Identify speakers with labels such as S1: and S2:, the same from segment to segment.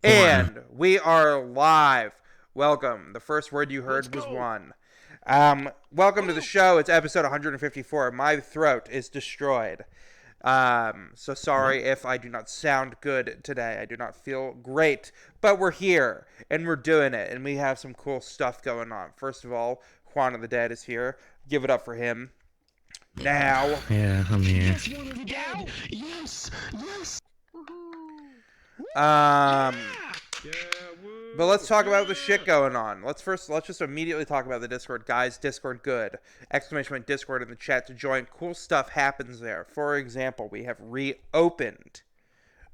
S1: And we are live. Welcome. The first word you heard was one. Welcome to the show. It's episode 154. My throat is destroyed. So sorry if I do not sound good today. I do not feel great. But we're here, and we're doing it, and we have some cool stuff going on. First of all, Juan of the Dead is here. Give it up for him. Now.
S2: Yeah, I'm here.
S3: Yes.
S1: But let's talk about the shit going on. Let's just immediately talk about the Discord. Guys, Discord good. Exclamation point Discord in the chat to join. Cool stuff happens there. For example, we have reopened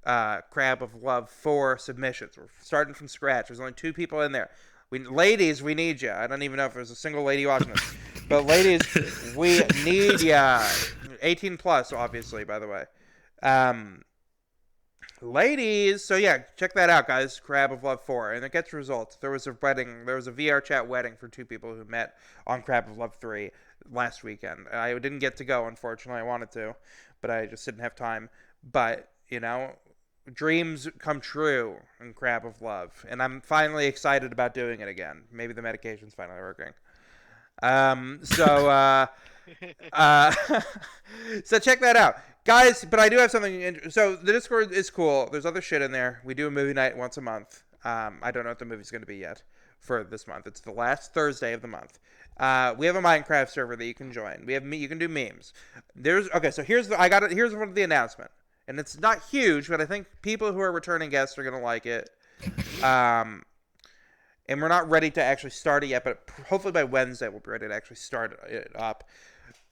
S1: Crab of Love for submissions. We're starting from scratch. There's only 2 people in there. Ladies, we need you. I don't even know if there's a single lady watching this. But ladies, we need ya. 18 plus, obviously, by the way. Ladies, so yeah, check that out, guys. Crab of Love 4, and it gets results. There was a VR chat wedding for 2 people who met on Crab of Love 3 last weekend. I didn't get to go, unfortunately. I wanted to, but I just didn't have time. But, you know, dreams come true in Crab of Love, and I'm finally excited about doing it again. Maybe the medication's finally working. So check that out. Guys, but I do have something. So the Discord is cool. There's other shit in there. We do a movie night once a month. I don't know what the movie's going to be yet for this month. It's the last Thursday of the month. We have a Minecraft server that you can join. You can do memes. So here's one of the announcement. And it's not huge, but I think people who are returning guests are going to like it. And we're not ready to actually start it yet, but hopefully by Wednesday we'll be ready to actually start it up.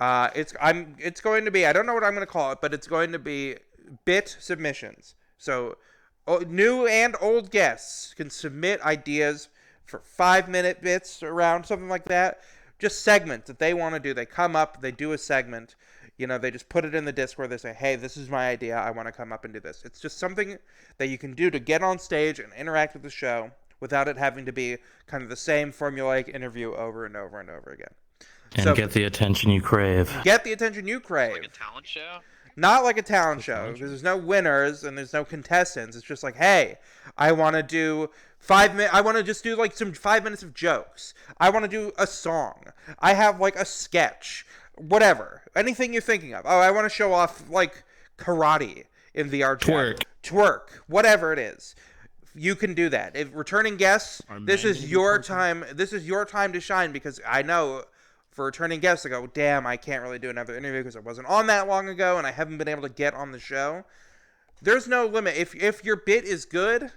S1: It's going to be, I don't know what I'm going to call it, but it's going to be bit submissions. So new and old guests can submit ideas for 5-minute bits around something like that. Just segments that they want to do. They come up, they do a segment. You know, they just put it in the Discord. They say, hey, this is my idea. I want to come up and do this. It's just something that you can do to get on stage and interact with the show without it having to be kind of the same formulaic interview over and over and over again.
S2: And get the attention you crave.
S1: Get the attention you crave.
S3: Like a talent show?
S1: Not like a talent show, because there's no winners and there's no contestants. It's just like, hey, I want to do 5 minutes. I want to just do like some 5 minutes of jokes. I want to do a song. I have like a sketch, whatever, anything you're thinking of. Oh, I want to show off like karate in VR chat. Twerk, whatever it is. You can do that. If returning guests, this is your time. This is your time to shine, because I know for returning guests to go, damn, I can't really do another interview because I wasn't on that long ago and I haven't been able to get on the show. There's no limit. If your bit is good,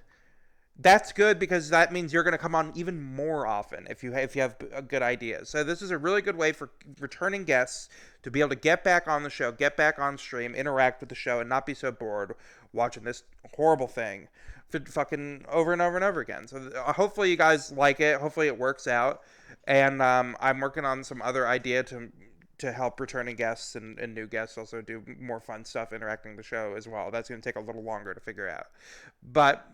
S1: that's good, because that means you're going to come on even more often if you have a good idea. So this is a really good way for returning guests to be able to get back on the show, get back on stream, interact with the show, and not be so bored watching this horrible thing for fucking over and over and over again. So hopefully you guys like it. Hopefully it works out. And I'm working on some other idea to help returning guests and new guests also do more fun stuff interacting with the show as well. That's going to take a little longer to figure out. But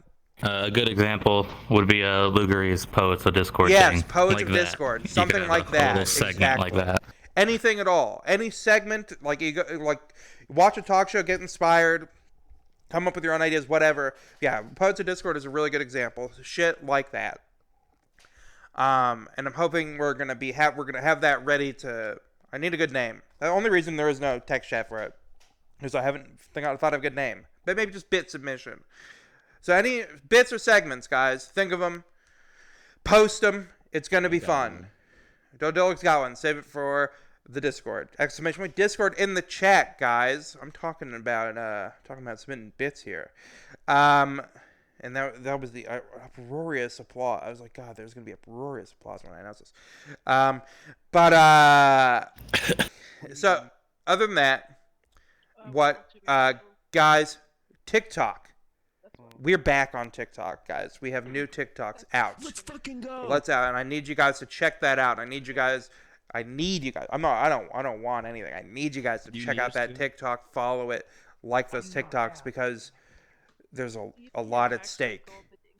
S2: a good example would be Lugary's Poets of Discord thing.
S1: Yes, Poets
S2: like
S1: of
S2: that.
S1: Discord. Something like that.
S2: A little segment
S1: exactly.
S2: like that.
S1: Anything at all. Any segment, like you go, like watch a talk show, get inspired, come up with your own ideas, whatever. Yeah, Poets of Discord is a really good example. Shit like that. And I'm hoping we're gonna have that ready to. I need a good name. The only reason there is no text chat for it is I haven't thought of a good name. But maybe just bit submission. So any bits or segments, guys, think of them, post them. It's gonna be fun. Dodilix got one. Save it for the Discord. Exclamation point Discord in the chat, guys. I'm talking about submitting bits here. And that was the uproarious applause. I was like, God, there's going to be uproarious applause when I announce this. So, other than that, guys, TikTok. We're back on TikTok, guys. We have new TikToks out.
S3: Let's fucking go.
S1: And I need you guys to check that out. I need you guys. I don't want anything. I need you guys to check out that TikTok, follow it, like those TikToks, because there's a lot at stake.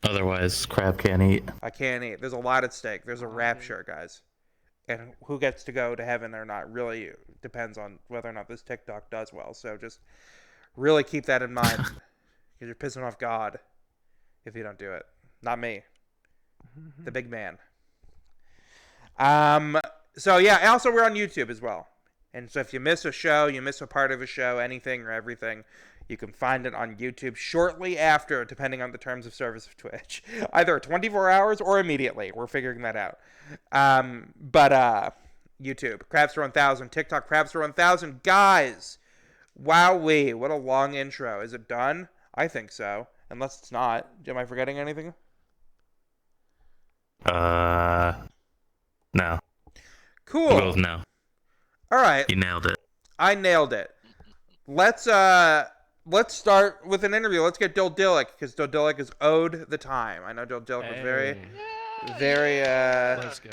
S2: Otherwise, Crab can't eat.
S1: I can't eat. There's a lot at stake. There's a rapture, guys. And who gets to go to heaven or not really depends on whether or not this TikTok does well. So just really keep that in mind. Because you're pissing off God if you don't do it. Not me. The big man. So yeah, also we're on YouTube as well. And so if you miss a show, you miss a part of a show, anything or everything, you can find it on YouTube shortly after, depending on the terms of service of Twitch. Either 24 hours or immediately. We're figuring that out. YouTube, Krabston1000, TikTok, Krabston1000. Guys, wowee, what a long intro. Is it done? I think so. Unless it's not. Am I forgetting anything?
S2: No.
S1: Cool.
S2: We both know.
S1: All right.
S2: You nailed it.
S1: I nailed it. Let's start with an interview. Let's get Dildillick, because Dildillick is owed the time. I know Dildillick was very.
S4: Let's go.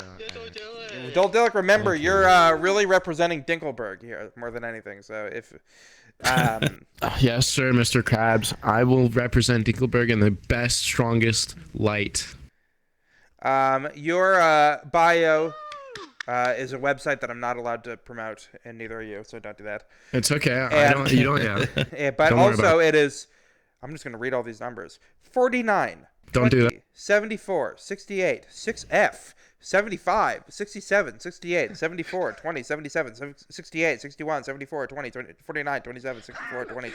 S1: Dildillick, remember, you're really representing Dinkelberg here more than anything. So if.
S4: Yes, sir, Mr. Krabs. I will represent Dinkelberg in the best, strongest light.
S1: Your bio is a website that I'm not allowed to promote, and neither are you, so don't do that.
S4: It's okay. You don't. Yeah.
S1: But
S4: Don't worry
S1: also, it is. I'm just gonna read all these numbers. 49.
S4: Don't
S1: 20,
S4: do that.
S1: 74, 68, 6F, 75, 67, 68, 74, 20, 77, 68, 61, 74, 20, 49, 27, 64, 20,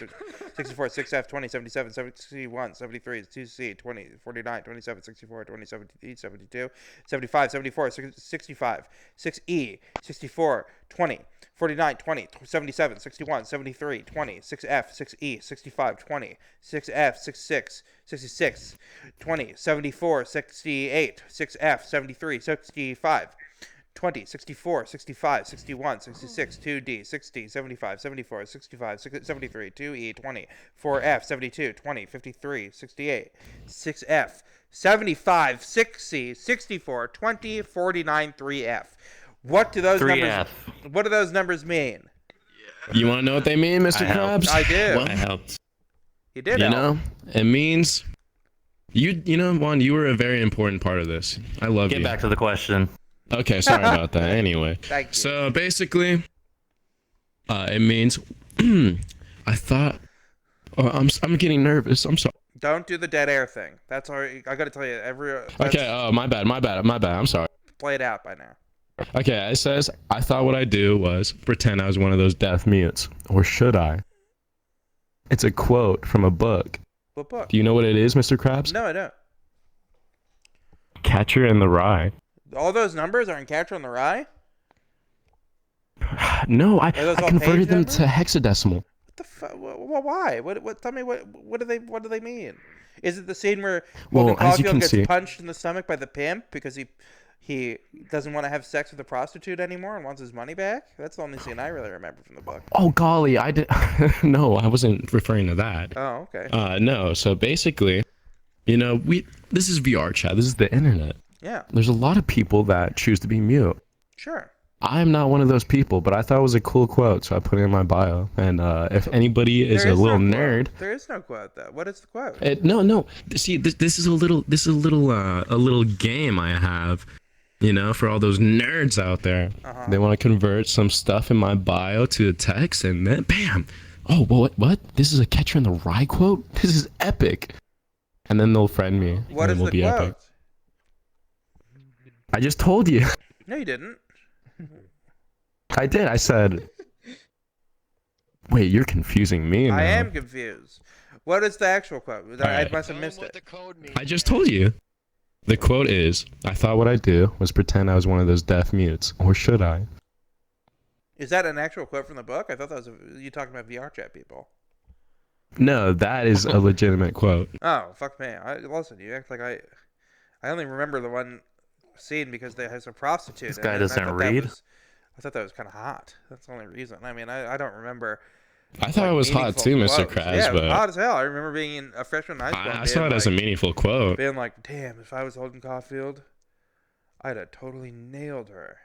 S1: 64, 6F, 20, 77, 61, 73, 2C, 20, 49, 27, 64, 20, 72, 75, 74, 65, 6E, 64, 20, 49, 20, 77, 61, 73, 20, 6F, 6E, 65, 20, 6F, 66, 66, 20, 74, 68, 6F, 73, 65, 20, 64, 65, 61, 66, 2D, 60, 75, 74, 65, 73, 2E, 20, 4F, 72, 20, 53, 68, 6F, 75, 6C, 64, 20, 49, 3F. What do those
S2: 3F.
S1: numbers? What do those numbers mean?
S4: You want to know what they mean, Mr.
S2: I helped.
S4: Krabs?
S1: I do.
S4: Well,
S2: I helped.
S1: You did.
S4: you
S1: help.
S4: know, it means you know, Juan, you were a very important part of this. I love
S2: Get
S4: you.
S2: back to the question.
S4: Okay, sorry about that. Anyway,
S1: Thank you.
S4: so basically, it means I thought. Oh, I'm getting nervous. I'm sorry.
S1: Don't do the dead air thing. That's all. I got to tell you.
S4: Okay. Oh, my bad. I'm sorry.
S1: Play it out by now.
S4: Okay, it says, I thought what I'd do was pretend I was one of those deaf mutes. Or should I? It's a quote from a book.
S1: What book?
S4: Do you know what it is, Mr. Krabs?
S1: No, I don't.
S4: Catcher in the Rye.
S1: All those numbers are in Catcher in the Rye?
S4: No, I
S1: those all
S4: converted
S1: page
S4: them
S1: numbers?
S4: to hexadecimal.
S1: What the fuck? Why? What? Tell me what do they mean? Is it the scene where
S4: Well,
S1: Holden
S4: as you
S1: Caulfield
S4: can
S1: gets
S4: see-
S1: punched in the stomach by the pimp because he doesn't want to have sex with a prostitute anymore and wants his money back? That's the only scene I really remember from the book.
S4: Oh, golly, I did. No, I wasn't referring to that.
S1: Oh, okay.
S4: No, so basically, you know, this is VR chat. This is the internet.
S1: Yeah,
S4: There's a lot of people that choose to be mute.
S1: sure.
S4: I'm not one of those people, but I thought it was a cool quote, so I put it in my bio. And if anybody is
S1: There
S4: a little
S1: no
S4: nerd,
S1: quote. There is no quote though. What is the quote?
S4: no. See, this is a little game I have, you know, for all those nerds out there.
S1: Uh-huh.
S4: They want to convert some stuff in my bio to a text, and then bam! Oh, what? This is a Catcher in the Rye quote? This is epic. And then they'll friend me.
S1: What
S4: and
S1: is
S4: we'll
S1: the
S4: be
S1: quote?
S4: epic. I just told you.
S1: No, you didn't.
S4: I did. I said. Wait, you're confusing me now.
S1: I am confused. What is the actual quote? I
S4: Alright.
S1: must have missed
S3: What
S1: it.
S3: the code means.
S4: I just told you. The quote is, I thought what I'd do was pretend I was one of those deaf mutes. Or should I?
S1: Is that an actual quote from the book? I thought that was you talking about VR chat people.
S4: No, that is a legitimate quote.
S1: Oh, fuck me. Listen, you act like I only remember the one scene because there's a prostitute.
S2: This
S1: in
S2: guy
S1: it, and
S2: doesn't
S1: I thought
S2: read?
S1: I thought that was kind of hot. That's the only reason. I mean, I don't remember.
S4: I thought it was hot too,
S1: meaningful
S4: Mr.
S1: quotes.
S4: Krabs,
S1: Yeah, it was
S4: but
S1: hot as hell. I remember being a freshman in high school.
S4: I
S1: and
S4: saw
S1: being
S4: it as a
S1: like-
S4: meaningful quote.
S1: Being like, damn, if I was Holden Caulfield, I'd have totally nailed her.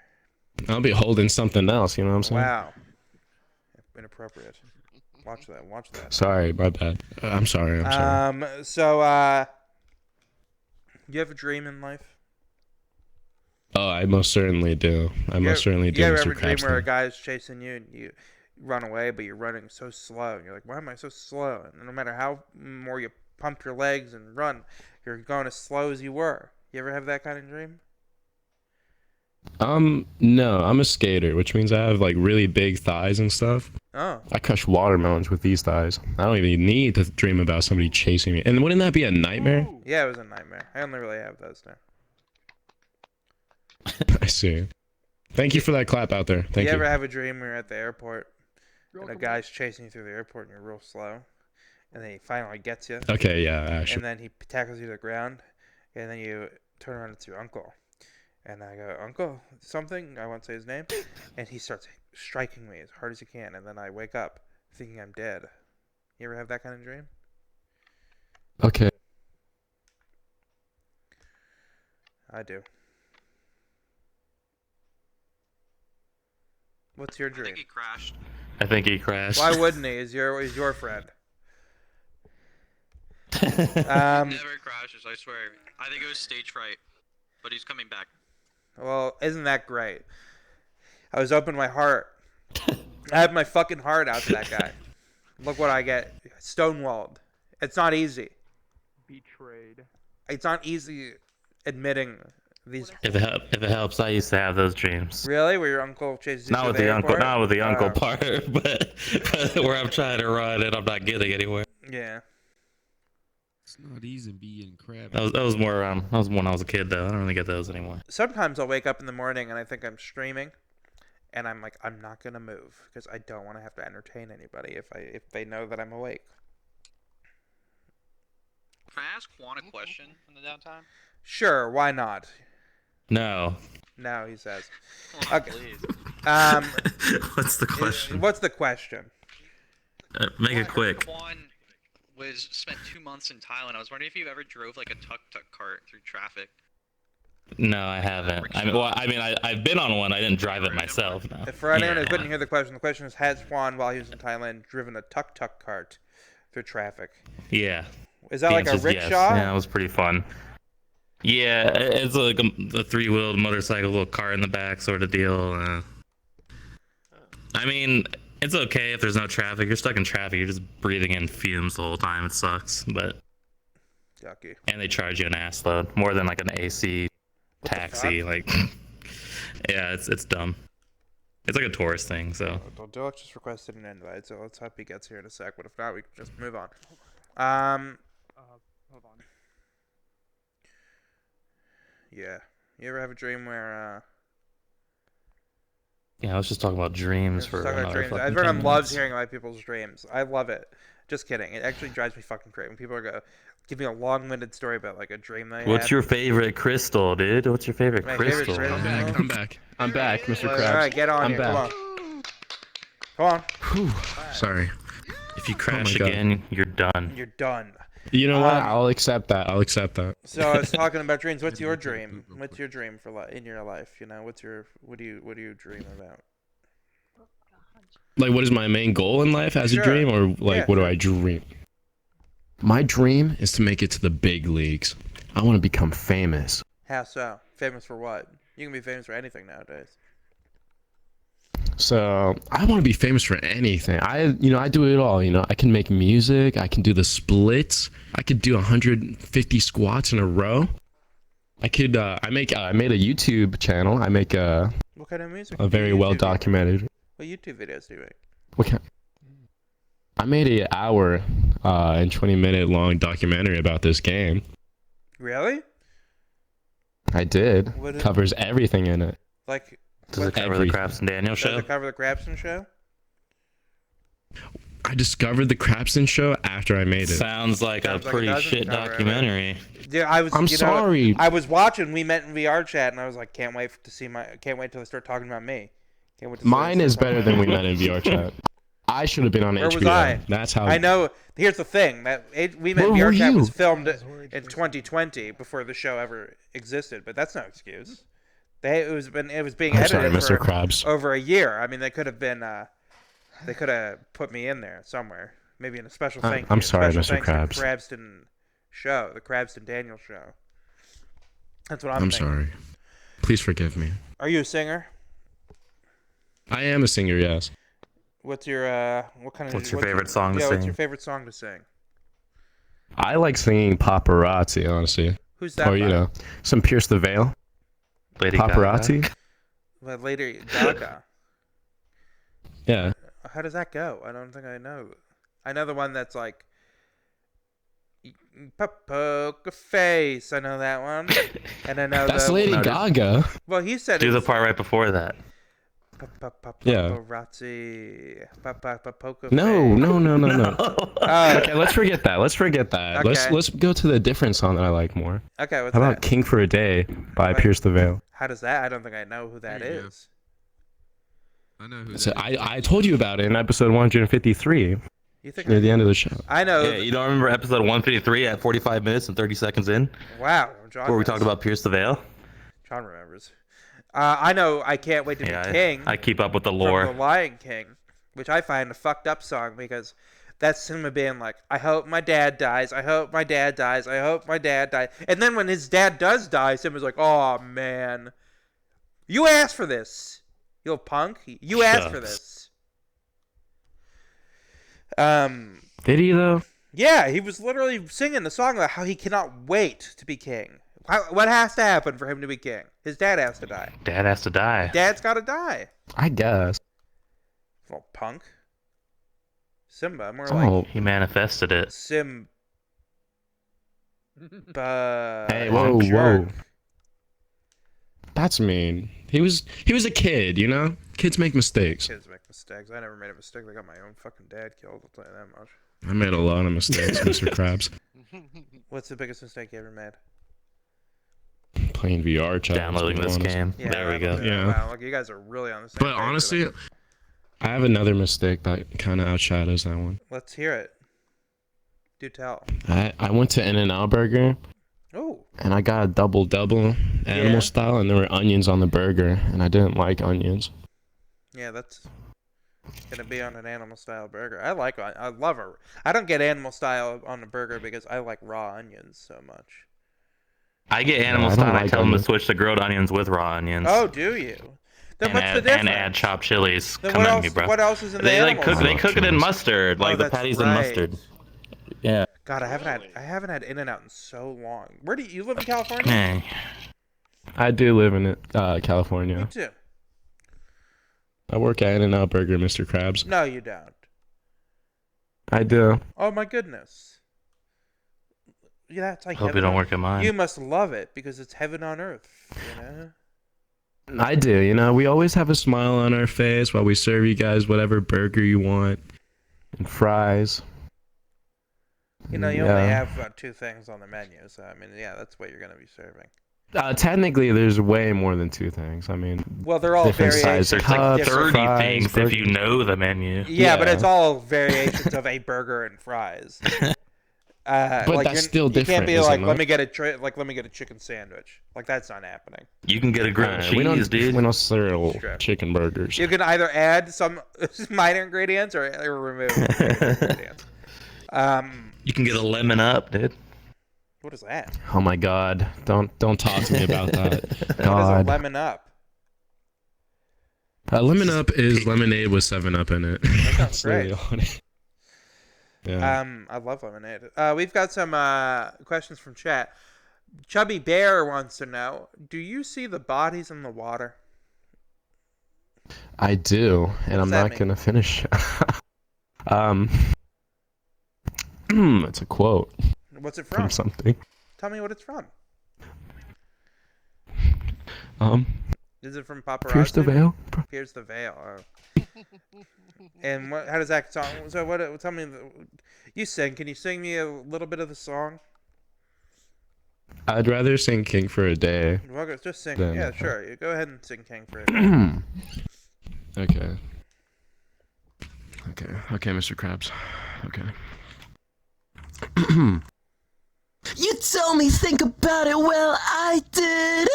S4: I'll be holding something else, you know what I'm saying?
S1: Wow. Inappropriate. Watch that.
S4: Sorry, my bad. I'm sorry.
S1: So, you have a dream in life?
S4: Oh, I most certainly do. You
S1: You ever
S4: Mr.
S1: have a dream where a
S4: Krabs.
S1: guy's chasing you and you run away, but you're running so slow, and you're like, why am I so slow? And no matter how more you pump your legs and run. You're going as slow as you were. You ever have that kind of dream?
S4: No, I'm a skater, which means I have like really big thighs and stuff.
S1: Oh.
S4: I crush watermelons with these thighs. I don't even need to dream about somebody chasing me. And wouldn't that be a nightmare?
S1: Yeah, it was a nightmare. I only really have those now.
S4: I see. Thank you for that clap out there. Thank
S1: you
S4: you.
S1: ever have a dream where you're at the airport and a guy's chasing you through the airport and you're real slow, and then he finally gets you?
S4: Okay, yeah, actually.
S1: And then he tackles you to the ground, and then you turn around, it's your uncle. And I go, "Uncle, something?" I won't say his name. And he starts striking me as hard as he can, and then I wake up thinking I'm dead. You ever have that kind of dream?
S4: Okay.
S1: I do. What's your dream?
S3: I think he crashed.
S2: I think he crashed.
S1: Why wouldn't he? He's your friend.
S3: Never crashes, I swear. I think it was stage fright, but he's coming back.
S1: Well, isn't that great? I was opening my heart. I have my fucking heart out to that guy. Look what I get. Stonewalled. It's not easy.
S5: Betrayed.
S1: It's not easy admitting these.
S2: If it helps, I used to have those dreams.
S1: Really? Where your uncle chases you
S2: Not
S1: to
S2: with
S1: the
S2: the uncle,
S1: airport?
S2: not with the uncle part, but where I'm trying to run and I'm not getting anywhere.
S1: Yeah.
S6: It's not easy being crab.
S2: That was more that was when I was a kid though. I don't really get those anymore.
S1: Sometimes I'll wake up in the morning and I think I'm streaming, and I'm like, I'm not gonna move because I don't want to have to entertain anybody if they know that I'm awake.
S3: Can I ask Juan a question in the downtime?
S1: Sure, why not?
S2: No.
S1: No, he says.
S3: Juan,
S1: Okay.
S3: please.
S2: What's the question?
S1: What's the question?
S2: Make
S3: Well, I
S2: it
S3: heard
S2: quick.
S3: Juan spent 2 months in Thailand. I was wondering if you ever drove like a tuk-tuk cart through traffic.
S2: No, I haven't. I've been on one. I didn't drive it myself. No.
S1: For anyone who
S2: Yeah.
S1: couldn't hear the question is, has Juan, while he was in Thailand, driven a tuk-tuk cart through traffic?
S2: Yeah.
S1: Is that
S2: The
S1: like a
S2: answer's yes.
S1: rickshaw?
S2: Yeah, it was pretty fun. Yeah, it's like a three-wheeled motorcycle, little car in the back sort of deal. I mean, it's okay if there's no traffic. You're stuck in traffic. You're just breathing in fumes the whole time. It sucks, but...
S1: Yucky.
S2: And they charge you an ass load. More than like an AC taxi. Like, yeah, it's dumb. It's like a tourist thing, so...
S1: Dilek just requested an invite, so let's hope he gets here in a sec. But if not, we can just move on.
S5: Hold on.
S1: Yeah. You ever have a dream where,
S2: Yeah, I was just talking about dreams for
S1: talking about
S2: another
S1: dreams.
S2: fucking
S1: Everyone
S2: 10
S1: loves
S2: minutes.
S1: hearing about people's dreams. I love it. Just kidding. It actually drives me fucking crazy when people are give me a long-winded story about like a dream they
S2: What's
S1: had.
S2: your favorite crystal, dude? What's your favorite
S1: My favorite
S2: crystal?
S1: crystal?
S4: I'm back. I'm back, Mr.
S1: All
S4: Krabs.
S1: right, get on
S4: I'm
S1: here.
S4: back.
S1: Come on.
S4: Whew. Sorry.
S2: If you crash
S4: God.
S2: again, you're done.
S1: You're done.
S4: You know what?
S1: Um,
S4: I'll accept that. I'll accept that.
S1: So I was talking about dreams. What's your dream? What's your dream for in your life? You know, what do you dream about?
S4: Like, what is my main goal in life as
S1: Sure.
S4: a dream, or like,
S1: Yeah,
S4: what do
S1: sure.
S4: I dream? My dream is to make it to the big leagues. I want to become famous.
S1: How so? Famous for what? You can be famous for anything nowadays.
S4: So I want to be famous for anything. I do it all. I can make music. I can do the splits. I could do 150 squats in a row. I could. I made a YouTube channel. I make a
S1: What kind of music?
S4: very
S1: do you
S4: well
S1: do?
S4: documented.
S1: What YouTube videos do you make?
S4: What kind? I made an hour and 20-minute long documentary about this game.
S1: Really?
S4: I did.
S1: What is-
S4: Covers everything in it.
S1: Like,
S2: Does it
S1: what,
S2: cover the
S4: Everything.
S2: Krabston Daniel
S1: does
S2: show?
S1: it cover the Krabston Show?
S4: I discovered the Krabston Show after I made it.
S2: Sounds like a
S1: Sounds like it
S2: pretty
S1: doesn't
S2: shit
S1: cover it.
S2: documentary.
S1: Yeah, I was.
S4: I'm sorry.
S1: I was watching. We met in VR chat, and I was like, can't wait till they start talking about me. Can't wait to see
S4: Mine
S1: them
S4: is
S1: start
S4: better
S1: talking
S4: than we
S1: about
S4: met in VR chat. I should have been on
S1: Where
S4: HBO.
S1: was I?
S4: That's how.
S1: I know. Here's the thing that we met in
S4: Where were
S1: VR chat
S4: you?
S1: was filmed in 2020 before the show ever existed, but that's no excuse. It was being
S4: I'm
S1: edited
S4: sorry, Mr.
S1: for
S4: Krabs.
S1: over a year. I mean, they could have been. They could have put me in there somewhere, maybe in a special thank you.
S4: I'm sorry,
S1: special
S4: Mr.
S1: thanks to
S4: Krabs.
S1: Krabston Show, the Krabston Daniel Show. That's what I'm
S4: I'm
S1: thinking.
S4: sorry. Please forgive me.
S1: Are you a singer?
S4: I am a singer, yes.
S1: What's your what kind of?
S2: What's your favorite song to
S1: What's
S2: sing?
S1: your favorite song to sing?
S4: I like singing Paparazzi, honestly.
S1: Who's that?
S4: Or, you
S1: by?
S4: know, some Pierce the Veil.
S2: Lady
S4: Paparazzi.
S2: Gaga.
S1: Well, Lady Gaga.
S4: Yeah.
S1: How does that go? I don't think I know. I know the one that's like poker face. I know that one. And I know
S4: That's
S1: the
S4: Lady
S2: No,
S4: Gaga.
S1: Well, he said
S2: Do the
S1: it's
S2: part right before that.
S4: Yeah.
S1: paparazzi. Poker
S4: No,
S1: face.
S4: no, no, no, no.
S1: Oh,
S4: Okay, let's forget that. Let's forget that.
S1: Okay.
S4: Let's go to the different song that I like more.
S1: okay. What's
S4: How about
S1: that?
S4: King for a Day by
S1: Wait.
S4: Pierce the Veil?
S1: How does that? I don't think I know who that
S6: There you go.
S1: is.
S6: I know who
S4: So
S6: that is.
S4: I told you about it in episode 153
S1: You think?
S4: near the end of the show.
S1: I know.
S2: Yeah, you don't remember episode 153 at 45 minutes and 30 seconds in,
S1: Wow. John
S2: where we
S1: knows.
S2: talked about Pierce the Veil?
S1: John remembers. I know. I can't wait to
S2: Yeah,
S1: be king.
S2: I keep up with the
S1: From
S2: lore.
S1: The Lion King, which I find a fucked up song because that's him being like, I hope my dad dies, I hope my dad dies, I hope my dad dies. And then when his dad does die, Simba's like, oh man, you asked for this, you little punk. You asked for
S2: Shucks.
S1: this.
S4: Did he though?
S1: Yeah, he was literally singing the song about how he cannot wait to be king. What has to happen for him to be king? His dad has to die.
S2: Dad has to die.
S1: Dad's got to die.
S4: I guess.
S1: Well, punk. Simba, more
S4: Oh,
S1: like
S2: He manifested it.
S1: Simba.
S4: hey, whoa, whoa. That's mean. He was a kid, you know. Kids make mistakes.
S1: Kids make mistakes. I never made a mistake. I got my own fucking dad killed. I'll tell you that much.
S4: I made a lot of mistakes, Mr. Krabs.
S1: What's the biggest mistake you ever made?
S4: Playing VR chat.
S2: Downloading this game. There we go.
S4: Yeah.
S1: Wow, look, you guys are really on the same.
S4: But
S1: page
S4: honestly,
S1: today.
S4: I have another mistake that kind of outshadows that one.
S1: Let's hear it. Do tell.
S4: I went to In-N-Out Burger
S1: Oh,
S4: and I got a double animal
S1: Yeah.
S4: style, and there were onions on the burger, and I didn't like onions.
S1: yeah, that's gonna be on an animal style burger. I love her. I don't get animal style on a burger because I like raw onions so much.
S2: I get animal
S4: I don't
S2: style and I
S4: like
S2: tell them to
S4: onions.
S2: switch to grilled onions with raw onions.
S1: Oh, do you? Then
S2: and
S1: what's
S2: add,
S1: the difference?
S2: and add chopped chilies.
S1: Then
S2: Come
S1: what
S2: at
S1: else?
S2: me, bro.
S1: What else is in the
S2: They
S1: animal
S2: like cook. They
S1: style?
S2: cook it in mustard, like the
S1: that's
S2: patties in
S1: right.
S2: mustard. Yeah.
S1: God, I haven't had In-N-Out in so long. Where do you live in California?
S2: Man.
S4: I do live in
S1: Me
S4: California.
S1: too.
S4: I work at In-N-Out Burger, Mr. Krabs.
S1: No, you don't.
S4: I do.
S1: Oh my goodness. Yeah, that's like
S2: Hope
S1: heaven
S2: you don't
S1: on-
S2: work at mine.
S1: You must love it because it's heaven on earth. You know.
S4: I do. You know, we always have a smile on our face while we serve you guys whatever burger you want, and fries.
S1: You know, you only
S4: Yeah.
S1: have two things on the menu, so I mean, yeah, that's what you're gonna be serving.
S4: Technically, there's way more than two things. I mean,
S1: Well, they're all
S4: different
S1: variations.
S4: size
S2: There's
S1: of
S2: like
S4: cups,
S1: different-
S2: 30
S4: fries,
S2: things if
S4: burgers.
S2: you know the menu.
S1: Yeah, but
S4: Yeah.
S1: it's all variations of a burger and fries.
S4: But
S1: like
S4: that's
S1: you're-
S4: still
S1: You can't
S4: different,
S1: be
S4: isn't
S1: like,
S4: it?
S1: let me get a chicken sandwich. Like that's not happening.
S2: You can get a grilled
S4: we
S2: cheese, dude.
S4: don't serve
S1: Strip.
S4: chicken burgers.
S1: You can either add some minor ingredients or remove ingredients.
S2: You can get a lemon up, dude.
S1: What is that?
S4: Oh my God! Don't talk to me about that.
S1: What is a
S4: God,
S1: lemon up?
S4: lemon up is lemonade with 7-Up in it.
S1: sounds
S4: That's really
S1: great.
S4: all it is. Yeah.
S1: I love lemonade. We've got some questions from chat. Chubby Bear wants to know: do you see the bodies in the water?
S4: I do, and I'm
S1: that
S4: not
S1: mean?
S4: gonna finish. It's a quote
S1: What's it
S4: from
S1: from?
S4: something.
S1: Tell me what it's from. Is it from Paparazzi?
S4: Pierce the Veil.
S1: Pierce the Veil. Oh. And what? How does that song? So what? Tell me. You sing. Can you sing me a little bit of the song?
S4: I'd rather sing King for a Day.
S1: Well, just sing.
S4: Then-
S1: Yeah, sure. You go ahead and sing King for it.
S4: Okay. Okay, Mr. Krabs. Okay. You told me think about it, well I did.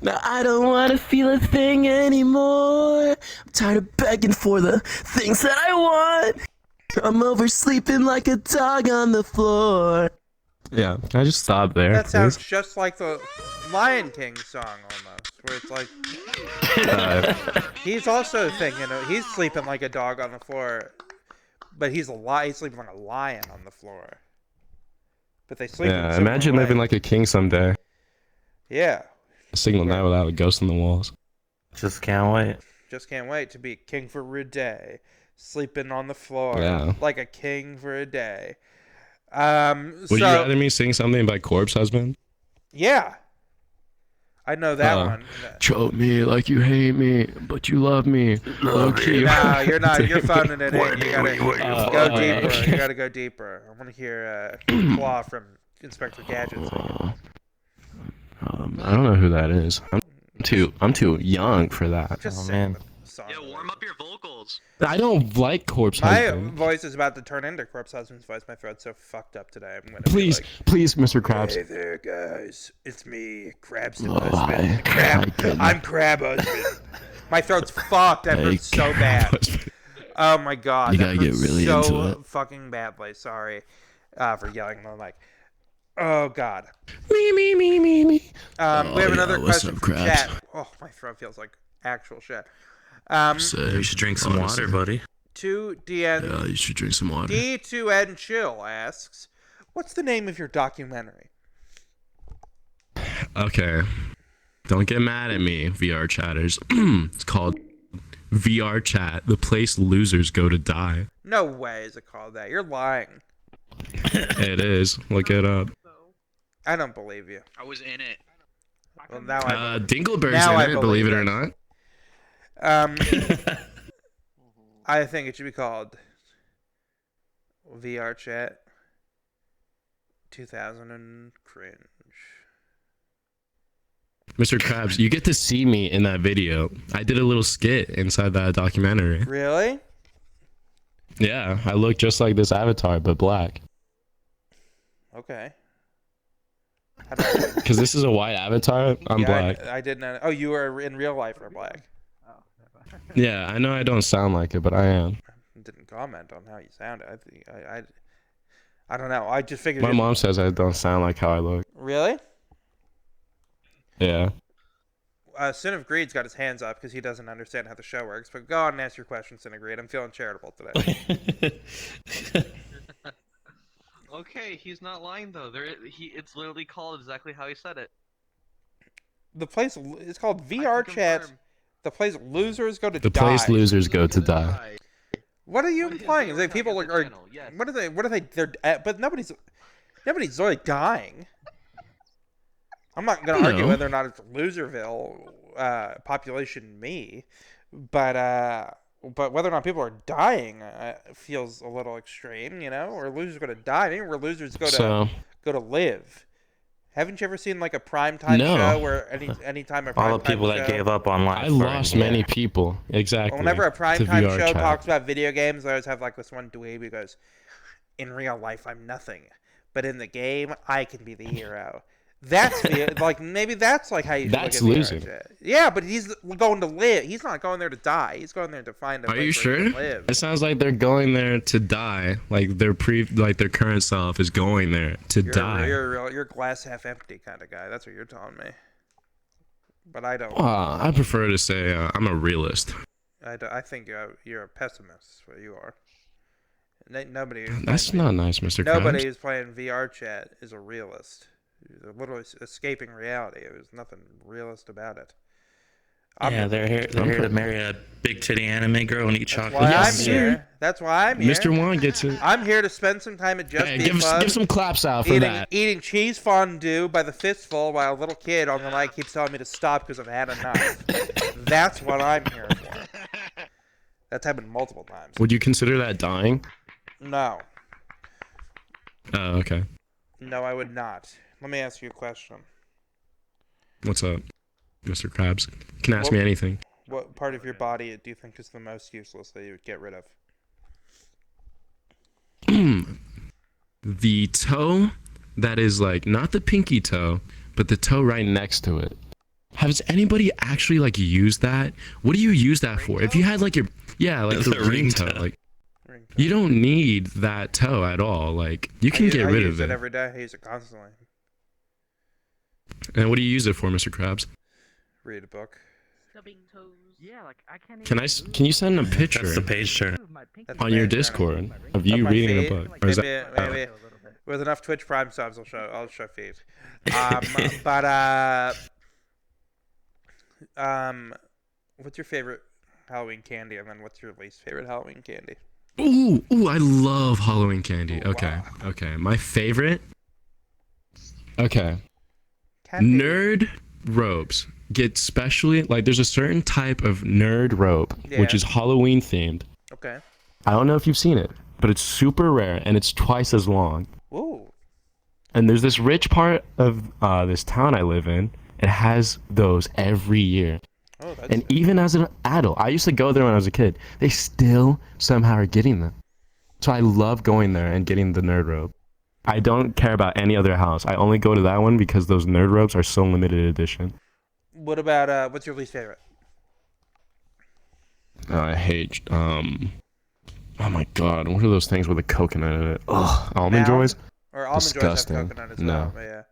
S4: Now I don't want to feel a thing anymore. I'm tired of begging for the things that I want. I'm oversleeping like a dog on the floor. Yeah, can I just stop there,
S1: That sounds just like the Lion King song almost, where it's like he's also thinking he's sleeping like a dog on the floor, but he's sleeping like a lion on the floor. but they sleep. in
S4: Yeah,
S1: similar
S4: imagine living
S1: ways.
S4: like a king someday.
S1: Yeah,
S4: A single night without a ghost in the walls.
S7: Just can't wait.
S1: just can't wait to be king for a day, sleeping on the floor
S4: Yeah.
S1: like a king for a day.
S4: Would you
S1: So
S4: rather me sing something by Corpse Husband?
S1: yeah, I know that one.
S4: Choke me like you hate me, but you love me. Low key.
S1: No, you're not. You're phoning it in. You gotta go deeper.
S4: okay.
S1: You gotta go deeper. I want to hear Claw from Inspector Gadget. Singing.
S4: I don't know who that is. I'm too young for that.
S1: Just
S7: Oh,
S1: sing
S7: man.
S1: the song.
S3: Yeah, warm up your vocals.
S4: I don't like Corpse
S1: My
S4: Husband.
S1: voice is about to turn into Corpse Husband's voice. My throat's so fucked up today. I'm gonna
S4: Please,
S1: be like,
S4: please, Mr. Krabs.
S1: hey there, guys. It's me, Krabston
S4: Oh,
S1: Husband.
S4: hi.
S1: I'm Crab Husband. My throat's fucked. That hurts so bad. Oh my god.
S4: You
S1: that
S4: gotta get
S1: hurts
S4: really
S1: so
S4: into it.
S1: fucking badly. Sorry for yelling on the mic. Oh god.
S4: Me.
S1: We have
S4: yeah,
S1: another
S4: what's
S1: question
S4: up,
S1: from
S4: Krabs?
S1: chat. Oh, my throat feels like actual shit.
S2: You should drink some water, buddy.
S1: 2DN
S4: Yeah, you should drink some water.
S1: D2N Chill asks, what's the name of your documentary?
S4: Okay. Don't get mad at me, VR chatters. It's called VR Chat, the place losers go to die.
S1: No way is it called that. You're lying.
S4: It is. Look it up.
S1: I don't believe you.
S3: I was in it.
S1: Well, now I
S4: Dingleberg's
S1: Now I
S4: in it, believe it or
S1: believe
S4: not.
S1: I think it should be called VR Chat 2000 and cringe.
S4: Mr. Krabs, you get to see me in that video. I did a little skit inside that documentary.
S1: Really?
S4: Yeah, I look just like this avatar, but black.
S1: Okay. How do I-
S4: Because this is a white avatar, I'm
S1: Yeah,
S4: black.
S1: I didn't know. Oh, you were in real life or black?
S4: Yeah, I know I don't sound like it, but I am.
S1: Didn't comment on how you sounded. I think I don't know. I just figured.
S4: My mom says I don't sound like how I look.
S1: Really?
S4: Yeah.
S1: Sin of Greed's got his hands up because he doesn't understand how the show works. But go on and ask your question, Sin of Greed. I'm feeling charitable today.
S8: Okay, he's not lying though. It's literally called exactly how he said it.
S1: The place is called VR Chat.
S8: confirm.
S1: The place losers go to
S4: The
S1: die.
S4: place losers go to die.
S1: What are you
S8: What is
S1: implying?
S8: the
S1: Is like people
S8: original
S1: are
S8: channel? Yes.
S1: what are they? What are they? They're but nobody's really dying. I'm not gonna argue
S4: No.
S1: whether or not it's Loserville, population me, but whether or not people are dying feels a little extreme, you know. Or losers go to die. Maybe where losers go to live. Haven't you ever seen like a primetime
S4: No.
S1: show where any time a
S7: All the
S1: primetime
S7: people that
S1: show-
S7: gave up on life.
S4: I lost many people. Exactly.
S1: Whenever a
S4: to
S1: primetime
S4: VR
S1: show
S4: chat.
S1: talks about video games, I always have like this one dweeb who goes, "In real life, I'm nothing, but in the game, I can be the hero." That's like maybe that's like how you.
S4: That's
S1: look at
S4: losing.
S1: VR chat. Yeah, but he's going to live. He's not going there to die. He's going there to find a
S4: Are
S1: place
S4: you
S1: where he
S4: sure?
S1: can live.
S4: It sounds like they're going there to die. Like their current self is going there to die.
S1: You're glass half empty kind of guy. That's what you're telling me. But I don't.
S4: I prefer to say I'm a realist.
S1: I think you're a pessimist. Is what you are. Nobody.
S4: That's not nice, Mr.
S1: Nobody
S4: Krabs.
S1: who's playing VR chat is a realist. They're literally escaping reality. There's nothing realist about it.
S2: Yeah, they're here to marry a big titty anime girl and eat
S1: That's
S2: chocolate.
S1: why
S4: Yes,
S1: I'm
S4: sir.
S1: here. That's why I'm here.
S4: Mr. Juan gets it.
S1: I'm here to spend some time at Just
S4: Hey,
S1: Be
S4: give
S1: Fun,
S4: some claps out for that.
S1: eating cheese fondue by the fistful while a little kid on the mic keeps telling me to stop because I've had enough. That's what I'm here for. That's happened multiple times.
S4: Would you consider that dying?
S1: No.
S4: Oh, okay.
S1: No, I would not. Let me ask you a question.
S4: What's up, Mr. Krabs? You can ask
S1: Well-
S4: me anything.
S1: What part of your body do you think is the most useless that you would get rid of?
S4: The toe that is like not the pinky toe, but the toe right next to it. Has anybody actually like used that? What do you use that for? If you had like your like the
S2: The
S4: ring
S2: ring
S4: toe,
S2: toe.
S4: like you don't need that toe at all. Like you can get rid
S1: I use
S4: of it.
S1: every day. I use it constantly.
S4: And what do you use it for, Mr. Krabs?
S1: Read a book.
S5: Stubbing toes. Yeah, like I can't.
S4: Can you send a picture
S2: That's the page turner.
S1: That's
S4: on your
S1: amazing.
S4: Discord of
S1: Of
S4: you
S1: my
S4: reading
S1: feet?
S4: a book? Or is
S1: Maybe,
S4: that
S1: maybe. With enough Twitch Prime subs, I'll show feet. What's your favorite Halloween candy, and then what's your least favorite Halloween candy?
S4: Ooh, I love Halloween candy.
S1: Ooh,
S4: Okay,
S1: wow.
S4: okay. My favorite. Okay.
S1: Candy.
S4: Nerd robes get specially like there's a certain type of nerd robe which
S1: Yeah.
S4: is Halloween themed.
S1: Okay.
S4: I don't know if you've seen it, but it's super rare and it's twice as long.
S1: Ooh.
S4: And there's this rich part of this town I live in. It has those every year.
S1: Oh, that's.
S4: And even as an adult, I used to go there when I was a kid. They still somehow are getting them. So I love going there and getting the nerd robe. I don't care about any other house. I only go to that one because those nerd robes are so limited edition.
S1: What about what's your least favorite?
S4: I hate oh my god, what are those things with a coconut in it? Ugh, almond joys?
S1: Or almond
S4: Disgusting.
S1: joys have coconut as
S4: No.
S1: well. But yeah.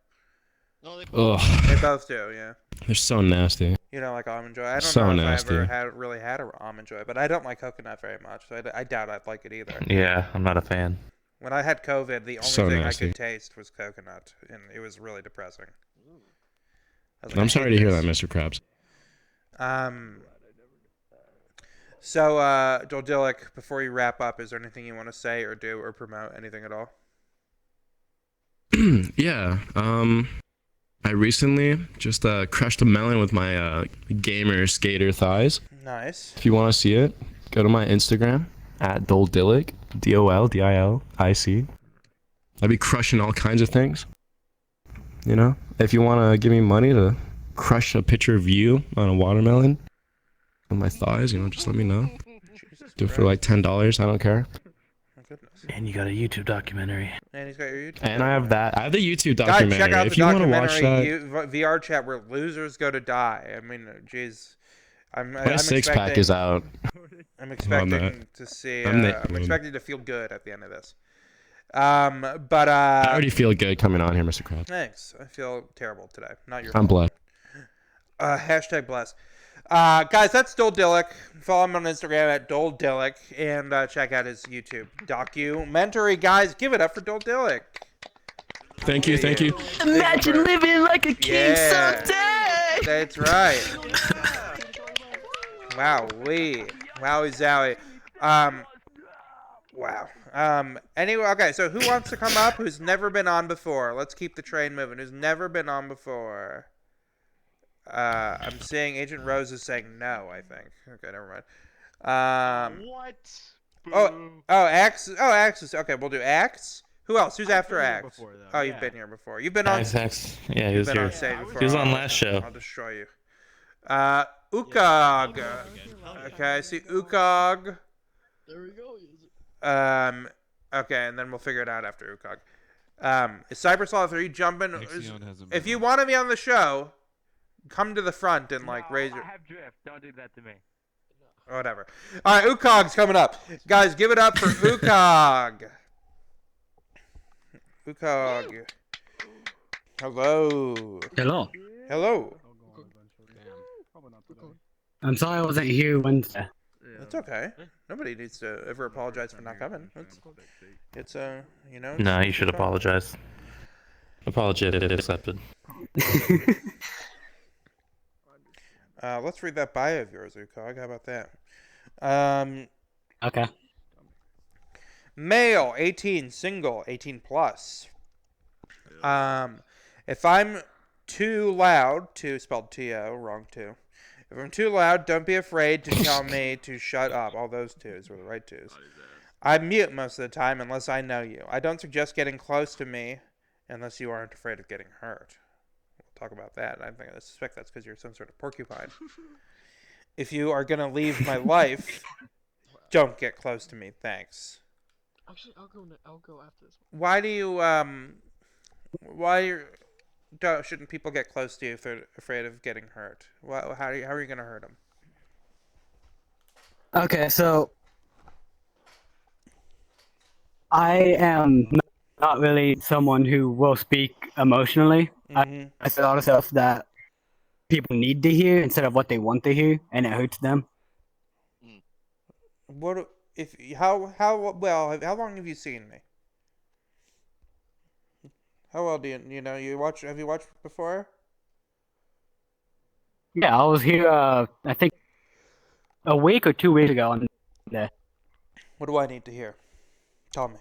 S4: Ugh,
S1: They both do. Yeah.
S4: they're so nasty.
S1: You know, like almond joy. I don't
S4: So
S1: know if
S4: nasty.
S1: I ever really had an almond joy, but I don't like coconut very much, so I doubt I'd like it either.
S2: Yeah, I'm not a fan.
S1: When I had COVID, the only
S4: So
S1: thing
S4: nasty.
S1: I could taste was coconut, and it was really depressing. I was like,
S4: I'm
S1: I
S4: sorry
S1: hate
S4: to hear
S1: this.
S4: that, Mr. Krabs.
S1: So, Doldillic, before you wrap up, is there anything you want to say or do or promote? Anything at all?
S4: Yeah, I recently just crushed a melon with my gamer skater thighs.
S1: Nice.
S4: If you want to see it, go to my Instagram at Doldillic, DOLDILIC. I'd be crushing all kinds of things. You know, if you want to give me money to crush a picture of you on a watermelon on my thighs, you know, just let me know.
S1: Jesus
S4: Do it for like $10. I don't care.
S1: My goodness.
S2: And you got a YouTube documentary.
S1: And he's got your YouTube.
S4: And I have that. I have the YouTube
S1: Guys,
S4: documentary.
S1: check out
S4: If
S1: the
S4: you want to
S1: documentary
S4: watch that,
S1: VR chat where losers go to die. I mean, jeez.
S4: my six-pack is out.
S1: I'm expecting
S4: that.
S1: to see.
S4: I'm
S1: I'm expecting to feel good at the end of this. But
S4: I already feel good coming on here, Mr. Krabs.
S1: thanks. I feel terrible today. Not your
S4: I'm
S1: fault.
S4: blessed.
S1: Hashtag blessed. Guys, that's Doldillic. Follow him on Instagram at Doldillic and check out his YouTube documentary. Guys, give it up for Doldillic.
S4: Thank you, thank you.
S1: Imagine
S5: living like a king
S1: someday. That's right. Wowee. Wowie zowie. Wow. Anyway, okay, so who wants to come up who's never been on before? Let's keep the train moving. Who's never been on before? I'm seeing Agent Rose is saying no, I think. Okay, never mind.
S8: What?
S1: Axe. Oh, Axe is okay. We'll do Axe. Who else? Who's after Axe? Oh, you've been here before. You've been on.
S2: Yeah, he was
S1: Been
S2: here.
S1: on stage before.
S2: He was on last show.
S1: I'll destroy you. Ukog. Okay, I see Ukog.
S7: There we go.
S1: Okay, and then we'll figure it out after Ukog. Is Cybersloth, are you jumping? If you want to be on the show, come to the front and raise your.
S5: I have drift. Don't do that to me.
S1: Whatever. All right, Ukog's coming up. Guys, give it up for Ukog. Ukog. Hello.
S9: Hello.
S1: Hello.
S9: I'm sorry I wasn't here Wednesday.
S1: It's okay. Nobody needs to ever apologize for not coming. It's you know.
S2: No, you should apologize. Apology accepted.
S1: Let's read that bio of yours, Ukog. How about that?
S9: Okay.
S1: Male, 18, single, 18 plus. If I'm too loud, to spelled T-O, wrong two. If I'm too loud, don't be afraid to tell me to shut up. All those twos were the right twos. I mute most of the time unless I know you. I don't suggest getting close to me unless you aren't afraid of getting hurt. We'll talk about that. I suspect that's because you're some sort of porcupine. If you are going to leave my life, don't get close to me. Thanks.
S7: Actually, I'll go after this one.
S1: Why do you shouldn't people get close to you if they're afraid of getting hurt? How are you gonna hurt them?
S9: Okay, so I am not really someone who will speak emotionally.
S1: Mm-hmm.
S9: I say a lot of stuff that people need to hear instead of what they want to hear, and it hurts them.
S1: How long have you seen me? How well do you know? Have you watched before?
S9: Yeah, I was here. I think a week or 2 weeks ago. On there.
S1: What do I need to hear? Tell me.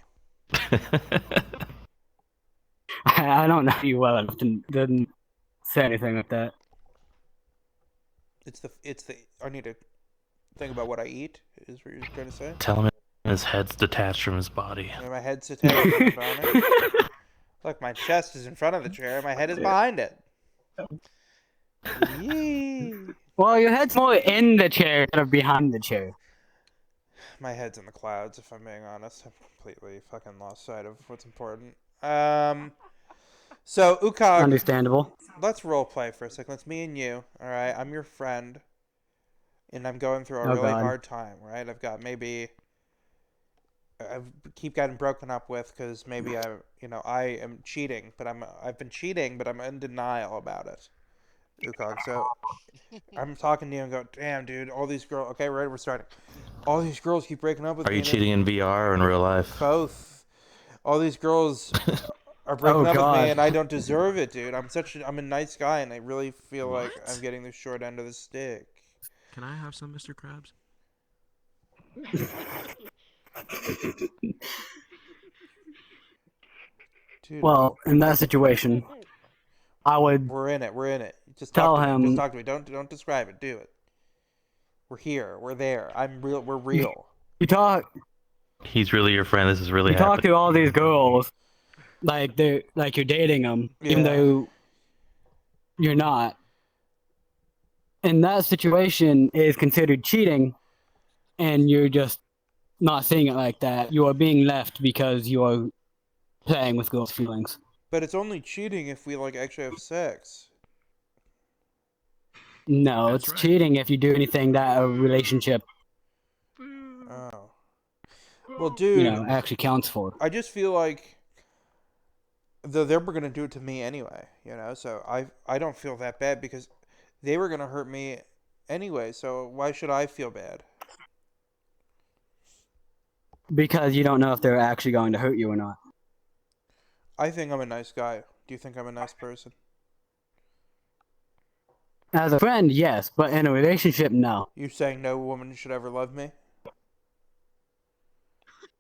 S9: I don't know you well enough to didn't say anything like that.
S1: It's the I need to think about what I eat. Is what you're trying to say?
S2: Tell him his head's detached from his body.
S1: Yeah, my head's attached to my body. Look, my chest is in front of the chair. My head is behind it. Yee.
S9: Well, your head's more in the chair instead of behind the chair.
S1: My head's in the clouds, if I'm being honest. I've completely fucking lost sight of what's important. So, Ukog,
S9: Understandable.
S1: let's role play for a second. Let's me and you, alright? I'm your friend, and I'm going through a
S9: Oh,
S1: really
S9: God.
S1: hard time, right? I've got maybe... I keep getting broken up with because maybe I am cheating, but I've been cheating, but I'm in denial about it. Ukog, so I'm talking to you and go, damn, dude, all these girls... Okay, right, we're starting. All these girls keep breaking up with
S2: Are
S1: me.
S2: you cheating in VR or in real life?
S1: Both. All these girls are breaking
S9: Oh,
S1: up with
S9: God.
S1: me, and I don't deserve it, dude. I'm a nice guy, and I really feel like I'm getting the short end of the stick.
S6: Can I have some, Mr. Krabs?
S1: Dude,
S9: Well, in that situation, I would
S1: we're in it. We're in it. Just
S9: Tell
S1: talk to me.
S9: him-
S1: Just talk to me. Don't describe it. Do it. We're here. We're there. I'm real. We're real.
S9: you talk
S2: He's really your friend. This is really
S9: you talk
S2: happening.
S9: to all these girls like you're dating them, even
S1: Yeah.
S9: though you're not. And that situation is considered cheating, and you're just not seeing it like that. You are being left because you are playing with girls' feelings.
S1: But it's only cheating if we actually have sex.
S9: No,
S6: That's
S9: it's
S6: right.
S9: cheating if you do anything that a relationship,
S1: Oh. Well, dude,
S9: actually counts for.
S1: I just feel like they were gonna do it to me anyway, So I don't feel that bad because they were gonna hurt me anyway. So why should I feel bad?
S9: Because you don't know if they're actually going to hurt you or not.
S1: I think I'm a nice guy. Do you think I'm a nice person?
S9: As a friend, yes, but in a relationship, no.
S1: You saying no woman should ever love me?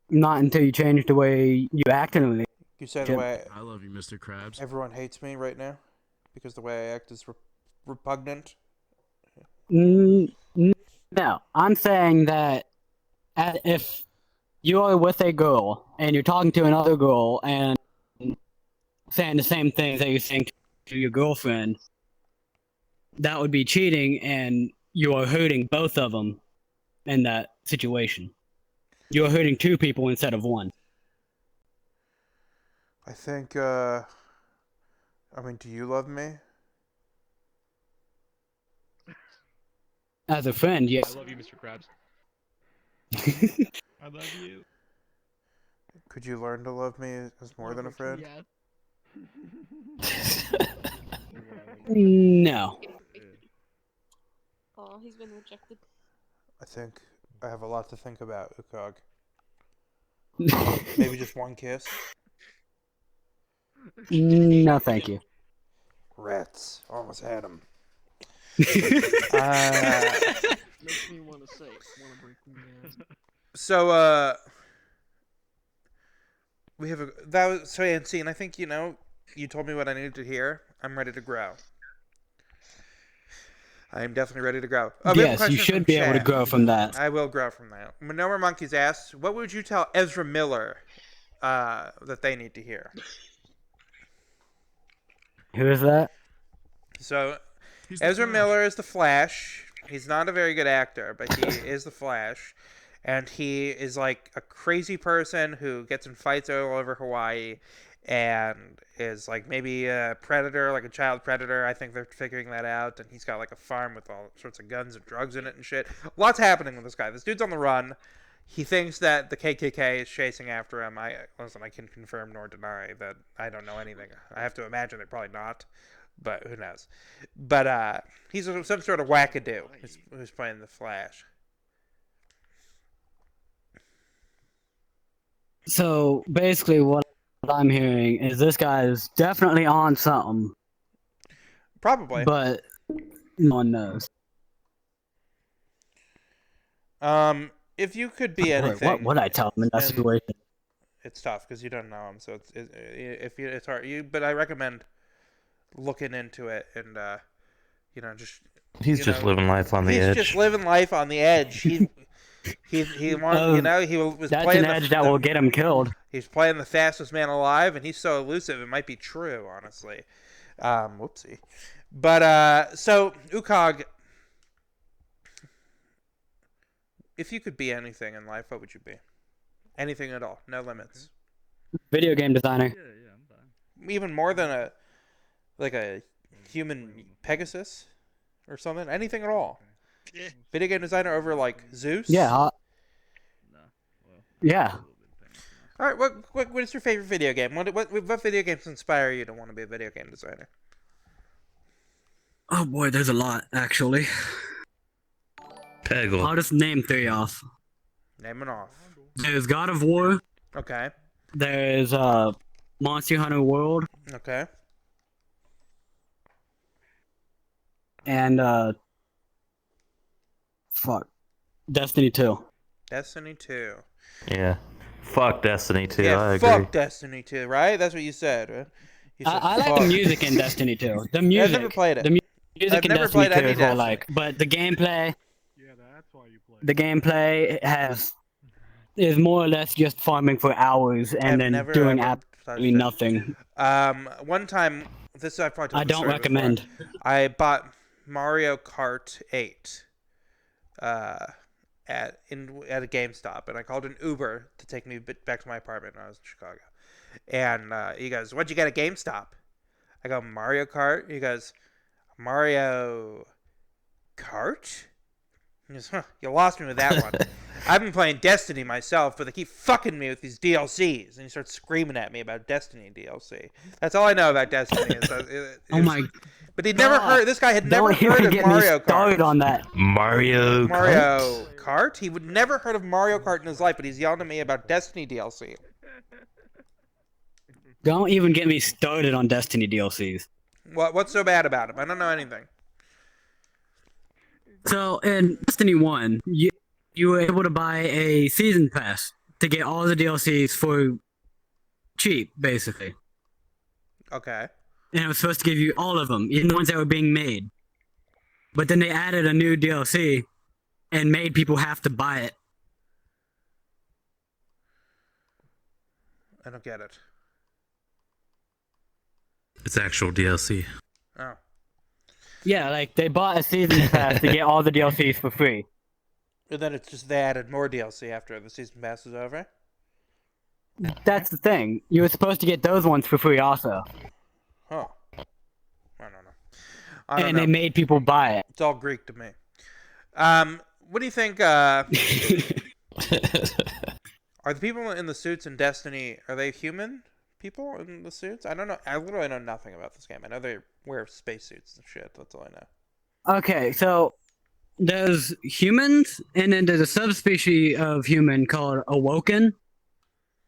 S9: Not until you change the way you act in a relationship.
S1: You say the way
S6: I love you, Mr. Krabs.
S1: everyone hates me right now because the way I act is repugnant.
S9: No, I'm saying that if you are with a girl and you're talking to another girl and saying the same things that you're saying to your girlfriend, that would be cheating, and you are hurting both of them in that situation. You're hurting two people instead of one.
S1: I think, do you love me?
S9: As a friend, yes.
S7: I love you, Mr. Krabs. I love you.
S1: Could you learn to love me as more than a friend?
S7: Yeah.
S9: No.
S10: Oh, he's been rejected.
S1: I think I have a lot to think about, Ukog. Maybe just one kiss?
S9: No, thank you.
S1: Rats. Almost had him.
S7: Makes me want to break them down.
S1: So, we have that was so Nancy, and I think you told me what I needed to hear. I'm ready to grow. I am definitely ready to grow. We have a
S9: Yes, you
S1: question
S9: should
S1: from
S9: be able to
S1: chat.
S9: grow from that.
S1: I will grow from that. No More Monkeys asks, what would you tell Ezra Miller that they need to hear?
S9: Who is that?
S1: So,
S6: He's the
S1: Ezra
S6: Flash.
S1: Miller is the Flash. He's not a very good actor, but he is the Flash. And he is like a crazy person who gets in fights all over Hawaii and is like maybe a predator, like a child predator. I think they're figuring that out. And he's got like a farm with all sorts of guns and drugs in it and shit. Lots happening with this guy. This dude's on the run. He thinks that the KKK is chasing after him. I can confirm nor deny that. I don't know anything. I have to imagine they're probably not, but who knows? But he's some sort of wackadoo who's playing the Flash.
S9: So basically, what I'm hearing is this guy is definitely on something,
S1: Probably.
S9: but no one knows.
S1: If you could be
S9: What
S1: anything,
S9: would I tell him in that
S1: and
S9: situation?
S1: it's tough because you don't know him, so it's hard. But I recommend looking into it and just
S2: He's just living life on the edge.
S1: He's just living life on the edge. He wanted, he was
S9: That's
S1: playing
S9: an edge that will get him killed.
S1: He's playing the fastest man alive, and he's so elusive. It might be true, honestly. Whoopsie. But so Ukog, if you could be anything in life, what would you be? Anything at all, no limits.
S9: Video game designer.
S1: Even more than a human Pegasus or something. Anything at all. Video game designer over like Zeus.
S9: Yeah. Yeah.
S1: All right. What is your favorite video game? What video games inspire you to want to be a video game designer?
S9: Oh boy, there's a lot actually.
S2: Peggle.
S9: I'll just name 3 off.
S1: Name it off.
S9: There's God of War.
S1: Okay.
S9: There's Monster Hunter World.
S1: Okay.
S9: And Destiny 2.
S1: Destiny 2.
S2: Yeah. Fuck Destiny 2.
S1: Yeah,
S2: I agree.
S1: fuck Destiny 2, right? That's what you said, right? You said,
S9: I like the music in Destiny 2. The music.
S1: I've never played it.
S9: The music
S1: I've
S9: in
S1: never
S9: Destiny
S1: played
S9: 2
S1: any
S9: is what I
S1: Destiny.
S9: like. But the gameplay,
S7: Yeah, that's why you play.
S9: the gameplay is more or less just farming for hours and
S1: I've
S9: then
S1: never,
S9: doing
S1: ever
S9: absolutely
S1: touched
S9: nothing.
S1: it. One time, this I've probably told
S9: I
S1: the
S9: don't
S1: story
S9: recommend.
S1: before. I bought Mario Kart 8 at a GameStop, and I called an Uber to take me back to my apartment when I was in Chicago. And he goes, "What'd you get at GameStop?" I go, "Mario Kart." He goes, "Mario Kart?" He goes, "Huh, you lost me with that one. I've been playing Destiny myself, but they keep fucking me with these DLCs." And he starts screaming at me about Destiny DLC. That's all I know about Destiny.
S9: Oh my
S1: But he'd never heard. This guy had never
S9: Don't
S1: heard
S9: even
S1: of
S9: get me
S1: Mario
S9: started
S1: Kart.
S9: on that.
S2: Mario
S1: Kart? He would never heard of Mario Kart in his life, but he's yelling at me about Destiny DLC.
S9: Don't even get me started on Destiny DLCs.
S1: What's so bad about him? I don't know anything.
S9: So in Destiny 1, you were able to buy a season pass to get all the DLCs for cheap, basically.
S1: Okay.
S9: And it was supposed to give you all of them, even the ones that were being made. But then they added a new DLC and made people have to buy it.
S1: I don't get it.
S2: It's actual DLC.
S1: Oh.
S9: Yeah, like they bought a season pass to get all the DLCs for free.
S1: And then it's just they added more DLC after the season pass is over?
S9: That's the thing. You were supposed to get those ones for free also.
S1: Huh. I don't know. I don't
S9: And
S1: know.
S9: they made people buy it.
S1: It's all Greek to me. What do you think, are the people in the suits in Destiny, are they human people in the suits? I don't know. I literally know nothing about this game. I know they wear spacesuits and shit. That's all I know.
S9: Okay, so there's humans, and then there's a subspecies of human called Awoken.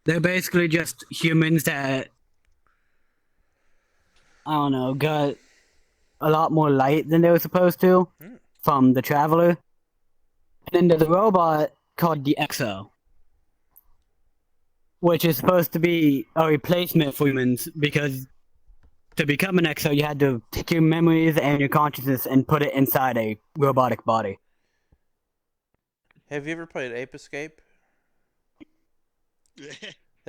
S9: They're basically just humans that, I don't know, got a lot more light than they were supposed to from the Traveler. And then there's a robot called the Exo, which is supposed to be a replacement for humans because to become an Exo, you had to take your memories and your consciousness and put it inside a robotic body.
S1: Have you ever played Ape Escape?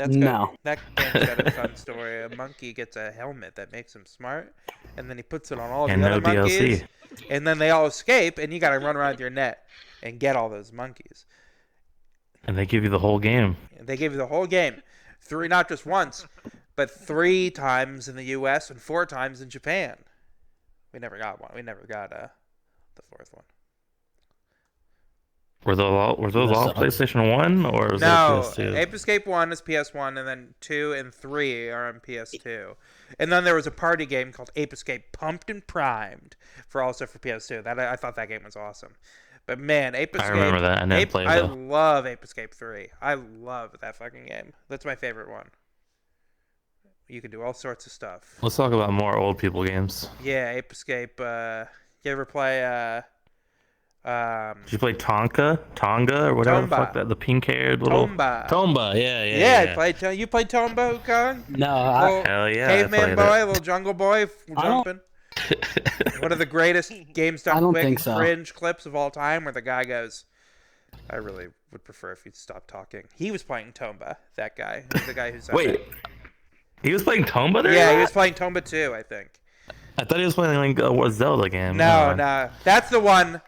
S9: No.
S1: That game's got a fun story. A monkey gets a helmet that makes him smart, and then he puts it on all the
S2: And
S1: other
S2: no
S1: monkeys,
S2: DLC.
S1: and then they all escape, and you gotta run around with your net and get all those monkeys.
S2: And they give you the whole game.
S1: And they gave you the whole game. Not just once, but 3 times in the U.S. and 4 times in Japan. We never got one. We never got the 4th one.
S2: Were those all PlayStation 1 or was
S1: No,
S2: it PS2?
S1: Ape Escape 1 is PS1, and then 2 and 3 are on PS2. And then there was a party game called Ape Escape Pumped and Primed for PS2. I thought that game was awesome. But man, Ape Escape...
S2: I remember that. I never played it,
S1: I
S2: though.
S1: love Ape Escape 3. I love that fucking game. That's my favorite one. You can do all sorts of stuff.
S2: Let's talk about more old people games.
S1: Yeah, Ape Escape. You ever play
S2: Did you play Tonga, or whatever the fuck
S1: Tomba.
S2: the pink-haired little
S1: Tomba.
S2: Yeah.
S1: You played Tomba, Kong?
S9: No,
S1: Little
S2: Hell yeah, I
S1: caveman
S2: played
S1: boy,
S2: it.
S1: little jungle boy jumping. One of the greatest games
S9: I
S1: done
S9: don't
S1: quick
S9: think so.
S1: cringe clips of all time, where the guy goes, "I really would prefer if you'd stop talking." He was playing Tomba. That guy, the guy who's
S2: Wait, he was playing Tomba there?
S1: Yeah, he was playing Tomba too, I think.
S2: I thought he was playing like a Zelda game.
S1: No, that's the one.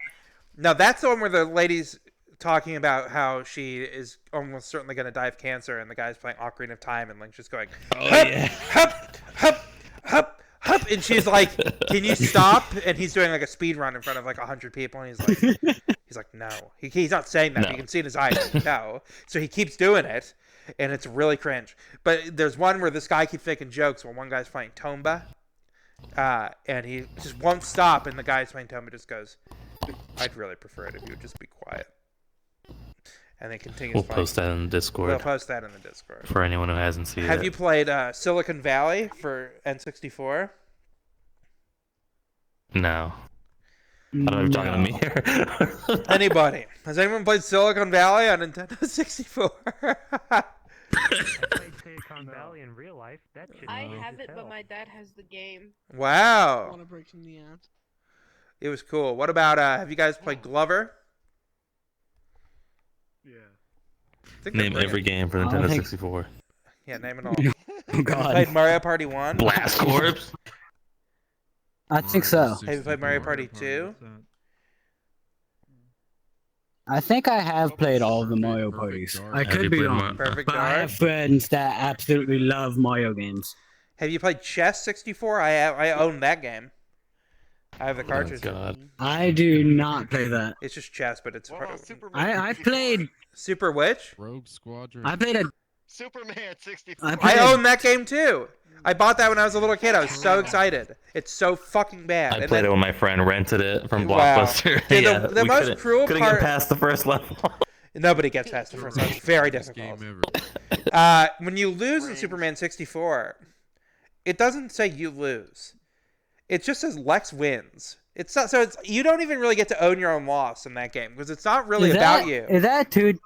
S1: No, that's the one where the lady's talking about how she is almost certainly going to die of cancer, and the guy's playing Ocarina of Time and Link's just going, hup, hup, hup, hup, hup, and she's like, "Can you stop?" And he's doing like a speed run in front of like 100 people, and he's like, "No." He's not saying that.
S2: No.
S1: You can see in his eyes, no. So he keeps doing it, and it's really cringe. But there's one where this guy keeps making jokes while one guy's playing Tomba, and he just won't stop, and the guy's playing Tomba just goes, "I'd really prefer it if you would just be quiet." And then continues
S2: We'll
S1: playing.
S2: post that in the Discord.
S1: We'll post that in the Discord.
S2: For anyone who hasn't seen it.
S1: Have you played Silicon Valley for N64?
S2: No. I don't know if you're talking to me here.
S1: Anybody? Has anyone played Silicon Valley on Nintendo 64?
S5: I played Silicon Valley in real life. That shit
S10: I
S5: is
S10: have it,
S5: as
S10: but
S5: hell.
S10: my dad has the game.
S1: Wow.
S10: Want to break from the ads?
S1: It was cool. What about, have you guys played Glover?
S7: Yeah.
S1: I think they're
S2: Name
S1: brilliant.
S2: every game for
S9: I don't
S2: Nintendo
S9: think-
S2: 64.
S1: Yeah, name it all.
S9: Oh God.
S1: Played Mario Party 1?
S2: Blast Corps?
S9: I think so.
S1: Have you played Mario Party 2?
S9: I think I have played all of the Mario
S6: Perfect
S9: parties.
S6: Dark.
S9: I
S2: Have you
S9: could be
S2: played
S9: wrong,
S1: Perfect
S9: but I
S1: Dark?
S9: have friends that absolutely love Mario games.
S1: Have you played Chess 64? I own that game. I have the cartridge.
S2: God.
S9: I do not play that.
S1: It's just chess, but it's hard.
S9: I played.
S1: Super which?
S6: Rogue Squadron.
S9: I played a.
S8: Superman 64.
S9: I played
S1: I
S9: a-
S1: own that game too. I bought that when I was a little kid. I was so excited. It's so fucking bad.
S2: I
S1: And
S2: played
S1: then-
S2: it when my friend rented it from
S1: Wow.
S2: Blockbuster.
S1: Dude,
S2: yeah,
S1: the
S2: we
S1: most
S2: couldn't-
S1: cruel
S2: couldn't
S1: part-
S2: get past the first level.
S1: Nobody gets past the first one. It's very
S6: Best
S1: difficult.
S6: game ever.
S1: When you lose in Superman 64, it doesn't say you lose. It just says Lex wins. It's not, so it's you don't even really get to own your own loss in that game because it's not really about you.
S9: Is that a two?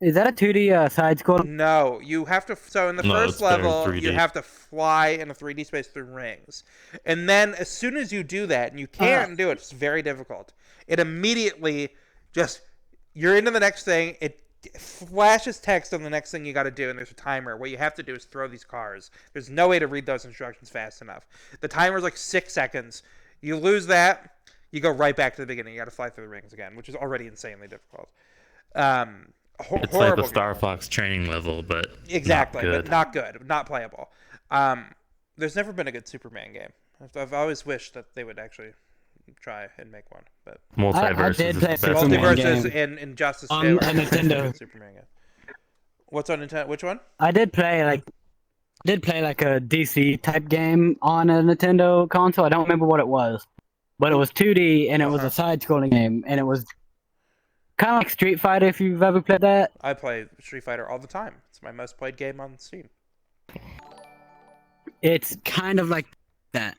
S9: Is that a 2D side scroll?
S1: No, you have to. So in the
S2: No,
S1: first
S2: it's better in
S1: level,
S2: 3D.
S1: you have to fly in a 3D space through rings, and then as soon as you do that, and you can't do it, it's very difficult. It immediately just you're into the next thing. It flashes text on the next thing you got to do, and there's a timer. What you have to do is throw these cars. There's no way to read those instructions fast enough. The timer's like 6 seconds. You lose that, you go right back to the beginning. You got to fly through the rings again, which is already insanely difficult.
S2: It's like the
S1: Horrible
S2: Star
S1: game.
S2: Fox training level, but
S1: Exactly,
S2: not
S1: but
S2: good.
S1: not good, not playable. There's never been a good Superman game. I've always wished that they would actually try and make one, but
S2: Multiverse
S9: did
S2: is
S9: play
S2: the best
S9: Superman
S2: one.
S1: Multiverse
S9: game.
S1: and Injustice
S9: On
S1: 2
S9: a Nintendo.
S1: Superman game. What's on Nintendo? Which one?
S9: I did play like a DC type game on a Nintendo console. I don't remember what it was, but it was 2D and it was a side-scrolling game, and it was kind of like Street Fighter. If you've ever played that,
S1: I play Street Fighter all the time. It's my most played game on Steam.
S9: it's kind of like that.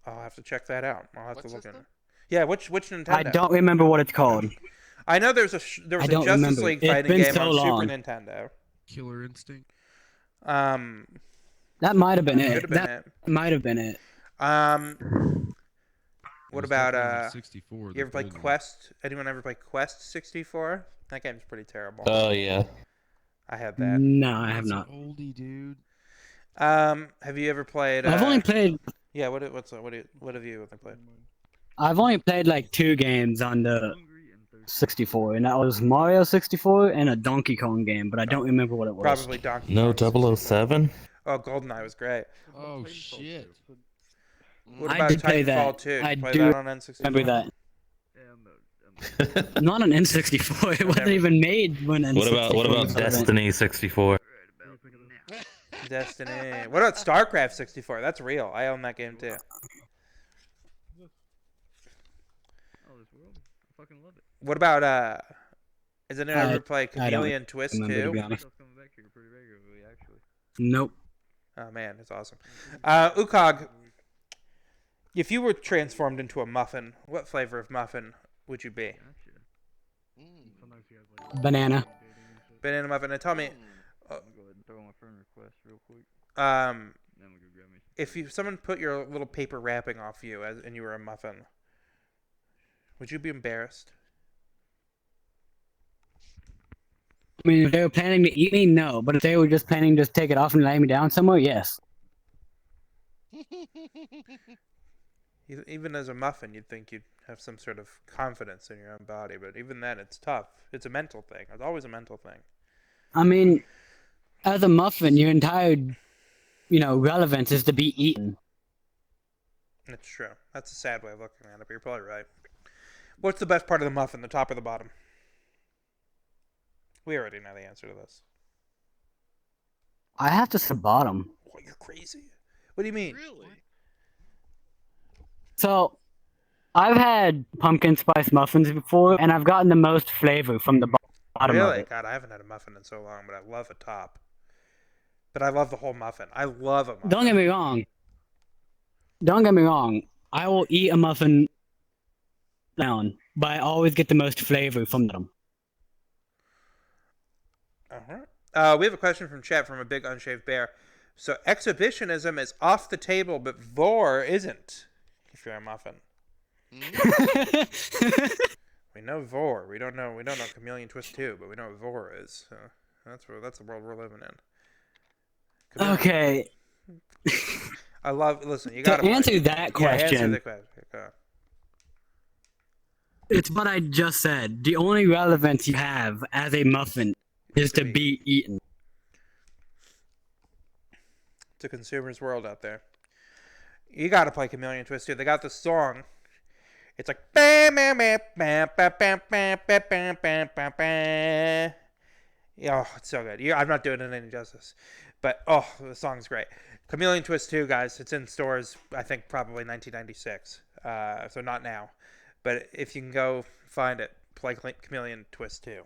S1: I'll have to check that out. I'll have to look in. Yeah, which Nintendo?
S9: I don't remember what it's called.
S1: I know there was a
S9: I don't
S1: Justice
S9: remember.
S1: League
S9: It's
S1: fighting
S9: been
S1: game
S9: so
S1: on
S9: long.
S1: Super Nintendo.
S6: Killer Instinct.
S9: That might have been
S1: Could
S9: it.
S1: have been
S9: That might have been it.
S1: What
S6: was
S1: about
S6: definitely on 64,
S1: You
S6: the
S1: ever play
S6: gold one.
S1: Quest? Anyone ever play Quest 64? That game's pretty terrible.
S2: Oh yeah.
S1: I had that.
S9: No, I have
S6: That's
S9: not.
S6: an oldie, dude.
S1: Have you ever played?
S9: I've only played.
S1: Yeah. What have you played?
S9: I've only played like 2 games on the 64, and that was Mario 64 and a Donkey Kong game, but I don't remember what it was.
S1: Probably Donkey
S2: No
S1: Kong.
S2: 007?
S1: Oh, GoldenEye was great.
S6: Oh shit.
S1: What
S9: I
S1: about
S9: did play
S1: Titanfall
S9: that.
S1: 2?
S9: I
S1: Play
S9: do
S1: that on N64?
S9: remember that. Not on N64. It wasn't even made when N64
S2: What about
S9: was relevant.
S2: Destiny 64?
S1: Destiny. What about StarCraft 64? That's real. I own that game too. What about has anyone ever played
S9: I don't
S1: Chameleon Twist
S9: remember, to
S1: 2?
S9: be honest. Nope.
S1: Oh man, it's awesome. Ukog, if you were transformed into a muffin, what flavor of muffin would you be?
S7: Sometimes he has like
S9: Banana.
S7: dating and shit.
S1: Banana muffin. And tell me,
S11: I'm gonna go ahead and throw my friend request real quick. Then we go grab me.
S1: if someone put your little paper wrapping off you and you were a muffin, would you be embarrassed?
S9: I mean, if they were planning to eat me, no. But if they were just planning to just take it off and lay me down somewhere, yes.
S1: Even as a muffin, you'd think you'd have some sort of confidence in your own body, but even then, it's tough. It's a mental thing. It's always a mental thing.
S9: I mean, as a muffin, your entire, relevance is to be eaten.
S1: It's true. That's a sad way of looking at it, but you're probably right. What's the best part of the muffin, the top or the bottom? We already know the answer to this.
S9: I have to say bottom.
S1: What, you're crazy? What do you mean?
S6: Really?
S9: So, I've had pumpkin spice muffins before, and I've gotten the most flavor from the bottom of
S1: Really?
S9: it.
S1: God, I haven't had a muffin in so long, but I love a top. But I love the whole muffin. I love a muffin.
S9: Don't get me wrong. Don't get me wrong. I will eat a muffin down, but I always get the most flavor from them.
S1: Uh-huh. We have a question from chat from a big unshaved bear. So exhibitionism is off the table, but vor isn't. If you're a muffin, we know vor. We don't know Chameleon Twist 2, but we know what vor is. So that's the world we're living in.
S9: Okay.
S1: Listen, you
S9: To
S1: gotta
S9: answer that question,
S1: answer the question. Go on.
S9: it's what I just said. The only relevance you have as a muffin is to be eaten.
S1: It's a consumer's world out there. You gotta play Chameleon Twist 2. They got this song. It's like bam bam bam bam bam bam bam bam bam bam bam bam. Oh, it's so good. I'm not doing it any justice, but the song's great. Chameleon Twist 2, guys. It's in stores. I think probably 1996. So not now, but if you can go find it, play Chameleon Twist 2.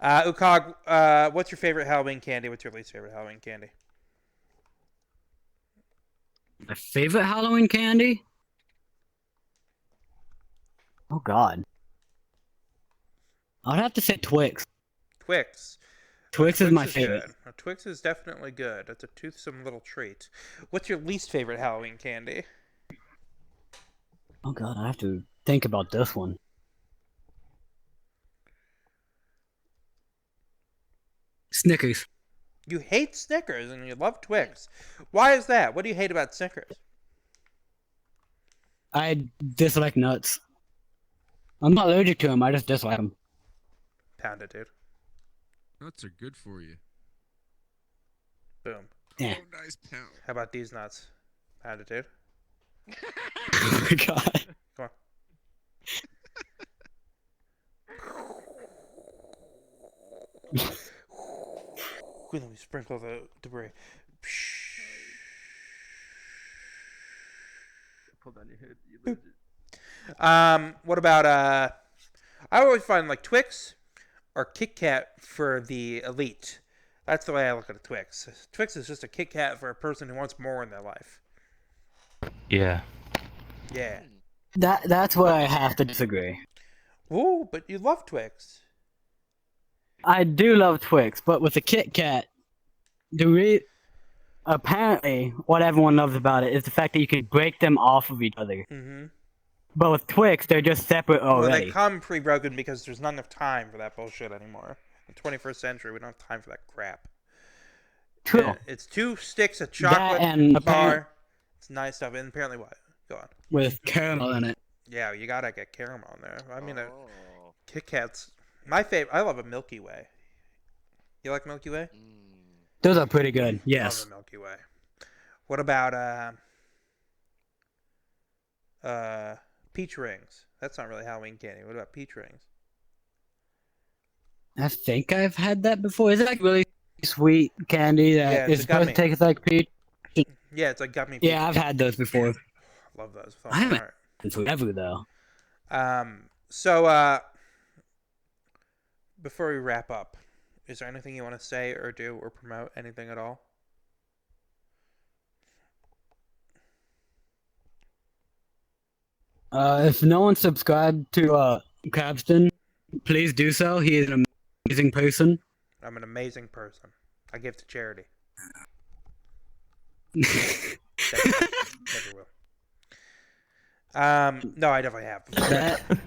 S1: Ukog, what's your favorite Halloween candy? What's your least favorite Halloween candy?
S9: My favorite Halloween candy? Oh God. I'd have to say Twix.
S1: Twix.
S9: Twix is my favorite.
S1: Good. Now, Twix is definitely good. It's a toothsome little treat. What's your least favorite Halloween candy?
S9: Oh God, I have to think about this one. Snickers.
S1: You hate Snickers and you love Twix. Why is that? What do you hate about Snickers?
S9: I dislike nuts. I'm not allergic to them, I just dislike them.
S1: Pound it, dude.
S6: Nuts are good for you.
S1: Boom.
S9: Yeah.
S6: Oh, nice pound.
S1: How about these nuts? Pound it, dude.
S9: Oh my God.
S1: Come on. Then we sprinkle the debris.
S11: Pull down your head. You legit.
S1: What about I always find like Twix or Kit Kat for the elite. That's the way I look at a Twix. Twix is just a Kit Kat for a person who wants more in their life.
S2: Yeah.
S1: Yeah.
S9: That's where I have to disagree.
S1: Ooh, but you love Twix.
S9: I do love Twix, but with the Kit Kat, apparently what everyone loves about it is the fact that you can break them off of each other.
S1: Mm-hmm.
S9: But with Twix, they're just separate already.
S1: Well, they come pre-broken because there's not enough time for that bullshit anymore. In the 21st century, we don't have time for that crap.
S9: True.
S1: Yeah, it's 2 sticks of chocolate
S9: and
S1: bar. It's nice stuff. And apparently what? Go on.
S9: With caramel in it.
S1: Yeah, you gotta get caramel in there. I mean,
S11: Oh.
S1: Kit Kat's my favorite. I love a Milky Way. You like Milky Way?
S9: Those are pretty good,
S1: Love
S9: yes.
S1: a Milky Way. What about peach rings? That's not really Halloween candy. What about peach rings?
S9: I think I've had that before. Is it like really sweet candy
S1: Yeah,
S9: that
S1: it's
S9: is
S1: a
S9: supposed
S1: gummy.
S9: to taste like peach?
S1: Yeah, it's like gummy. Peach.
S9: Yeah, I've had those before.
S1: Love those.
S9: I haven't had them forever though.
S1: So before we wrap up, is there anything you want to say or do or promote? Anything at all?
S9: If no one subscribed to Krabston, please do so. He is an amazing person.
S1: I'm an amazing person. I give to charity. Never will. No, I definitely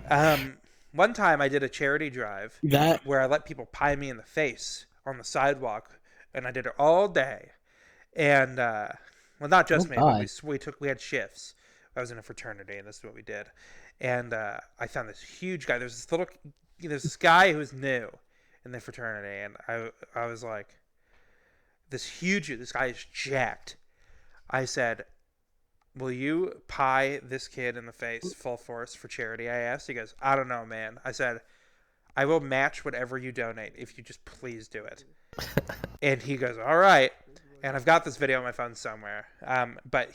S1: have. One time I did a charity drive where I let people pie me in the face on the sidewalk, and I did it all day. And well, not just me, but we had shifts. I was in a fraternity, and this is what we did. And I found this huge guy. There's this guy who was new in the fraternity, and I was like, this guy is jacked. I said, will you pie this kid in the face full force for charity? I asked. He goes, I don't know, man. I said, I will match whatever you donate if you just please do it. And he goes, all right. And I've got this video on my phone somewhere. But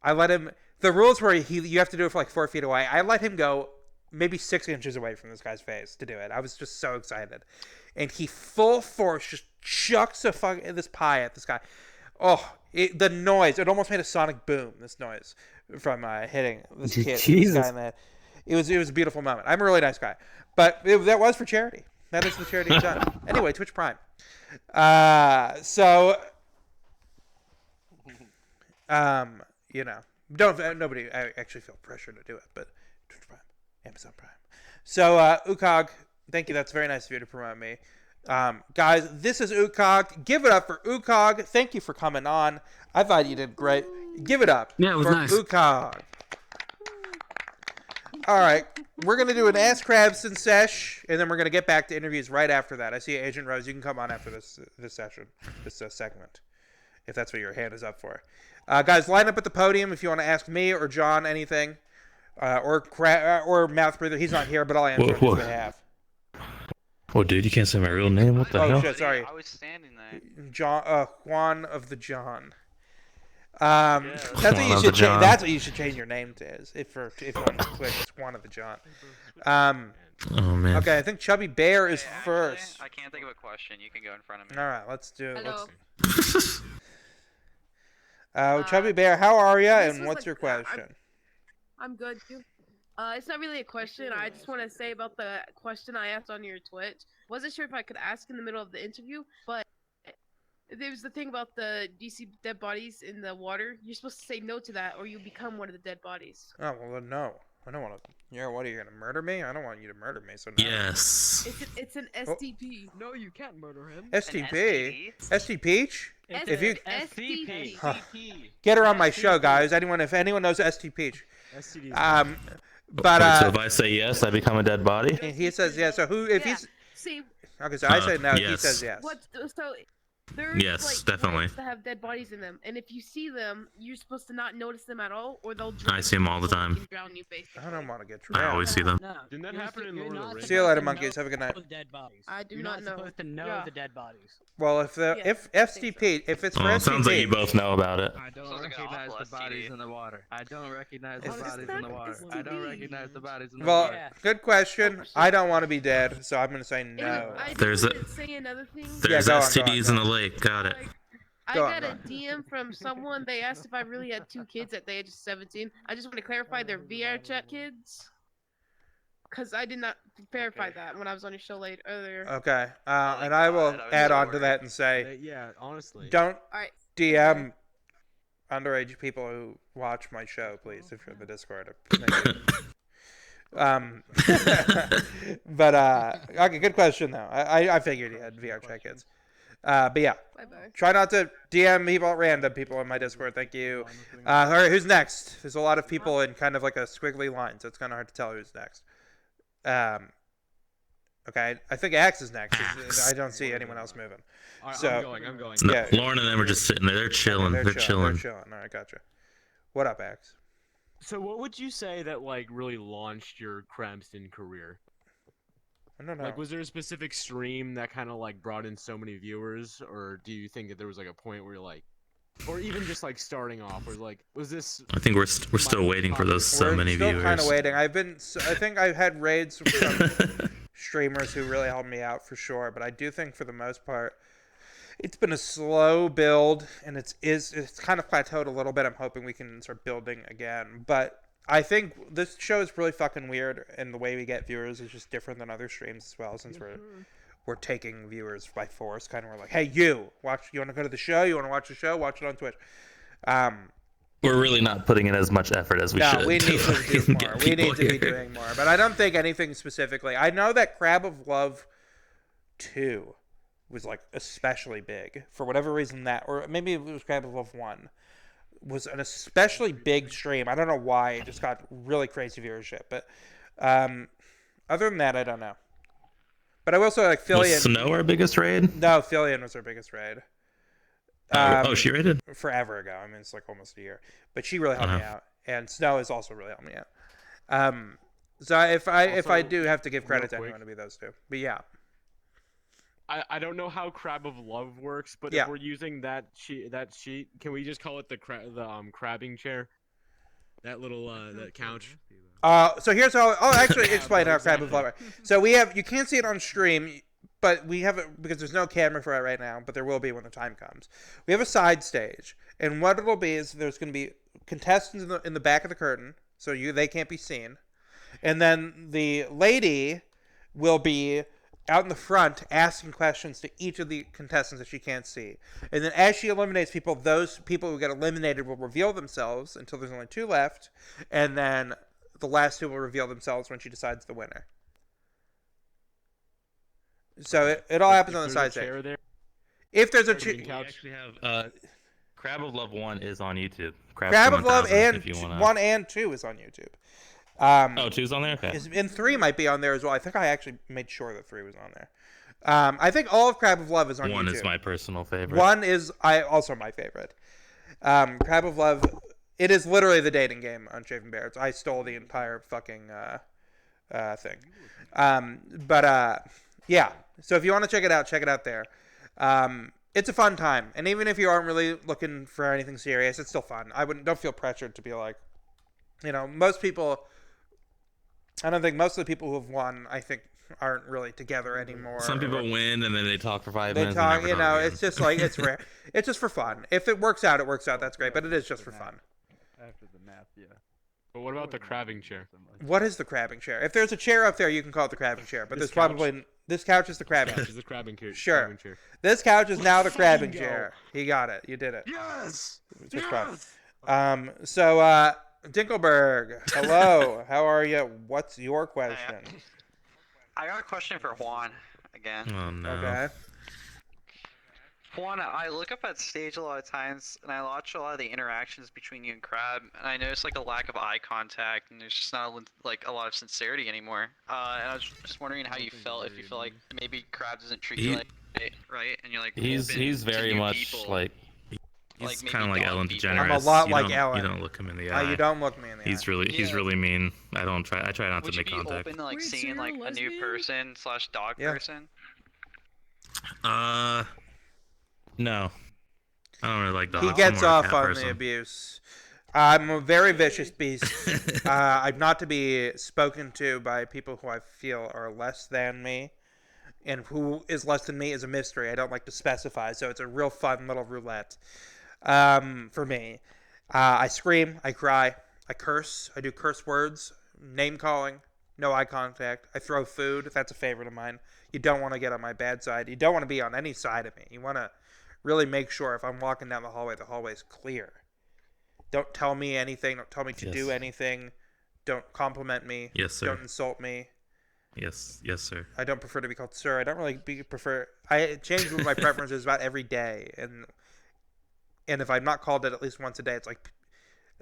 S1: I let him, the rules were you have to do it for like 4 feet away. I let him go maybe 6 inches away from this guy's face to do it. I was just so excited. And he full force just chucks this pie at this guy. Oh, the noise. It almost made a sonic boom, this noise, from hitting this kid.
S9: Jesus.
S1: This guy in the head. It was a beautiful moment. I'm a really nice guy. But that was for charity. That is the charity I've done. Anyway, Twitch Prime. You know, nobody actually feel pressure to do it, but Twitch Prime, Amazon Prime. So, Ukog, thank you. That's very nice of you to promote me. Guys, this is Ukog. Give it up for Ukog. Thank you for coming on. I thought you did great. Give it up
S9: Yeah, it was
S1: for
S9: nice.
S1: Ukog. All right, we're going to do an Ask Krabston sesh, and then we're going to get back to interviews right after that. I see Agent Rose. You can come on after this session, this segment, if that's what your hand is up for. Guys, line up at the podium if you want to ask me or John anything, or Mouth Breather. He's not here, but I'll answer on his behalf.
S2: Oh, dude, you can't say my real name. What the hell?
S1: Oh shit, sorry.
S8: I was standing there.
S1: John, Juan of the John. That's what you should change. That's what you should change your name to. If you're on Twitch, it's Juan of the John.
S2: Oh man.
S1: Okay, I think Chubby Bear is first.
S3: I can't think of a question. You can go in front of me.
S1: All right, let's do it.
S10: Hello.
S1: Chubby Bear, how are you,
S10: this
S1: and
S10: was
S1: what's your question?
S10: I'm good, too. It's not really a question. I just want to say about the question I asked on your Twitch. Wasn't sure if I could ask in the middle of the interview, but there's the thing about the DC dead bodies in the water. You're supposed to say no to that, or you become one of the dead bodies.
S1: Oh well, no. I don't want to. Yeah, what are you gonna murder me? I don't want you to murder me. So no.
S2: Yes.
S10: It's an STP.
S7: No, you can't murder him.
S1: STP. ST Peach. If you
S10: STP.
S1: get her on my show, guys. If anyone knows ST Peach.
S7: STD.
S1: But
S2: Wait, so if I say yes, I become a dead body?
S1: he says yes. So who? If he's
S10: See,
S1: okay, so I say no. He
S2: yes.
S1: says yes.
S10: what? So there's
S2: Yes,
S10: like
S2: definitely.
S10: plants that have dead bodies in them, and if you see them, you're supposed to not notice them at all, or they'll drown
S2: I see them all the
S10: you
S2: time.
S10: and drown you, basically.
S1: I don't want to get
S2: I
S1: drowned.
S2: always see them.
S9: No.
S7: Didn't that happen in Lord of the Rings?
S1: See you later, monkeys. Have a good night.
S9: The dead bodies.
S10: I do
S9: You're
S10: not know.
S9: supposed to know
S10: Yeah.
S9: the dead bodies.
S1: Well, if STP, if it's for
S2: Oh, it sounds like you
S1: STP,
S2: both know about it.
S8: I don't
S3: Sounds like an
S8: recognize
S3: awful
S8: the bodies
S3: STD.
S8: in the water. I don't recognize the
S1: It's-
S8: bodies in the water. I don't recognize the bodies in the
S1: well,
S8: water.
S1: good question. I don't want to be dead, so I'm gonna say no.
S10: I
S2: There's a-
S10: did say another thing.
S2: There's
S1: go on,
S2: STDs
S1: go on.
S2: in the lake. Got it.
S10: Like, I
S1: Go on,
S10: got a
S1: go on.
S10: DM from someone. They asked if I really had 2 kids at the age of 17. I just want to clarify they're VR chat kids. Because I did not verify that when I was on your show earlier.
S1: Okay,
S3: Oh my
S1: and I will
S3: God, I was
S1: add
S3: so
S1: on to
S3: worried.
S1: that and say,
S7: Yeah, honestly.
S1: don't
S10: Alright.
S1: DM underage people who watch my show, please, if you're in the Discord. Thank you. But okay, good question though. I figured you had VR chat kids. But yeah,
S10: Bye-bye.
S1: try not to DM people, random people in my Discord. Thank you. All right, who's next? There's a lot of people in kind of like a squiggly line, so it's kind of hard to tell who's next. Okay, I think Axe is next. I don't see anyone else moving.
S7: All right,
S1: So-
S7: I'm going.
S2: No,
S1: Yeah.
S2: Lauren and them are just sitting there. They're chilling.
S1: Okay,
S2: They're chilling.
S1: They're chilling. All right, gotcha. What up, Axe?
S7: So what would you say that like really launched your Krabston career?
S1: I don't know.
S7: Like, was there a specific stream that kind of like brought in so many viewers, or do you think that there was like a point where like, or even just like starting off, or like, was this?
S2: I think we're still waiting for those so
S1: We're
S2: many
S1: still
S2: viewers.
S1: kind of waiting. I think I've had raids from some streamers who really helped me out for sure, but I do think for the most part it's been a slow build, and it's kind of plateaued a little bit. I'm hoping we can start building again, but I think this show is really fucking weird, and the way we get viewers is just different than other streams as well. Since we're taking viewers by force, kind of we're like, hey, you watch. You want to go to the show? You want to watch the show? Watch it on Twitch.
S2: We're really not putting in as much effort as we should.
S1: No, we need to do more. We need to be
S2: here.
S1: doing more. But I don't think anything specifically. I know that Crab of Love 2 was like especially big for whatever reason that, or maybe it was Crab of Love 1, was an especially big stream. I don't know why. It just got really crazy viewership. But other than that, I don't know. But I will say, like, Fillion.
S2: Was Snow our biggest raid?
S1: No, Fillion was our biggest raid.
S2: She raided?
S1: Forever ago. I mean, it's like almost a year. But she really helped me out. And Snow has also really helped me out. So if I do have to give credit to anyone, to be those two. But yeah.
S7: I don't know how Crab of Love works, but
S1: Yeah.
S7: if we're using that sheet, can we just call it the crabbing chair? That little that couch.
S1: So here's how I'll actually explain how Crab of Love works. So you can't see it on stream, but we have it because there's no camera for it right now, but there will be when the time comes. We have a side stage, and what it'll be is there's going to be contestants in the back of the curtain, so they can't be seen, and then the lady will be out in the front asking questions to each of the contestants that she can't see. And then as she eliminates people, those people who get eliminated will reveal themselves until there's only 2 left, and then the last 2 will reveal themselves when she decides the winner. So it all happens on the side stage. If there's a chair,
S2: we actually have Crab of Love 1 is on YouTube.
S1: Crab of Love 1 and 2 is on YouTube.
S2: 2's on there? Okay.
S1: And 3 might be on there as well. I think I actually made sure that 3 was on there. I think all of Crab of Love is on YouTube.
S2: 1 is my personal favorite.
S1: 1 is also my favorite. Crab of Love, it is literally the dating game on Shaving Beards. I stole the entire fucking thing. Yeah. So if you want to check it out there. It's a fun time, and even if you aren't really looking for anything serious, it's still fun. Don't feel pressured to be like, most people. I don't think most of the people who have won, I think, aren't really together anymore.
S2: Some people win and then they talk for 5 minutes.
S1: They talk,
S2: and never talk again.
S1: it's just like it's rare. It's just for fun. If it works out, it works out. That's great, but it is just for fun.
S11: After the math, yeah.
S7: But what about the crabbing chair?
S1: What is the crabbing chair? If there's a chair up there, you can call it the crabbing chair. But
S7: This
S1: there's probably this couch is the crabbing.
S7: This is the crabbing chair.
S1: Sure.
S7: Crabbing chair.
S1: This couch is now the crabbing
S7: Fucking
S1: chair. You got it. You did it.
S7: Yes.
S1: It's just fun. So Dinkelberg, hello. How are you? What's your question?
S3: I got a question for Juan again.
S2: Oh no.
S1: Okay.
S3: Juan, I look up at stage a lot of times, and I watch a lot of the interactions between you and Crab, and I notice like a lack of eye contact, and there's just not like a lot of sincerity anymore. And I was just wondering how you felt. If you feel like maybe Crab doesn't treat you like right, and you're like
S2: He's very much
S3: people.
S2: like. He's kind of like
S3: dog
S2: Ellen
S3: people.
S2: DeGeneres.
S1: I'm a lot
S2: you
S1: like
S2: don't,
S1: Ellen.
S2: You don't look him in the eye.
S1: You don't look me in the eye.
S2: He's really mean. I try not
S3: Would
S2: to
S3: you
S2: make
S3: be
S2: contact.
S3: open to like
S10: Wait, so
S3: seeing
S10: you're a
S3: like a new
S10: lesbian?
S3: person / dog
S1: Yeah.
S3: person?
S2: No. I don't really like dogs.
S1: He
S2: I'm
S1: gets
S2: more a
S1: off
S2: cat
S1: on
S2: person.
S1: the abuse. I'm a very vicious beast. I'm not to be spoken to by people who I feel are less than me. And who is less than me is a mystery. I don't like to specify, so it's a real fun little roulette for me. I scream, I cry, I curse, I do curse words, name calling, no eye contact. I throw food. That's a favorite of mine. You don't want to get on my bad side. You don't want to be on any side of me. You want to really make sure if I'm walking down the hallway's clear. Don't tell me anything. Don't tell me to do anything. Don't compliment me.
S2: Yes, sir.
S1: Don't insult me.
S2: Yes, sir.
S1: I don't prefer to be called sir. I don't really prefer. I change my preferences about every day, and if I'm not called it at least once a day, it's like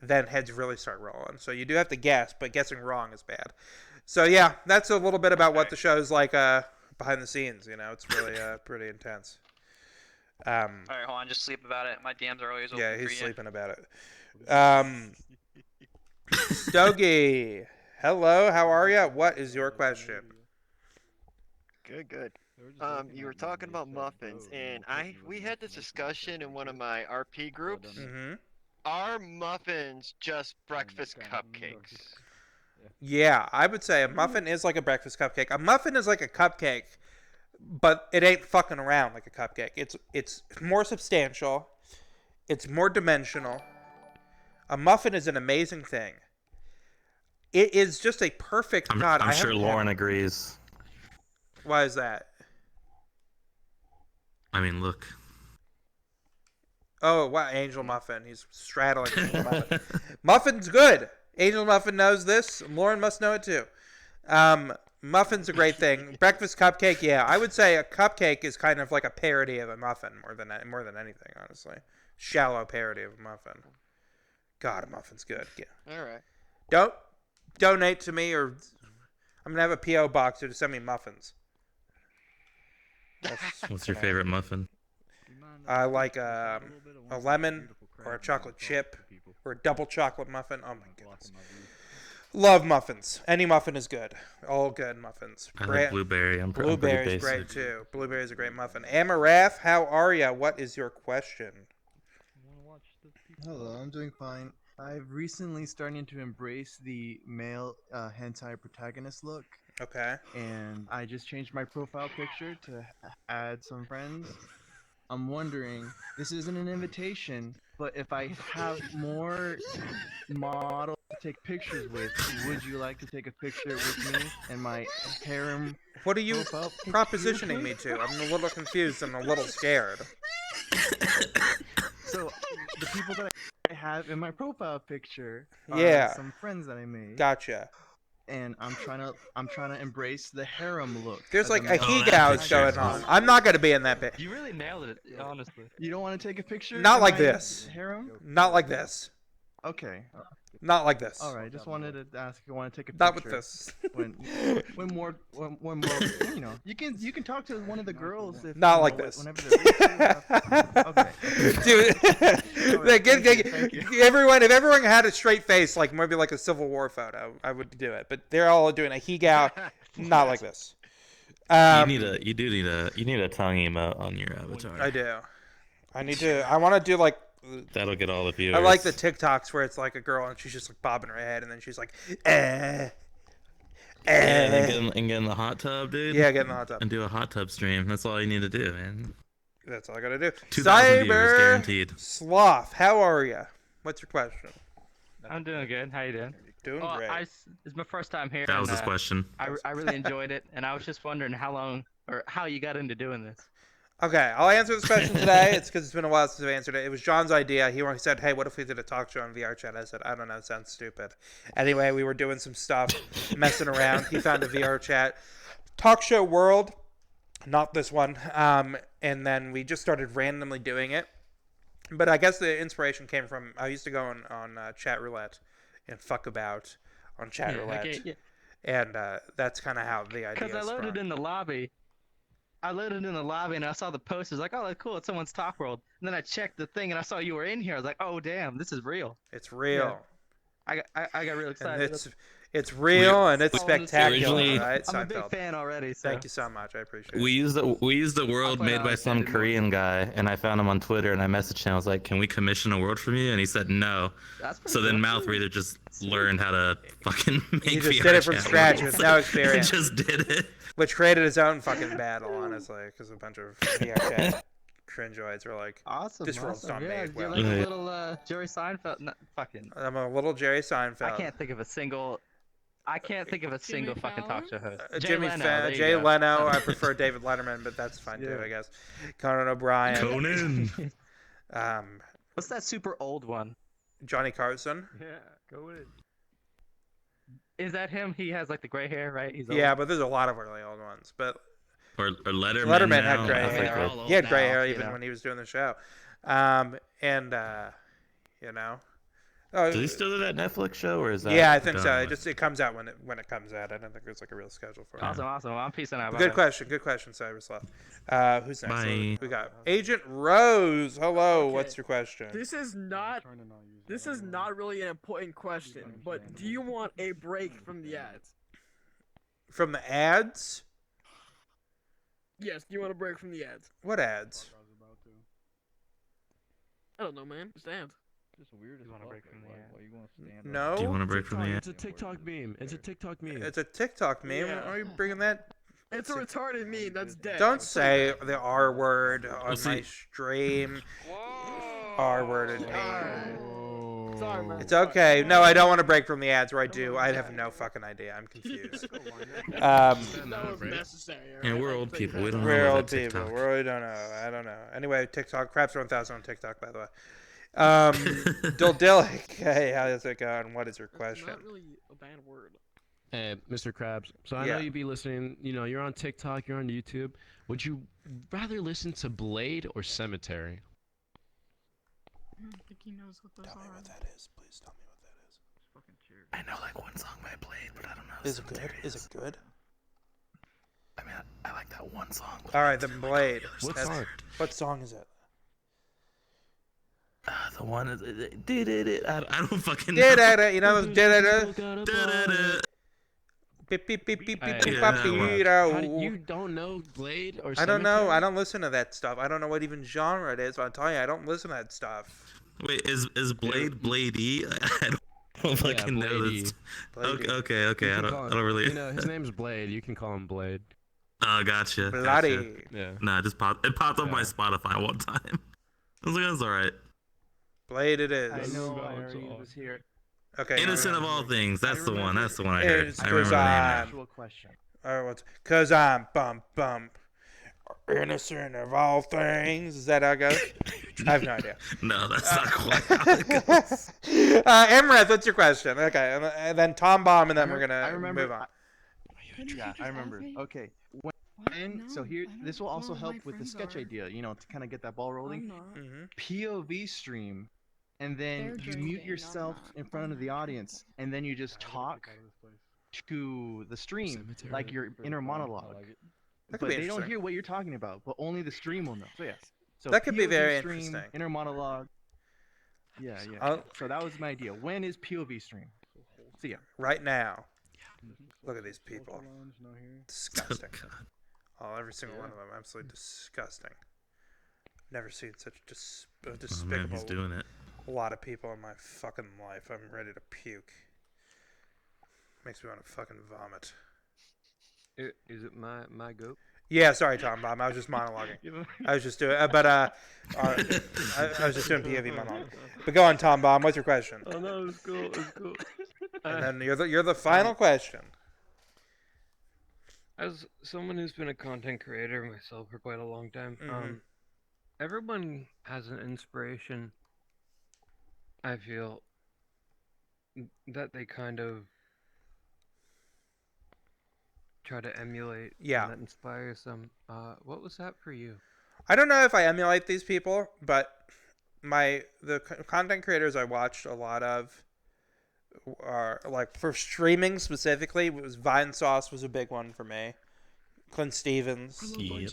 S1: then heads really start rolling. So you do have to guess, but guessing wrong is bad. So yeah, that's a little bit about what the show's like behind the scenes. It's really pretty intense.
S3: Alright, hold on, just sleep about it. My DMs are always open
S1: Yeah,
S3: for
S1: he's
S3: you.
S1: sleeping about it. Stogie, hello, how are you? What is your question?
S12: Good. You were talking about muffins, and we had this discussion in one of my RP groups.
S1: Mm-hmm.
S12: Are muffins just breakfast cupcakes?
S1: Yeah, I would say a muffin is like a breakfast cupcake. A muffin is like a cupcake, but it ain't fucking around like a cupcake. It's more substantial. It's more dimensional. A muffin is an amazing thing. It is just a perfect.
S2: I'm
S1: I
S2: sure
S1: haven't
S2: Lauren
S1: had-
S2: agrees.
S1: Why is that?
S2: I mean, look.
S1: Oh wow, Angel Muffin. He's straddling Angel Muffin. Muffin's good. Angel Muffin knows this. Lauren must know it too. Muffin's a great thing. Breakfast cupcake, yeah. I would say a cupcake is kind of like a parody of a muffin more than anything, honestly. Shallow parody of a muffin. God, a muffin's good. Yeah.
S12: All right.
S1: Don't donate to me, or I'm gonna have a PO box to send me muffins.
S2: What's your favorite muffin?
S1: I like a lemon or a chocolate chip or a double chocolate muffin. Oh my goodness. Love muffins. Any muffin is good. All good muffins.
S2: I like blueberry. I'm pretty
S1: Blueberry's
S2: basic.
S1: great too. Blueberry's a great muffin. Amarath, how are ya? What is your question?
S13: Hello, I'm doing fine. I've recently started to embrace the male hentai protagonist look.
S1: Okay.
S13: And I just changed my profile picture to add some friends. I'm wondering, this isn't an invitation, but if I have more models to take pictures with, would you like to take a picture with me and my harem?
S1: What are you propositioning me to? I'm a little confused and a little scared.
S13: So, the people that I have in my profile picture are
S1: Yeah.
S13: some friends that I made.
S1: Gotcha.
S13: And I'm trying to embrace the harem look.
S1: There's
S13: as
S1: like
S13: a
S1: a he-gows going on. I'm not gonna be in that bit.
S8: You really nailed it, honestly.
S13: You don't want to take a picture?
S1: Not
S13: in
S1: like
S13: my
S1: this.
S13: Harem?
S1: Not like this.
S13: Okay.
S1: Not like this.
S13: All right. Just wanted to ask if you want to take a picture.
S1: Not with this.
S13: when more, you know, you can talk to one of the girls. If,
S1: Not
S13: you
S1: like
S13: know,
S1: this.
S13: Whenever they're okay.
S1: Dude,
S13: Alright, thank you.
S1: everyone, if everyone had a straight face, like maybe like a Civil War photo, I would do it. But they're all doing a he-gow, not like this.
S2: You need a tongue emote on your avatar.
S1: I do. I want to do like.
S2: That'll get all the viewers.
S1: I like the TikToks where it's like a girl and she's just like bobbing her head and then she's like,
S2: Yeah, and get in the hot tub, dude.
S1: Yeah, get in the hot tub.
S2: And do a hot tub stream. That's all you need to do, man.
S1: That's all I gotta do.
S2: 2,000 viewers guaranteed.
S1: Sloth, how are you? What's your question?
S14: I'm doing good. How you doing?
S1: Doing great.
S14: It's my first time here.
S2: That was
S14: and,
S2: his question.
S14: I really enjoyed it, and I was just wondering how you got into doing this.
S1: Okay, I'll answer this question today. It's because it's been a while since I've answered it. It was John's idea. He said, hey, what if we did a talk show on VR chat? I said, I don't know. It sounds stupid. Anyway, we were doing some stuff, messing around. He found a VR chat. Talk show world, not this one. And then we just started randomly doing it. But I guess the inspiration came from, I used to go on chat roulette and fuck about on chat roulette.
S14: Okay, yeah.
S1: And that's kind of how the idea
S14: Because I loaded in the lobby. And I saw the post. It was like, oh, that's cool. It's someone's Talk World. And then I checked the thing and I saw you were in here. I was like, oh, damn, this is real.
S1: It's real.
S14: Yeah. I got real excited.
S1: And it's real and it's spectacular,
S2: Originally-
S1: right?
S14: I'm a big
S1: Seinfeld.
S14: fan already. So.
S1: Thank you so much. I appreciate it.
S2: We used the world
S14: quite
S2: made by
S14: honest, I
S2: some
S14: didn't know.
S2: Korean guy, and I found him on Twitter, and I messaged him. I was like, "Can we commission a world from you?" And he said no.
S14: That's pretty
S2: So then
S14: cool.
S2: Mouth Reader just learned how to fucking make
S1: He just
S2: VR
S1: did it from
S2: chat
S1: scratch
S2: worlds.
S1: with no experience.
S2: He just did it.
S1: Which created his own fucking battle, honestly, because a bunch of VR chat cringeoids were like,
S14: Awesome.
S1: this world's not
S14: yeah,
S1: made
S14: you're
S1: well.
S14: like a little Jerry Seinfeld. Not, fucking.
S1: I'm a little Jerry Seinfeld.
S14: I can't think of a single fucking talk show host.
S1: Jimmy
S14: Leno,
S1: Fallon,
S14: there you
S1: Jay
S14: go.
S1: Leno. I prefer David Letterman, but that's fine too, I guess. Conan O'Brien.
S2: Conan.
S14: What's that super old one?
S1: Johnny Carson.
S11: Yeah, go with it.
S14: Is that him? He has like the gray hair, right? He's old.
S1: Yeah, but there's a lot of really old ones. But
S2: Or Letterman.
S1: Letterman
S2: now.
S1: had gray
S2: I think
S1: hair.
S2: we're-
S1: He had gray
S14: now,
S1: hair
S14: you
S1: even
S14: know.
S1: when he was doing the show. You know. Oh,
S2: Does he still do that Netflix show, or is that?
S1: yeah, I think so.
S2: done?
S1: It comes out when it comes out. I don't think there's like a real schedule for it.
S14: Awesome. Well, I'm peacing out.
S1: Good question, Cyberslot. Who's next?
S2: Bye.
S1: We got Agent Rose. Hello, what's your question?
S15: This is not really an important question, but do you want a break from the ads?
S1: From the ads?
S15: Yes, do you want a break from the ads?
S1: What ads?
S15: I don't know, man. Just ads.
S11: Just weird as fuck. Why you gonna stand
S1: No.
S2: Do you want to break from the?
S7: It's a TikTok meme. It's a TikTok meme.
S1: It's a TikTok meme.
S15: Yeah.
S1: Are you bringing that?
S15: It's a retarded meme. That's dead.
S1: Don't say the R word on
S2: see-
S1: my stream. R worded meme.
S15: Sorry, man.
S1: It's okay. No, I don't want to break from the ads, or I do. I have no fucking idea. I'm confused.
S15: That was necessary.
S2: And we're old people. We don't know
S1: We're
S2: about
S1: old people.
S2: TikTok.
S1: We don't know. I don't know. Anyway, TikTok. Krabston 1000 on TikTok, by the way. Dildillic. Hey, how's it going? What is your question?
S15: Not really a bad word.
S4: Hey, Mr. Krabs. So I
S1: Yeah.
S4: know you'd be listening. You know, you're on TikTok, you're on YouTube. Would you rather listen to Blade or Cemetery?
S15: I don't think he knows what those
S1: Tell me
S15: are.
S1: what that is. Please tell me what that is.
S2: I know like one song by Blade, but I don't know.
S1: Is it good? Is it good?
S2: I mean, I like that one song.
S1: All right, then Blade.
S4: What
S1: That's-
S4: song?
S1: What song is it?
S2: The one is I don't fucking know.
S1: Da-da-da, you know those da-da-da? Beep, beep, beep, beep, beep, beep,
S4: How
S1: beep,
S4: you don't know Blade or
S1: I don't know.
S4: Cemetery?
S1: I don't listen to that stuff. I don't know what even genre it is, but I'm telling you, I don't listen to that stuff.
S2: Wait, is Blade Bladey? I don't fucking know
S4: Bladey.
S2: this.
S1: Bladey.
S2: Okay.
S4: You
S2: I
S4: can call
S2: don't
S4: him-
S2: really.
S4: You know, his name's Blade. You can call him Blade.
S2: Oh, gotcha.
S1: Bloody.
S2: Gotcha.
S4: Yeah.
S2: Nah, it popped up my
S4: Yeah.
S2: Spotify one time. I was like, that's alright.
S1: Blade it is.
S13: I know. I
S4: It's
S13: already
S4: all-
S13: was here.
S1: Okay.
S2: Innocent of all things. That's the one. That's the one I heard.
S1: It's
S2: I remember the
S1: 'cause
S2: name.
S1: I'm-
S2: now.
S13: Actual question.
S1: Cause I'm bump. Innocent of all things. Is that how it goes? I have no idea.
S2: No, that's not quite how it goes.
S1: Emreth, what's your question? Okay, and then Tom Bomb, and then we're
S13: I
S1: gonna
S13: remember.
S1: move on.
S13: Yeah, I remember. Okay. So here, this will also help with the sketch idea. You know, to kind of get that ball rolling.
S1: Mhm.
S13: POV stream, and then you mute yourself in front of the audience, and then you just talk to the stream like your inner monologue.
S1: That could
S13: But
S1: be
S13: they don't
S1: interesting.
S13: hear what you're talking about, but only the stream will know. So yes. So
S1: That could be
S13: POV
S1: very
S13: stream,
S1: interesting.
S13: Inner monologue. Yeah. So that was my idea. When is POV stream? See ya.
S1: Right now. Look at these people. Disgusting. Oh, every single one of them. Absolutely disgusting. Never seen such
S2: Oh man,
S1: despicable.
S2: he's doing it.
S1: A lot of people in my fucking life. I'm ready to puke. Makes me want to fucking vomit.
S11: Is it my goat?
S1: Yeah, sorry, Tom Bomb. I was just monologuing. I was just doing, I was just doing POV monologue. But go on, Tom Bomb. What's your question?
S11: Oh no, it's cool. It's cool.
S1: And then you're the final question.
S11: As someone who's been a content creator myself for quite a long time,
S1: Mhm.
S11: everyone has an inspiration. I feel that they kind of try to emulate. and
S1: Yeah.
S11: that inspires them. What was that for you?
S1: I don't know if I emulate these people, but the content creators I watched a lot of are like for streaming specifically. It was Vine Sauce was a big one for me. Clint Stevens.
S2: Yep.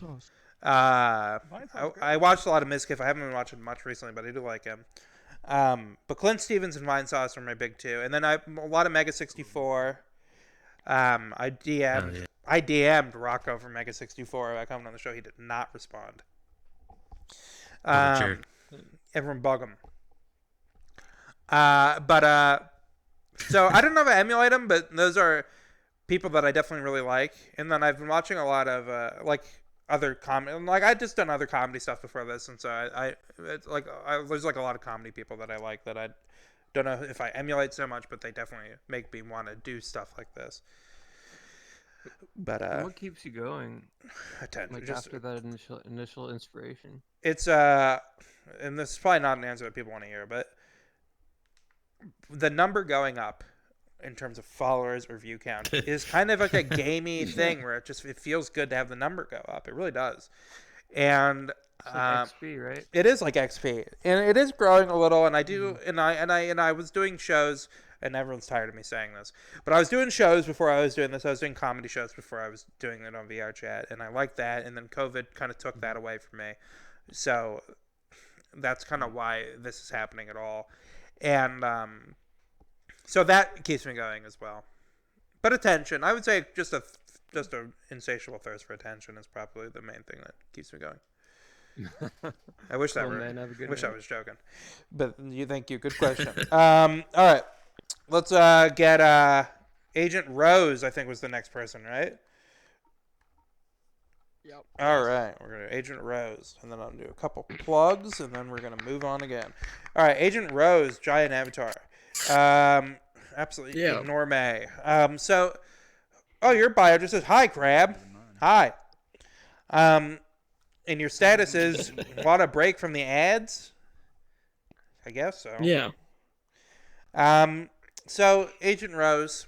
S1: I watched a lot of Mizkif. I haven't been watching much recently, but I do like him. But Clint Stevens and Vine Sauce are my big two, and then a lot of Mega 64. I DM'd Rocco from Mega 64 about coming on the show. He did not respond.
S2: What a jerk.
S1: Everyone bug him. So I don't know if I emulate them, but those are people that I definitely really like. And then I've been watching a lot of like other comedy. Like I just done other comedy stuff before this, and so there's like a lot of comedy people that I like that I don't know if I emulate so much, but they definitely make me want to do stuff like this. But
S11: What keeps you going? Like
S1: just
S11: after that initial inspiration.
S1: it's and this is probably not an answer that people want to hear, but the number going up in terms of followers or view count is kind of like a gamey thing where it feels good to have the number go up. It really does. And
S11: It's like XP, right?
S1: it is like XP, and it is growing a little. And I do, and I was doing shows, and everyone's tired of me saying this, but I was doing shows before I was doing this. I was doing comedy shows before I was doing it on VR Chat, and I liked that. And then COVID kind of took that away from me, so that's kind of why this is happening at all. And so that keeps me going as well. But attention, I would say just a insatiable thirst for attention is probably the main thing that keeps me going. I wish that
S11: Cool,
S1: were.
S11: man. Have a good
S1: Wish
S11: night.
S1: I was joking, but thank you. Good question. All right, let's get Agent Rose. I think was the next person, right?
S15: Yep.
S1: All right, we're gonna Agent Rose, and then I'm gonna do a couple plugs, and then we're gonna move on again. All right, Agent Rose, giant avatar. Absolutely
S15: Yeah.
S1: enorme. So, oh, your bio just says hi, Crab. Hi. And your status is want a break from the ads? I guess so.
S15: Yeah.
S1: So Agent Rose,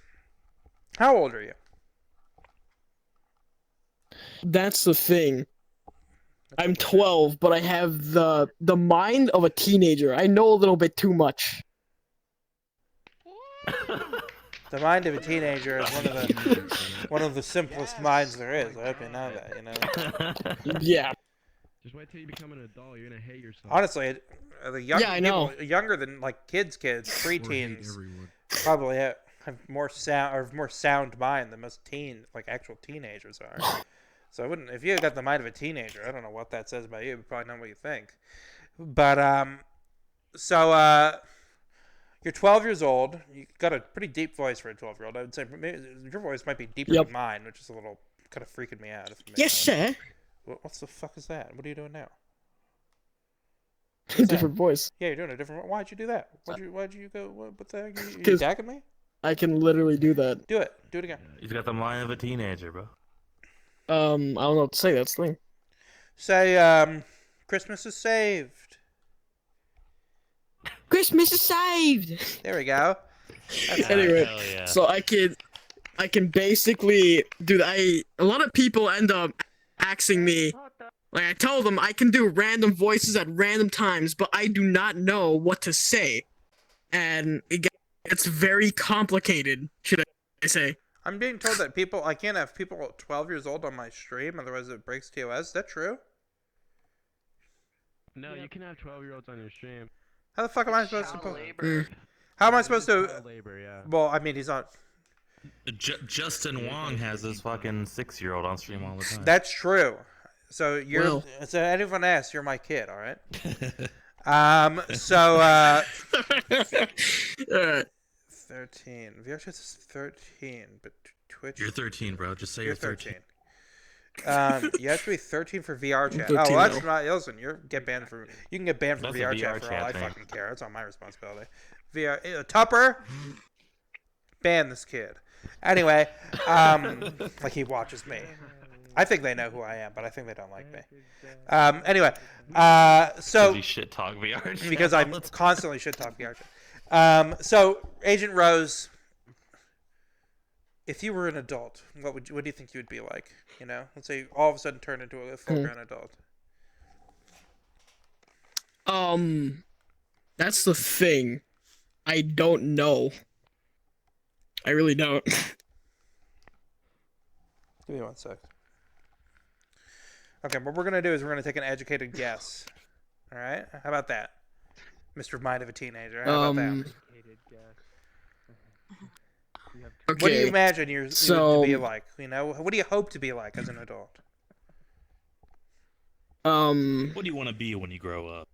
S1: how old are you?
S15: That's the thing. I'm 12, but I have the mind of a teenager. I know a little bit too much.
S1: The mind of a teenager is one of the simplest minds there is. I hope you know that. You know.
S15: Yeah.
S4: Just wait till you become an adult. You're gonna hate yourself.
S1: Honestly, the young
S15: Yeah, I know.
S1: people, younger than like kids, preteens, probably have more sound mind than most actual teenagers are. So I wouldn't, if you got the mind of a teenager, I don't know what that says about you, but probably not what you think. But you're 12 years old. You got a pretty deep voice for a 12-year-old. I would say maybe your voice might be deeper than mine, which is a little kind of freaking me out.
S15: Yes, sir.
S1: What the fuck is that? What are you doing now?
S15: Different voice.
S1: Yeah, you're doing a different. Why'd you do that? Why'd you go? What the heck? You attacking me?
S15: I can literally do that.
S1: Do it. Do it again.
S2: He's got the mind of a teenager, bro.
S15: I don't know what to say. That's the thing.
S1: Say, Christmas is saved.
S15: Christmas is saved.
S1: There we go.
S15: Anyway,
S2: yeah.
S15: so I can basically do that. A lot of people end up asking me, like I told them I can do random voices at random times, but I do not know what to say, and it gets very complicated. Should I say?
S1: I'm being told that I can't have people 12 years old on my stream, otherwise it breaks TOS. Is that true?
S4: No, you can have 12-year-olds on your stream.
S1: How the fuck am I supposed to? How am I supposed to?
S4: Child labor, yeah.
S1: Well, I mean, he's not.
S2: Justin Wong has his fucking 6-year-old on stream all the time.
S1: That's true. So you're.
S15: Well.
S1: So anyone asks, you're my kid, all right?
S15: Alright.
S1: 13. VRChat is 13, but Twitch.
S2: You're 13, bro. Just say you're 13.
S1: You have to be 13 for VR chat.
S15: 13
S1: Oh, well, that's
S15: now.
S1: not. Listen, you can get banned from
S2: That's a
S1: VR
S2: VR
S1: chat for all I
S2: thing.
S1: fucking care. That's not my responsibility. Tupper, ban this kid. Anyway, like he watches me. I think they know who I am, but I think they don't like me. Anyway, so
S2: you shit talk VR chat
S1: because
S2: all
S1: I
S2: the time.
S1: constantly shit talk VR chat. So Agent Rose, if you were an adult, what do you think you would be like? You know, let's say you all of a sudden turn into a full-grown adult.
S15: That's the thing. I don't know. I really don't.
S1: Give me 1 sec. Okay, what we're gonna do is we're gonna take an educated guess. All right, how about that, Mr. Mind of a Teenager? How about that?
S15: Okay.
S1: What do you imagine you
S15: so,
S1: to be like? You know, what do you hope to be like as an adult?
S2: What do you want to be when you grow up?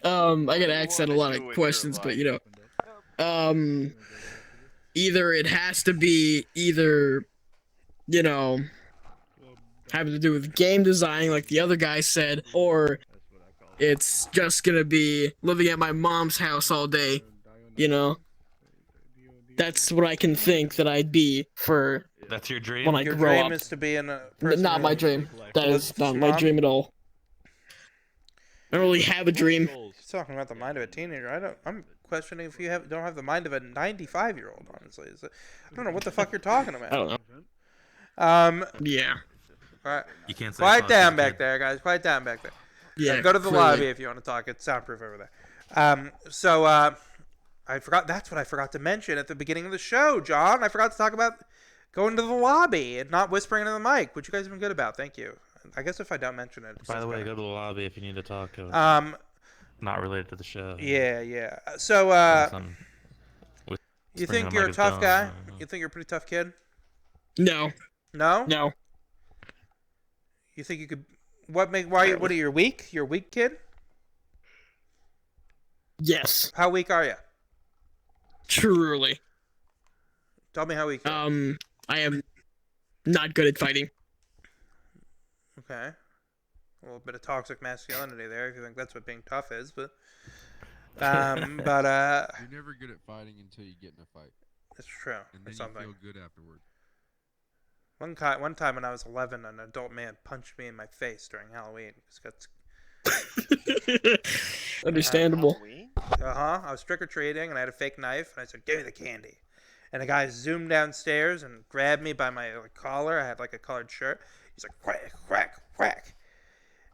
S15: I get asked that a lot of questions, but you know, either it has to be you know, having to do with game design, like the other guy said, or it's just gonna be living at my mom's house all day. You know, that's what I can think that I'd be for.
S2: That's your dream.
S15: When I
S1: Your
S15: grow
S1: dream
S15: up.
S1: is to be in a person
S15: Not my
S1: who
S15: dream. That
S1: lives
S15: is not
S1: with
S15: my
S1: mom?
S15: dream at all. I don't really have a dream.
S1: He's talking about the mind of a teenager. I'm questioning if you don't have the mind of a 95-year-old. Honestly, I don't know what the fuck you're talking about.
S15: I don't know. Yeah.
S1: All right.
S2: You can't say
S1: Quiet
S2: fuck,
S1: down
S2: you
S1: back
S2: kid.
S1: there, guys. Quiet down back there.
S15: Yeah,
S1: Go to the
S15: clearly.
S1: lobby if you want to talk. It's soundproof over there. I forgot. That's what I forgot to mention at the beginning of the show, John. I forgot to talk about going to the lobby and not whispering into the mic, which you guys have been good about. Thank you. I guess if I don't mention it.
S2: By the way, go to the lobby if you need to talk. Not related to the show.
S1: Yeah. So, you think you're a tough guy? You think you're a pretty tough kid?
S15: No.
S1: No?
S15: No.
S1: You think you could? What are you weak? You're a weak kid?
S15: Yes.
S1: How weak are you?
S15: Truly.
S1: Tell me how weak you are.
S15: I am not good at fighting.
S1: Okay. A little bit of toxic masculinity there, if you think that's what being tough is, but
S6: You're never good at fighting until you get in a fight.
S1: It's true.
S6: And then
S1: It's
S6: you
S1: something.
S6: feel good afterward.
S1: One time when I was 11, an adult man punched me in my face during Halloween.
S15: Understandable.
S1: I was trick or treating, and I had a fake knife, and I said, "Give me the candy." And a guy zoomed downstairs and grabbed me by my collar. I had like a collared shirt. He's like, "Whack, whack, whack,"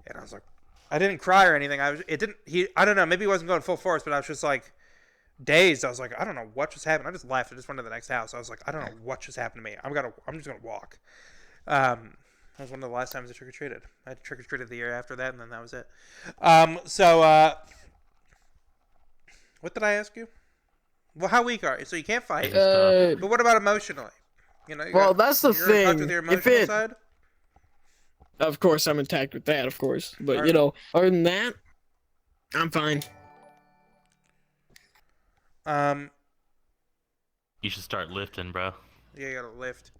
S1: and I was like, I didn't cry or anything. I don't know. Maybe he wasn't going full force, but I was just like dazed. I was like, I don't know what just happened. I just left. I just went to the next house. I was like, I don't know what just happened to me. I'm just gonna walk. That was one of the last times I trick or treated. I trick or treated the year after that, and then that was it. What did I ask you? Well, how weak are you? So you can't fight. But what about emotionally? You know.
S15: Well, that's the
S1: you're in touch
S15: thing.
S1: with your
S15: If
S1: emotional
S15: it,
S1: side?
S15: of course, I'm intact with that, of course. But
S1: Alright.
S15: you know, other than that, I'm fine.
S2: You should start lifting, bro.
S1: Yeah, you gotta lift.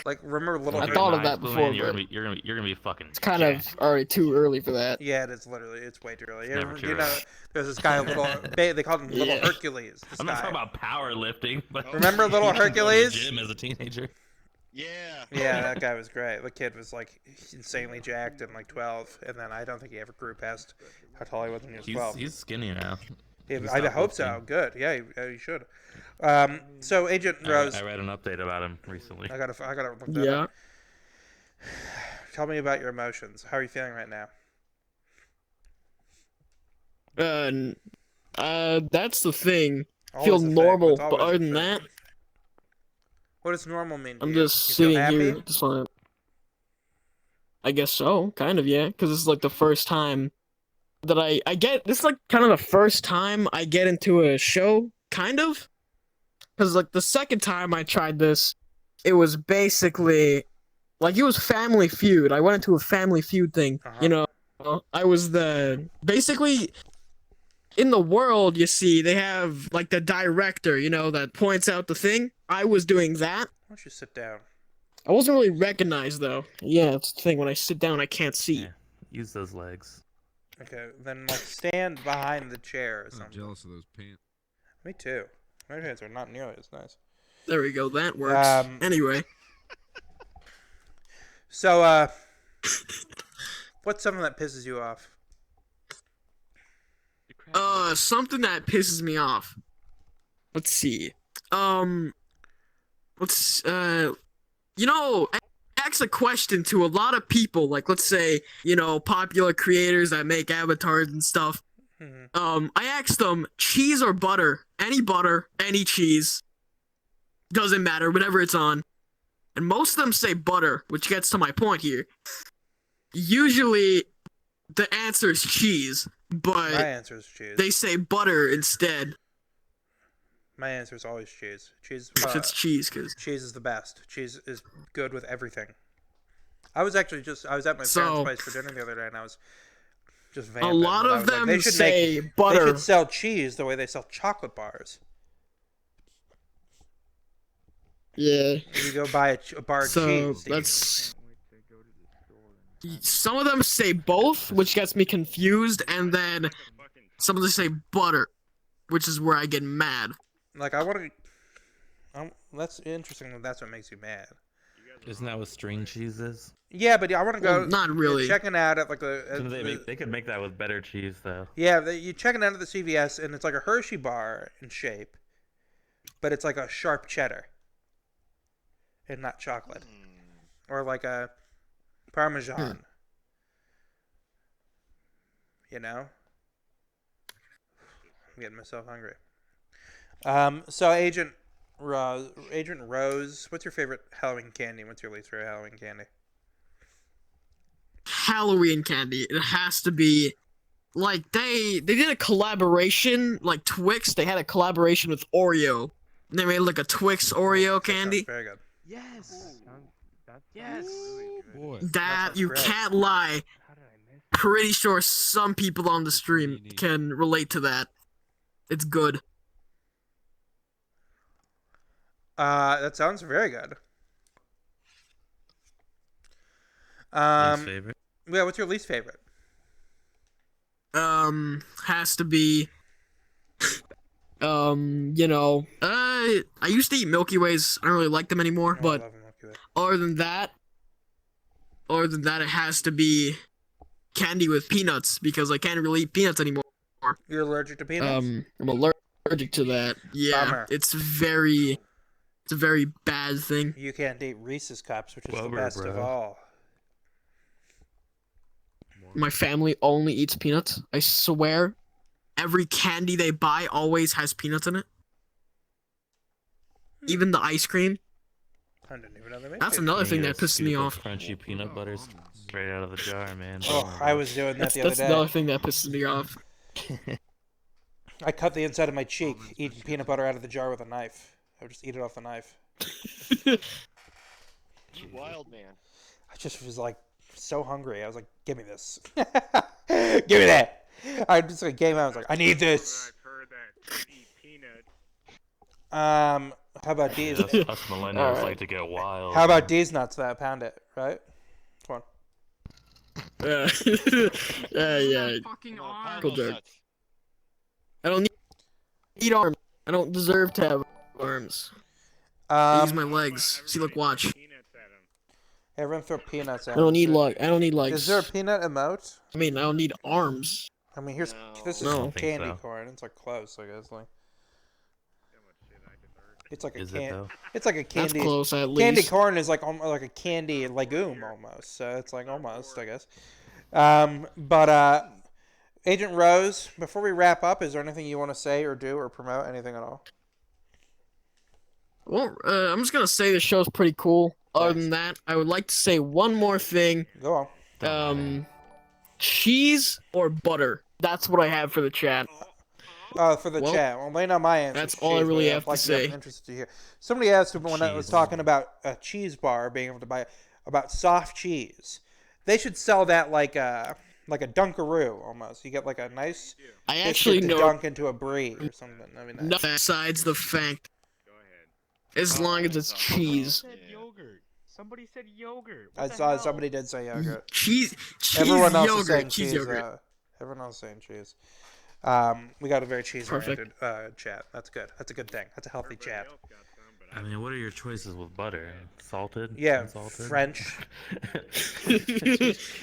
S1: Like, remember little.
S15: I thought of that
S2: Blue
S15: before,
S2: Man, you're
S15: but
S2: gonna be fucking.
S15: it's kind of already too early for that.
S1: Yeah, it's way too early.
S2: Never too
S1: You know,
S2: early.
S1: there's this guy, they called him Little
S15: Yeah.
S1: Hercules. This
S2: I'm not
S1: guy.
S2: talking about powerlifting, but
S1: Remember Little
S2: you can go to the
S1: Hercules?
S2: Gym as a teenager.
S12: Yeah.
S1: Yeah, that guy was great. The kid was like insanely jacked and like 12, and then I don't think he ever grew past how tall he was when he was 12.
S2: He's skinny now.
S1: Yeah,
S2: He
S1: I
S2: stopped
S1: hope so.
S2: lifting.
S1: Good. Yeah, he should. So Agent Rose,
S2: I read an update about him recently.
S1: I gotta look that
S15: Yeah.
S1: up. Tell me about your emotions. How are you feeling right now?
S15: That's the thing.
S1: Always
S15: Feel
S1: the thing.
S15: normal,
S1: It's
S15: but
S1: always
S15: other
S1: the
S15: than
S1: thing.
S15: that,
S1: What does normal mean to
S15: I'm
S1: you?
S15: just
S1: You feel
S15: sitting
S1: happy?
S15: here, just fine. I guess so, kind of, yeah. Because this is like the first time that I get. This is like kind of the first time I get into a show, kind of. Because like the second time I tried this, it was basically like it was Family Feud. I went into a Family Feud thing. You know, I was basically in the world. You see, they have like the director, you know, that points out the thing. I was doing that.
S1: Why don't you sit down?
S15: I wasn't really recognized though. Yeah, that's the thing. When I sit down, I can't see.
S2: Yeah. Use those legs.
S1: Okay, then like stand behind the chair or
S6: I'm
S1: something.
S6: jealous of those pants.
S1: Me too. My pants are not nearly as nice.
S15: There we go. That works. Anyway,
S1: So what's something that pisses you off?
S15: something that pisses me off. Let's see. You know, I ask a question to a lot of people, like let's say, you know, popular creators that make avatars and stuff. I asked them, cheese or butter? Any cheese. Doesn't matter, whatever it's on. And most of them say butter, which gets to my point here. Usually, the answer is cheese, but
S1: My answer is cheese.
S15: they say butter instead.
S1: My answer is always cheese. Cheese.
S15: If it's cheese, cause
S1: cheese is the best. Cheese is good with everything. I was at my parents'
S15: So-
S1: place for dinner the other day, and I was just
S15: a
S1: vamping.
S15: lot
S1: but I
S15: of
S1: was like,
S15: them
S1: they should
S15: say
S1: They
S15: butter.
S1: should sell cheese the way they sell chocolate bars.
S15: Yeah.
S1: You go buy a bar of
S15: So
S1: cheese.
S15: that's. Some of them say both, which gets me confused, and then some of them say butter, which is where I get mad.
S1: Like I want to. That's interesting. That's what makes you mad.
S2: Isn't that what string cheese is?
S1: Yeah, but I want to go.
S15: Well, not really.
S1: You're checking out at like
S2: They could make that with better cheese though.
S1: Yeah, you're checking out at the CVS, and it's like a Hershey bar in shape, but it's like a sharp cheddar, and not chocolate, or like a Parmesan. You know, I'm getting myself hungry. So Agent Rose, what's your favorite Halloween candy? What's your least favorite Halloween candy?
S15: Halloween candy. It has to be like they did a collaboration, like Twix. They had a collaboration with Oreo. And they made like a Twix Oreo candy.
S1: Very good.
S13: Yes.
S11: Yes.
S6: Boy.
S15: That you
S1: great.
S15: can't lie. Pretty sure some people on the stream can relate to that. It's good.
S1: That sounds very good.
S2: Least favorite?
S1: Yeah, what's your least favorite?
S15: Has to be. I used to eat Milky Ways. I don't really like them anymore.
S1: Oh,
S15: But
S1: I love Milky Way.
S15: other than that, it has to be candy with peanuts because I can't really eat peanuts anymore.
S1: You're allergic to peanuts?
S15: I'm allergic to that. Yeah,
S1: Bummer.
S15: it's a very bad thing.
S1: You can't eat Reese's Cups, which is the
S2: Bummer,
S1: best of
S2: bro.
S1: all.
S15: My family only eats peanuts. I swear, every candy they buy always has peanuts in it. Even the ice cream.
S1: I didn't even know they made
S15: That's
S1: it.
S15: another thing that
S2: Those
S15: pisses me
S2: stupid
S15: off.
S2: Crunchy peanut butter straight out of the jar, man.
S1: Oh, I was doing that the other
S15: That's
S1: day.
S15: another thing that pisses me off.
S1: I cut the inside of my cheek eating peanut butter out of the jar with a knife. I would just eat it off the knife.
S12: You wild man.
S1: I just was like so hungry. I was like, "Give me this, give me that." I just like came out. I was like, "I need this." How about D's?
S2: Us millennials like to get wild.
S1: How about D's nuts? That pound it, right? Come on.
S15: Yeah. Cool joke. I don't need arms. I don't deserve to have arms. I use my legs. See, look, watch.
S1: Everyone throw peanuts at
S15: I don't
S1: it.
S15: need I don't need legs.
S1: Is there a peanut emote?
S15: I mean, I don't need arms.
S1: I mean, this is
S15: No.
S1: candy corn. It's like close, I guess. Like, it's like a
S2: Is it, though?
S1: It's like a
S15: That's
S1: candy.
S15: close, at
S1: Candy
S15: least.
S1: corn is like like a candy legume almost. So it's like almost, I guess. But Agent Rose, before we wrap up, is there anything you want to say or do or promote? Anything at all?
S15: Well, I'm just gonna say the show's pretty cool. Other than that, I would like to say one more thing.
S1: Go
S15: on. Cheese or butter? That's what I have for the chat.
S1: For the
S15: Well,
S1: chat. Well, lay down my answer.
S15: that's all I really have to say.
S1: I'm interested to hear. Somebody asked when I was talking about a cheese bar being able to buy about soft cheese. They should sell that like a Dunkaroo almost. You get like a nice
S15: I
S1: biscuit
S15: actually
S1: to
S15: know-
S1: dunk into a brie or something. I mean,
S15: No, besides the fact, as long as it's cheese.
S5: Somebody said yogurt.
S1: I saw somebody did say yogurt.
S15: Cheese
S1: Everyone else is
S15: yogurt,
S1: saying
S15: cheese
S1: cheese.
S15: yogurt.
S1: Everyone else is saying cheese. We got a very cheese-oriented chat. That's good. That's a good thing. That's a healthy chat.
S2: I mean, what are your choices with butter? Salted?
S1: Yeah,
S2: Unsalted?
S1: French.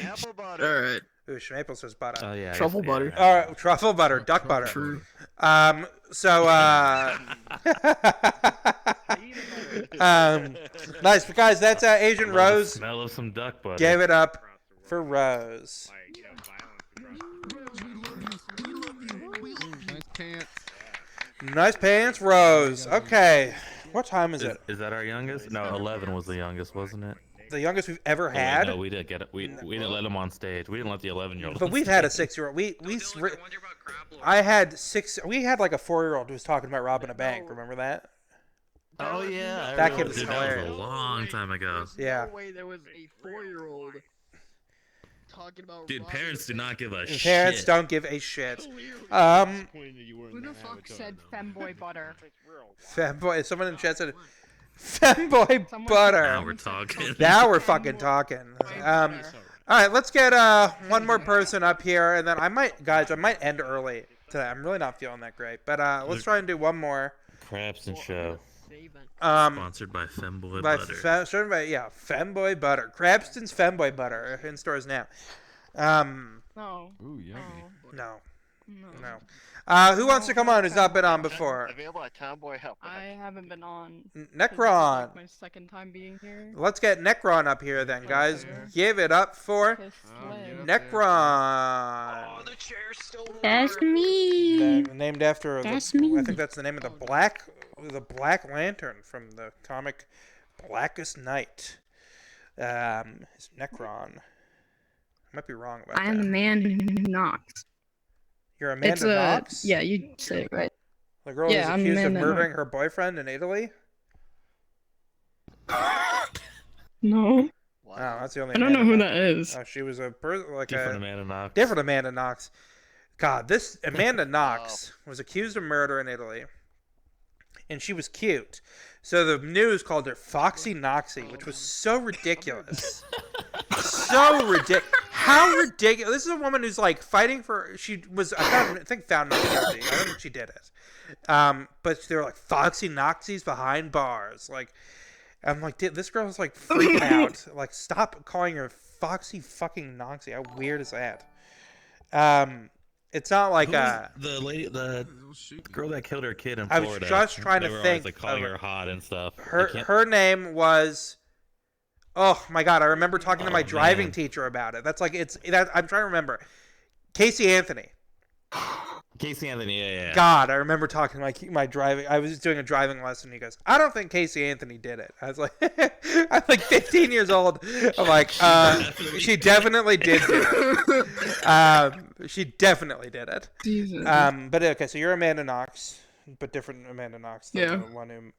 S12: Apple butter.
S15: All right.
S1: Ooh, Maple says butter.
S2: Oh yeah. I
S15: Truffle
S2: guess,
S15: butter.
S2: yeah.
S1: All right, truffle butter, duck butter.
S15: True.
S1: Nice, but guys, that's Agent
S2: Love the
S1: Rose.
S2: smell of some duck butter.
S1: Gave it up for Rose.
S6: Nice pants.
S1: Nice pants, Rose. Okay, what time is it?
S2: Is that our youngest? No, 11 was the youngest, wasn't it?
S1: The youngest we've ever
S2: Oh, wait,
S1: had.
S2: no, we didn't get it. We didn't let him on stage. We didn't let the 11-year-old.
S1: But we've had a 6-year-old. I had 6. We had like a 4-year-old who was talking about robbing a bank. Remember that?
S2: Oh yeah,
S1: That kid was
S2: Dude, that was
S1: hilarious.
S2: a long time ago.
S1: Yeah.
S15: No way there was a 4-year-old talking about.
S2: Dude, parents do not give a
S1: And
S2: shit.
S1: parents don't give a shit.
S16: Who the fuck said femboy butter?
S1: Femboy. Someone in the chat said, "Femboy butter."
S2: Now we're talking.
S1: Now we're fucking talking. All right, let's get one more person up here, and then I might end early today. I'm really not feeling that great, but let's try and do one more.
S2: Krabston Show.
S1: Um,
S2: Sponsored by Femboy
S1: By
S2: Butter.
S1: started by Femboy Butter. Krabston's Femboy Butter in stores now.
S16: No.
S6: Ooh, yummy.
S1: No.
S16: No.
S1: Who wants to come on? Who's not been on before?
S12: Available at Tomboy Help.
S16: I haven't been on.
S1: Necron.
S16: This is, like, my second time being here.
S1: Let's get Necron up here then, guys. Give it up for Necron.
S3: Oh, the chair's still
S16: That's me.
S1: Named after
S16: That's
S1: I
S16: me.
S1: think that's the name of the Black Lantern from the comic Blackest Night. It's Necron. I might be wrong about
S16: I am
S1: that.
S16: the man who knocks.
S1: You're Amanda Knox?
S16: Yeah, you said it right.
S1: The girl
S16: Yeah,
S1: who's
S16: I'm
S1: accused of
S16: Amanda
S1: murdering
S16: Knox.
S1: her boyfriend in Italy?
S16: No.
S1: Oh, that's the only
S16: I don't know
S1: Amanda
S16: who
S1: Knox.
S16: that is.
S1: Oh, she was a
S2: Different Amanda Knox.
S1: Different Amanda Knox. God, this Amanda Knox was accused of murder in Italy, and she was cute. So the news called her Foxy Noxy, which was so ridiculous. So ridiculous. How ridiculous! This is a woman who's like fighting for. She was, I think, found not guilty. I don't think she did it. But they were like Foxy Noxies behind bars. Like, I'm like, this girl's like freaking out. Like, stop calling her Foxy fucking Noxy. How weird is that? It's not like
S2: the girl that killed her kid in
S1: I
S2: Florida.
S1: was just trying to
S2: they were
S1: think.
S2: Always, like, calling her hot and stuff.
S1: Her name was. Oh my god! I remember talking to my driving teacher about it. That's like I'm trying to remember. Casey Anthony.
S2: Casey Anthony, yeah.
S1: God, I remember talking to my driving. I was doing a driving lesson. He goes, "I don't think Casey Anthony did it." I was like, I'm like 15 years old. I'm like, she definitely did it. She definitely did it.
S15: Jesus.
S1: But okay, so you're Amanda Knox, but different Amanda Knox than the one who.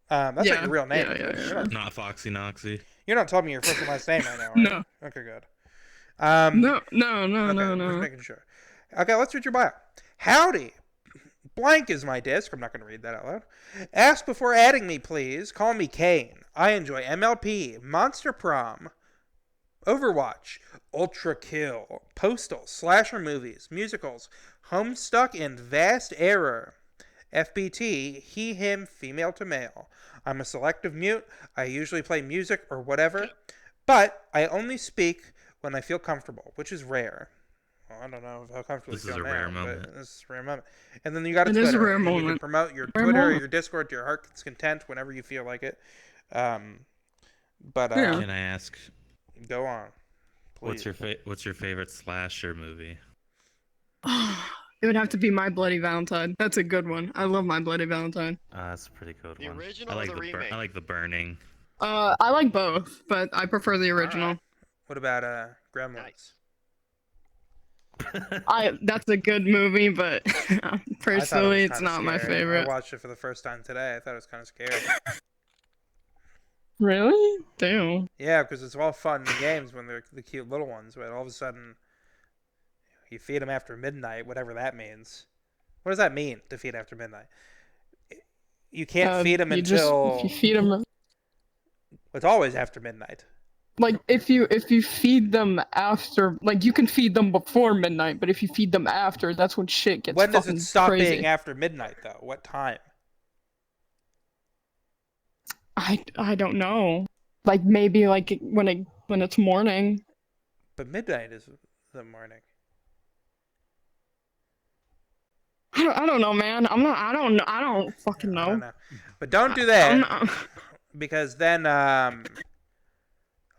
S1: That's like your real name.
S15: Yeah.
S2: Not Foxy Noxy.
S1: You're not telling me your first and last name right now, right?
S15: No.
S1: Okay, good.
S15: No.
S1: Just making sure. Okay, let's read your bio. Howdy. Blank is my disc. I'm not going to read that out loud. Ask before adding me, please. Call me Kane. I enjoy MLP, Monster Prom, Overwatch, Ultra Kill, Postal, Slasher movies, musicals, Homestuck, and Vast Error. FBT, he, him, female to male. I'm a selective mute. I usually play music or whatever, but I only speak when I feel comfortable, which is rare. Well, I don't know how comfortable
S2: This
S1: you
S2: is
S1: feel
S2: a
S1: now,
S2: rare
S1: but
S2: moment.
S1: this is a rare moment. And then you got a
S15: It
S1: Twitter.
S15: is a rare
S1: and you can
S15: moment.
S1: promote your
S15: Rare
S1: Twitter or
S15: moment.
S1: your Discord to your heart's content whenever you feel like it. But
S2: Can I ask?
S1: Go on. Please.
S2: What's your favorite slasher movie?
S15: It would have to be My Bloody Valentine. That's a good one. I love My Bloody Valentine.
S2: That's a pretty good one.
S12: original
S2: I like
S12: or the remake?
S2: I like The Burning.
S15: I like both, but I prefer the original.
S1: What about Gremlins?
S15: That's a good movie, but
S1: I thought it
S15: personally,
S1: was
S15: it's
S1: kinda
S15: not my
S1: scary.
S15: favorite.
S1: I watched it for the first time today. I thought it was kind of scary.
S15: Really? Damn.
S1: Yeah, because it's all fun and games when they're the cute little ones, but all of a sudden, you feed them after midnight, whatever that means. What does that mean, to feed after midnight? You can't feed them until...
S15: if you feed them...
S1: It's always after midnight.
S15: Like, if you feed them after... Like, you can feed them before midnight, but if you feed them after, that's when shit gets
S1: When does
S15: fucking
S1: it stop
S15: crazy.
S1: being after midnight, though? What time?
S15: I don't know. Like, maybe, like, when it's morning.
S1: But midnight is the morning.
S15: I don't know, man. I don't fucking know.
S1: I don't know. But don't do that, because then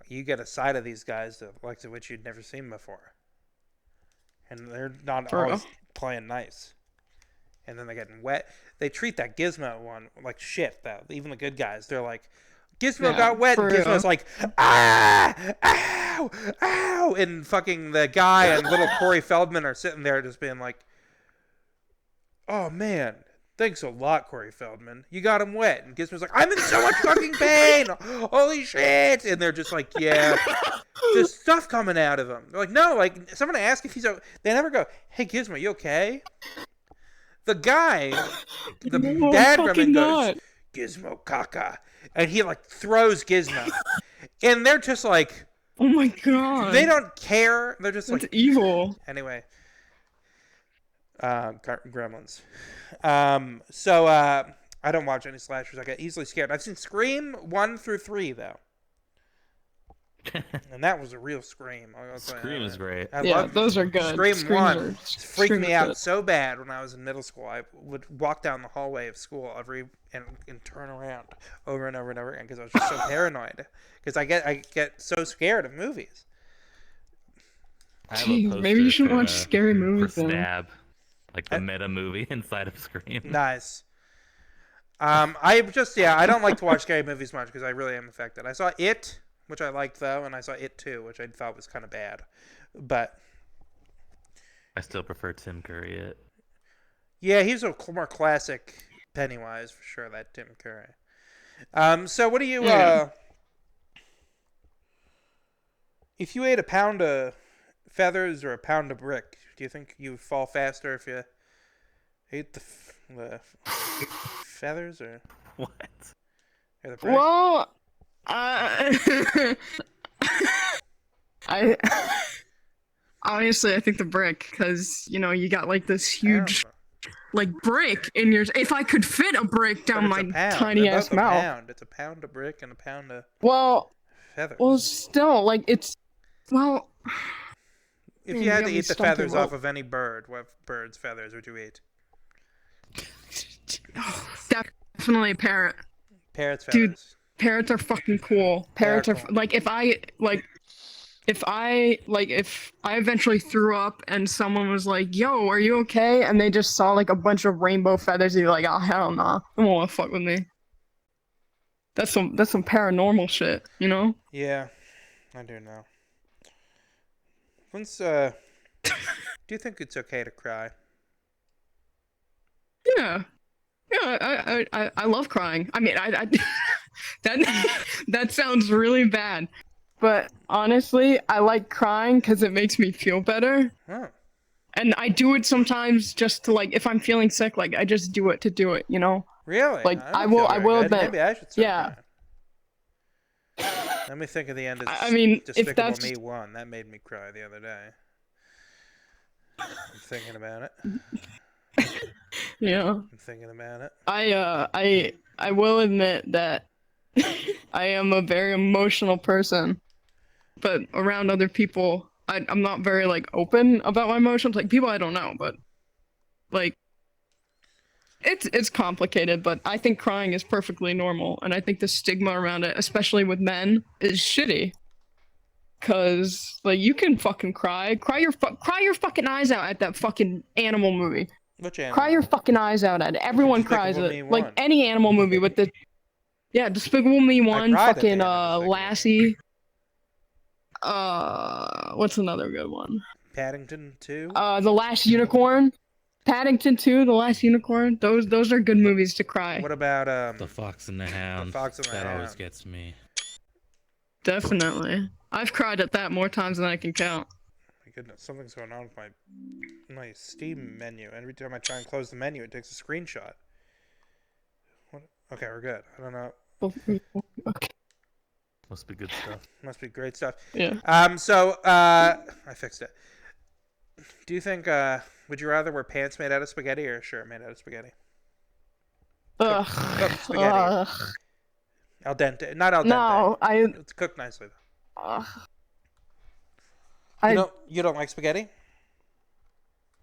S1: you get a side of these guys that likes it, which you'd never seen before, and they're not
S15: For
S1: always
S15: real?
S1: playing nice, and then they're getting wet. They treat that Gizmo one like shit, though. Even the good guys, they're like, Gizmo got wet, and
S15: for
S1: Gizmo's
S15: real.
S1: like, ow, ow, and fucking the guy and little Corey Feldman are sitting there just being like, oh man, thanks a lot, Corey Feldman. You got him wet. And Gizmo's like, I'm in so much fucking pain. Holy shit. And they're just like, yeah, there's stuff coming out of him. They're like, no, like, someone ask if he's okay. They never go, hey, Gizmo, you okay? The guy, the
S15: No,
S1: dad
S15: fucking
S1: Gremlin goes,
S15: not.
S1: Gizmo caca. And he, like, throws Gizmo. And they're just like,
S15: Oh my god.
S1: they don't care. They're just
S15: That's
S1: like,
S15: evil.
S1: Anyway. Gremlins. So I don't watch any slashers. I get easily scared. I've seen Scream 1 through 3 though, and that was a real scream.
S2: Scream is great.
S1: I
S15: Yeah,
S1: loved
S15: those are good.
S1: Scream
S15: Screams
S1: 1
S15: are-
S1: freaked me
S15: Scream is
S1: out
S15: good.
S1: so bad when I was in middle school. I would walk down the hallway of school and turn around over and over and over again because I was just so paranoid. Because I get so scared of movies.
S2: I have a
S15: Jeez, maybe you
S2: poster
S15: shouldn't
S2: for,
S15: watch scary movies
S2: for
S15: then.
S2: Stab, like the meta movie inside of Scream.
S1: Nice. I don't like to watch scary movies much because I really am affected. I saw It, which I liked though, and I saw It 2, which I thought was kind of bad. But
S2: I still prefer Tim Curry. It.
S1: yeah, he's a more classic Pennywise for sure. That Tim Curry. So what do you? If you ate a pound of feathers or a pound of brick, do you think you would fall faster if you ate the feathers or
S2: what?
S1: Or the brick?
S15: Well, I honestly, I think the brick, because you know you got like this huge, like brick in your. If I could fit a brick down my tiny ass mouth.
S1: Pound. It's a pound of brick and a pound of feathers.
S15: Well, still, like it's, well.
S1: If you had to eat the feathers off of any bird, what bird's feathers would you eat?
S15: Definitely a parrot.
S1: Parrot's feathers.
S15: Dude, parrots are fucking cool. Parrots are like if I eventually threw up and someone was like, "Yo, are you okay?" and they just saw like a bunch of rainbow feathers, they'd be like, "Oh hell nah, they won't wanna fuck with me." That's some paranormal shit, you know?
S1: Yeah, I do know. Once, do you think it's okay to cry?
S15: Yeah. Yeah, I love crying. I mean, that sounds really bad, but honestly, I like crying because it makes me feel better.
S1: Oh.
S15: And I do it sometimes just to like, if I'm feeling sick, like I just do it to do it, you know?
S1: Really?
S15: Like I will admit.
S1: Maybe I should start
S15: yeah.
S1: crying. Let me think of the end of
S15: I mean,
S1: Despicable
S15: if that's
S1: Me 1. That made me cry the other day. I'm thinking about it.
S15: Yeah.
S1: I'm thinking about it.
S15: I will admit that I am a very emotional person, but around other people, I'm not very like open about my emotions. Like people I don't know, but like it's complicated. But I think crying is perfectly normal, and I think the stigma around it, especially with men, is shitty. Cause like you can fucking cry your fucking eyes out at that fucking animal movie.
S1: Which animal?
S15: Cry your fucking eyes out at it. Everyone cries at it. Like any animal movie with the Despicable Me 1, fucking Lassie. What's another good one?
S1: Paddington 2?
S15: The Last Unicorn. Paddington 2, The Last Unicorn. Those are good movies to cry.
S1: What about
S2: The Fox and the Hound?
S1: The Fox and the
S2: That
S1: Hound.
S2: always gets me.
S15: Definitely. I've cried at that more times than I can count.
S1: My goodness, something's going on with my Steam menu. Every time I try and close the menu, it takes a screenshot. What? Okay, we're good. I don't know.
S15: Okay.
S2: Must be good stuff.
S1: Must be great stuff.
S15: Yeah.
S1: So, I fixed it. Do you think, would you rather wear pants made out of spaghetti or a shirt made out of spaghetti? Cooked spaghetti. Al dente. Not al dente.
S15: No,
S1: It's cooked nicely, though. You don't like spaghetti?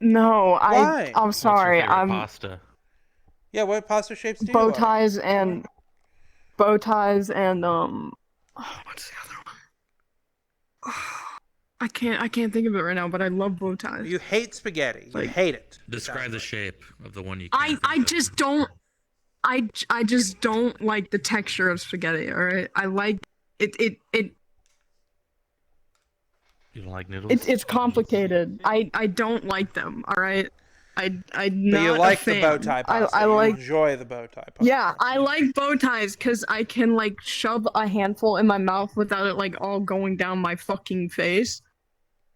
S15: No,
S1: Why?
S15: I'm sorry. I'm
S2: pasta.
S1: Yeah, what pasta shapes do you
S15: bow
S1: like?
S15: ties and what's the other one? I can't think of it right now, but I love bow ties.
S1: You hate spaghetti. You hate it.
S2: Describe the shape of the one you.
S15: I just don't. I just don't like the texture of spaghetti. All right, I like it.
S2: You don't like noodles?
S15: It's complicated. I don't like them. All right. I'm
S1: But
S15: not
S1: you like
S15: a fan.
S1: the bow tie pasta.
S15: I like.
S1: You enjoy the bow tie pasta.
S15: Yeah, I like bow ties because I can like shove a handful in my mouth without it like all going down my fucking face.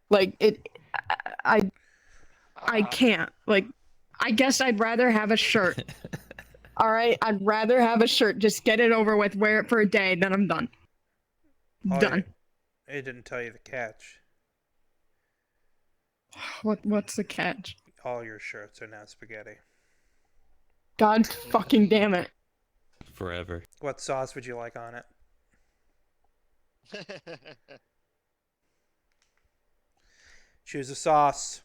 S15: Like I can't. Like, I guess I'd rather have a shirt. All right, I'd rather have a shirt. Just get it over with. Wear it for a day, then I'm done. Done.
S1: It didn't tell you the catch.
S15: What's the catch?
S1: All your shirts are now spaghetti.
S15: God fucking damn it.
S2: Forever.
S1: What sauce would you like on it? Choose a sauce.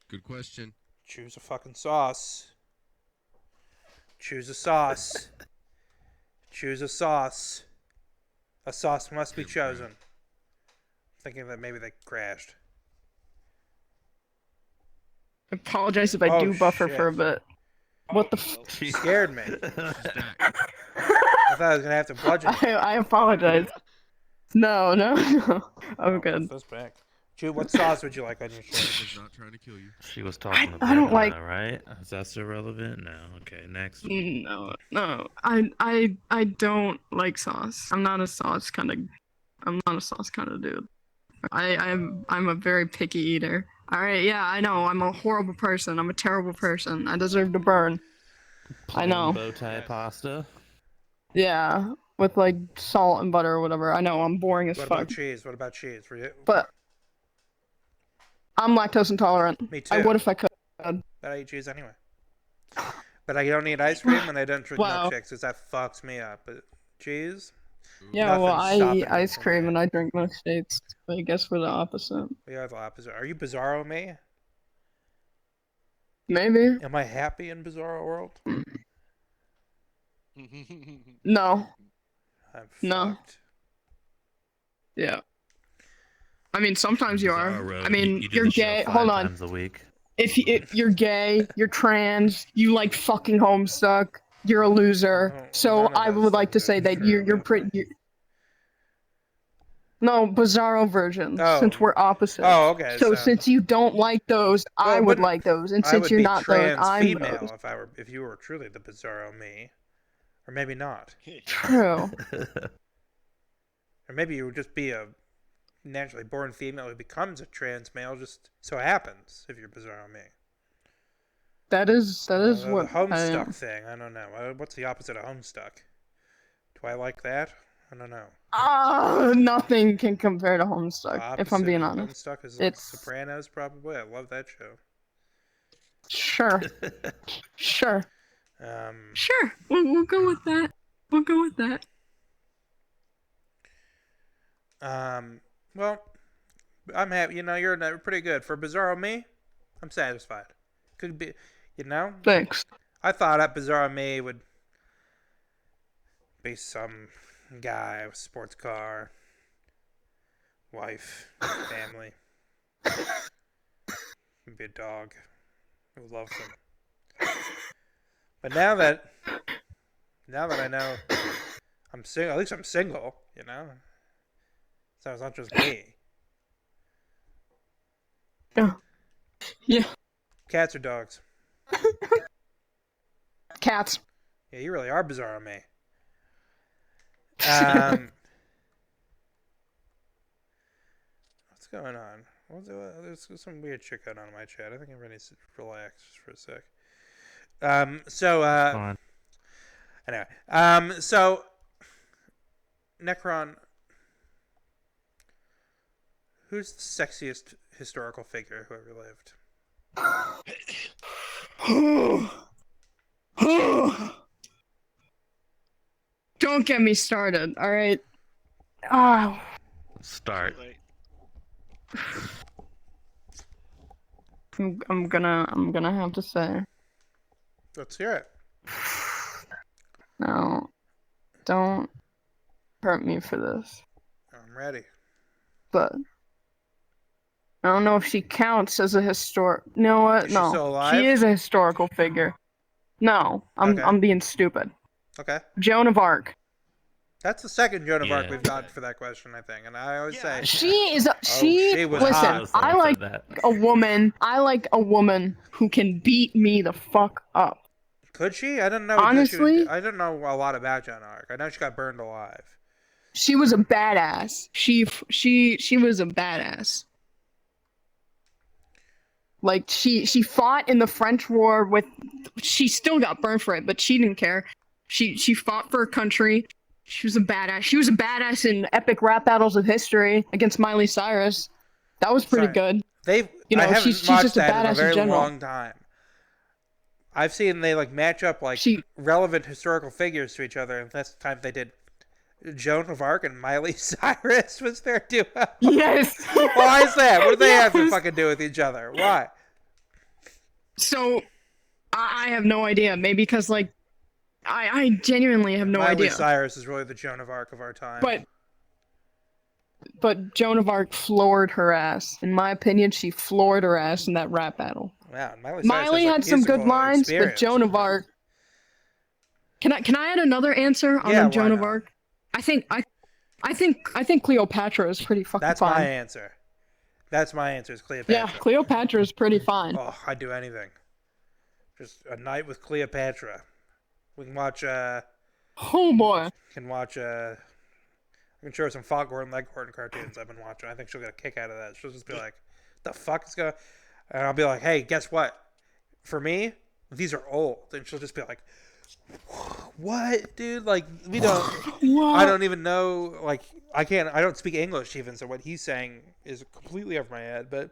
S6: Good question.
S1: Choose a fucking sauce. Choose a sauce. Choose a sauce. A sauce must be chosen. Thinking that maybe they crashed.
S15: I apologize if I do buffer for a bit. What the
S1: She scared me. I thought I was gonna have to bludgeon you.
S15: I apologize. No. I'm good.
S1: That's back. What sauce would you like on your shirt?
S6: She's not trying to kill you.
S2: She was talking about
S15: I don't like.
S2: right? Is that still relevant? No. Okay, next.
S15: No. I don't like sauce. I'm not a sauce kind of dude. I'm a very picky eater. All right, yeah, I know. I'm a horrible person. I'm a terrible person. I deserve to burn. I know.
S2: Bow tie pasta.
S15: Yeah. with like salt and butter or whatever. I know I'm boring as
S1: What
S15: fuck,
S1: about cheese? What about cheese for you?
S15: but I'm lactose intolerant.
S1: Me too.
S15: I would if I could.
S1: But I eat cheese anyway. But I don't eat ice cream and I don't drink
S15: Wow.
S1: milkshakes because that fucks me up. But cheese?
S15: Yeah, well,
S1: nothing's
S15: I
S1: stopping
S15: eat
S1: me
S15: ice
S1: from
S15: cream
S1: that.
S15: and I drink milkshakes. But I guess we're the opposite.
S1: We are the opposite. Are you Bizarro me?
S15: Maybe.
S1: Am I happy in Bizarro world?
S15: No.
S1: I'm
S15: No.
S1: fucked.
S15: Yeah. I mean, sometimes you are.
S2: Bizarro,
S15: I mean,
S2: you do
S15: you're
S2: the show
S15: gay.
S2: 5
S15: Hold on.
S2: times a week.
S15: If you're gay, you're trans, you like fucking Homestuck, you're a loser.
S1: No,
S15: So
S1: none of
S15: I
S1: those
S15: would like to
S1: things are
S15: say that
S1: true.
S15: you're pretty. No, Bizarro versions,
S1: Oh.
S15: since we're opposites.
S1: Oh, okay,
S15: So
S1: so-
S15: since you don't like those, I would like those, and
S1: I
S15: since
S1: would
S15: you're
S1: be
S15: not those,
S1: trans
S15: I'm
S1: female
S15: those.
S1: if you were truly the Bizarro me, or maybe not.
S15: True.
S1: Or maybe you would just be a naturally born female who becomes a trans male. Just so happens if you're Bizarro me.
S15: That is
S1: The
S15: what I
S1: Homestuck
S15: am.
S1: thing. I don't know. What's the opposite of Homestuck? Do I like that? I don't know.
S15: Nothing can compare to Homestuck, if I'm
S1: Opposite
S15: being
S1: of
S15: honest.
S1: Homestuck is like
S15: It's
S1: Sopranos, probably. I love that show.
S15: sure, sure,
S1: Um,
S15: sure. We'll go with that. We'll go with that.
S1: well, I'm happy. You know, you're pretty good for Bizarro me. I'm satisfied. Could be, you know.
S15: Thanks.
S1: I thought that Bizarro me would be some guy with a sports car, wife, family, be a dog who loves him. But now that I know I'm single, at least I'm single. You know, so it's not just me.
S15: Yeah. Yeah.
S1: Cats or dogs?
S15: Cats.
S1: Yeah, you really are Bizarro me. What's going on? There's some weird shit going on in my chat. I think everybody needs to relax just for a sec. Anyway, so Necron, who's the sexiest historical figure who ever lived?
S15: Don't get me started, all right? Oh.
S2: Start.
S15: I'm gonna have to say.
S1: Let's hear it.
S15: No. Don't hurt me for this.
S1: I'm ready.
S15: But I don't know if she counts as a historic. You know what?
S1: Is she
S15: No.
S1: still alive?
S15: She is a historical figure. No, I'm being stupid.
S1: Okay.
S15: Joan of Arc.
S1: That's the second Joan of Arc
S2: Yeah.
S1: we've got for that question, I think. And I always say
S15: She is.
S1: she was
S15: listen.
S1: hot.
S15: I like a woman. I like a woman who can beat me the fuck up.
S1: Could she? I don't know.
S15: Honestly?
S1: I don't know a lot about Joan of Arc. I know she got burned alive.
S15: She was a badass. She was a badass. Like she fought in the French War with. She still got burned for it, but she didn't care. She fought for her country. She was a badass. She was a badass in epic rap battles of history against Miley Cyrus. That was pretty good.
S1: I
S15: You know,
S1: haven't
S15: she's
S1: watched
S15: just a
S1: that in a
S15: badass
S1: very
S15: in general.
S1: long time. I've seen they like match up like relevant historical figures to each other, and that's the time they did. Joan of Arc and Miley Cyrus was their duo.
S15: Yes.
S1: Why is that? What do they have to
S15: Yes.
S1: fucking do with each other? Why?
S15: So, I have no idea. Maybe because like, I genuinely have no
S1: Miley
S15: idea.
S1: Cyrus is really the Joan of Arc of our time.
S15: But Joan of Arc floored her ass. In my opinion, she floored her ass in that rap battle.
S1: Wow, Miley Cyrus
S15: Miley
S1: has, like,
S15: had some good
S1: musical
S15: lines, but
S1: experience.
S15: Joan of Arc. Can I add another answer on
S1: Yeah,
S15: the
S1: why
S15: Joan of
S1: not?
S15: Arc? I think Cleopatra is pretty fucking
S1: That's
S15: fine.
S1: my answer. That's my answer. Is Cleopatra.
S15: Yeah, Cleopatra is pretty fine.
S1: Oh, I'd do anything. Just a night with Cleopatra. We can watch.
S15: Oh boy.
S1: Can watch. I can show her some Foghorn Leghorn cartoons I've been watching. I think she'll get a kick out of that. She'll just be like, "The fuck is going?" And I'll be like, "Hey, guess what? For me, these are old." And she'll just be like, what, dude? Like, we don't.
S15: What?
S1: I don't even know. Like, I don't speak English even, so what he's saying is completely over my head. But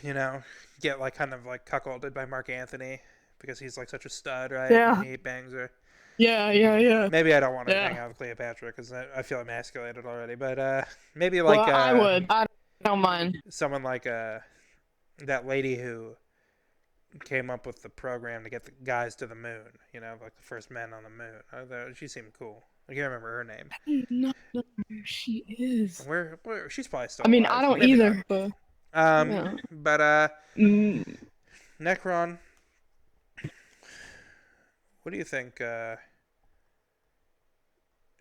S1: you know, get like kind of like cuckolded by Mark Anthony because he's like such a stud, right?
S15: Yeah.
S1: And he bangs her.
S15: Yeah.
S1: Maybe I don't want to
S15: Yeah.
S1: hang out with Cleopatra because I feel emasculated already. But maybe like
S15: Well, I would. I don't mind.
S1: someone like that lady who came up with the program to get the guys to the moon. You know, like the first men on the moon. She seemed cool. I can't remember her name.
S15: I do not know where she is.
S1: Where she's probably still.
S15: I mean,
S1: alive.
S15: I don't
S1: Maybe
S15: either.
S1: not.
S15: But yeah.
S1: But Necron, what do you think? What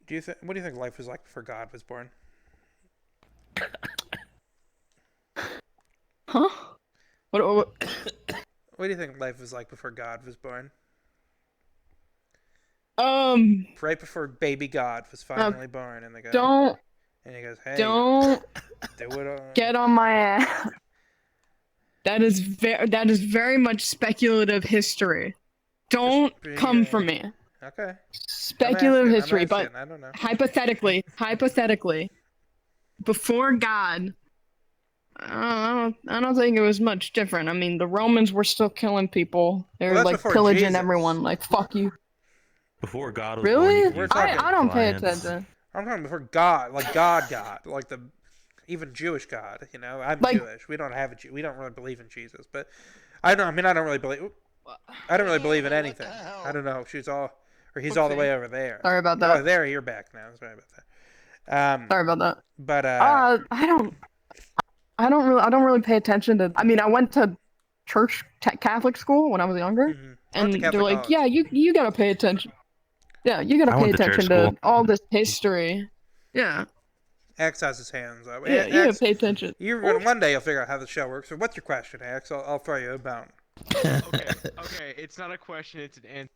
S1: do you think life was like before God was born?
S15: Huh? What?
S1: What do you think life was like before God was born?
S15: Right
S1: before baby God was finally born, and they go,
S15: don't.
S1: And he goes, hey,
S15: Don't
S1: do it
S15: get on my ass. That is very much speculative history. Don't come for me.
S1: Okay.
S15: Speculative history,
S1: I'm
S15: but
S1: asking, I don't know.
S15: hypothetically, before God, I don't think it was much different. I mean, the Romans were still killing people. They were
S1: Well, that's
S15: like
S1: before
S15: pillaging
S1: Jesus.
S15: everyone. Like, fuck you.
S2: Before God was
S15: Really?
S2: born,
S15: I don't pay attention.
S1: I'm talking before God, like God, like the even Jewish God. You know, I'm
S15: Like-
S1: Jewish. We don't have we don't really believe in Jesus, but I don't really believe. I don't really believe in anything. I don't know. He's all the way over there.
S15: Sorry about that.
S1: Oh, there, you're back now. Sorry about that.
S15: Sorry about that.
S1: But
S15: I don't really pay attention to. I mean, I went to church Catholic school when I was younger,
S1: I went
S15: and
S1: to
S15: they're
S1: Catholic
S15: like,
S1: college.
S15: yeah, you gotta pay attention. Yeah, you gotta
S2: I
S15: pay
S2: went to church
S15: attention to
S2: school.
S15: all this history. Yeah,
S1: X has his hands up.
S15: yeah, you gotta pay attention.
S1: One day you'll figure out how the show works. So what's your question, X? I'll throw you a bone.
S7: Okay, it's not a question, it's an answer.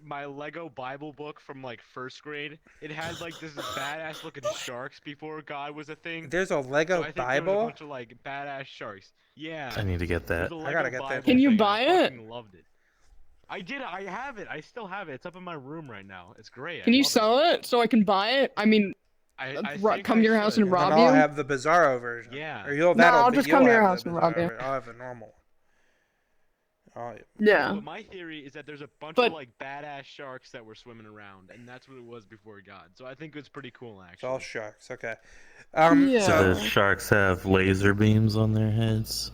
S7: My Lego Bible book from like first grade, it had like this badass looking sharks before God was a thing.
S1: There's a Lego
S7: So I think there was
S1: Bible?
S7: a bunch of like badass sharks. Yeah.
S2: I need to get that.
S7: There's a
S1: I
S7: Lego
S1: gotta get that.
S7: Bible
S15: Can you
S7: thing,
S15: buy
S7: I
S15: it?
S7: fucking loved it. I did. I have it. I still have it. It's up in my room right now. It's great.
S15: Can you sell it so I can buy it? I mean,
S7: I
S15: come to your house and
S1: And
S15: rob
S1: then
S15: you.
S1: I'll have the Bizarro version.
S7: Yeah.
S1: Or you'll
S15: No,
S1: that'll
S15: I'll
S1: be-
S15: just
S1: you'll
S15: come to your
S1: have
S15: house
S1: the
S15: and rob
S1: Bizarro
S15: you.
S1: version. I'll have a normal. Oh,
S15: Yeah.
S7: But my theory is that there's a bunch
S15: But-
S7: of like badass sharks that were swimming around, and that's what it was before God. So I think it's pretty cool,
S1: it's
S7: actually.
S1: all sharks. Okay.
S15: Yeah.
S2: So the sharks have laser beams on their heads.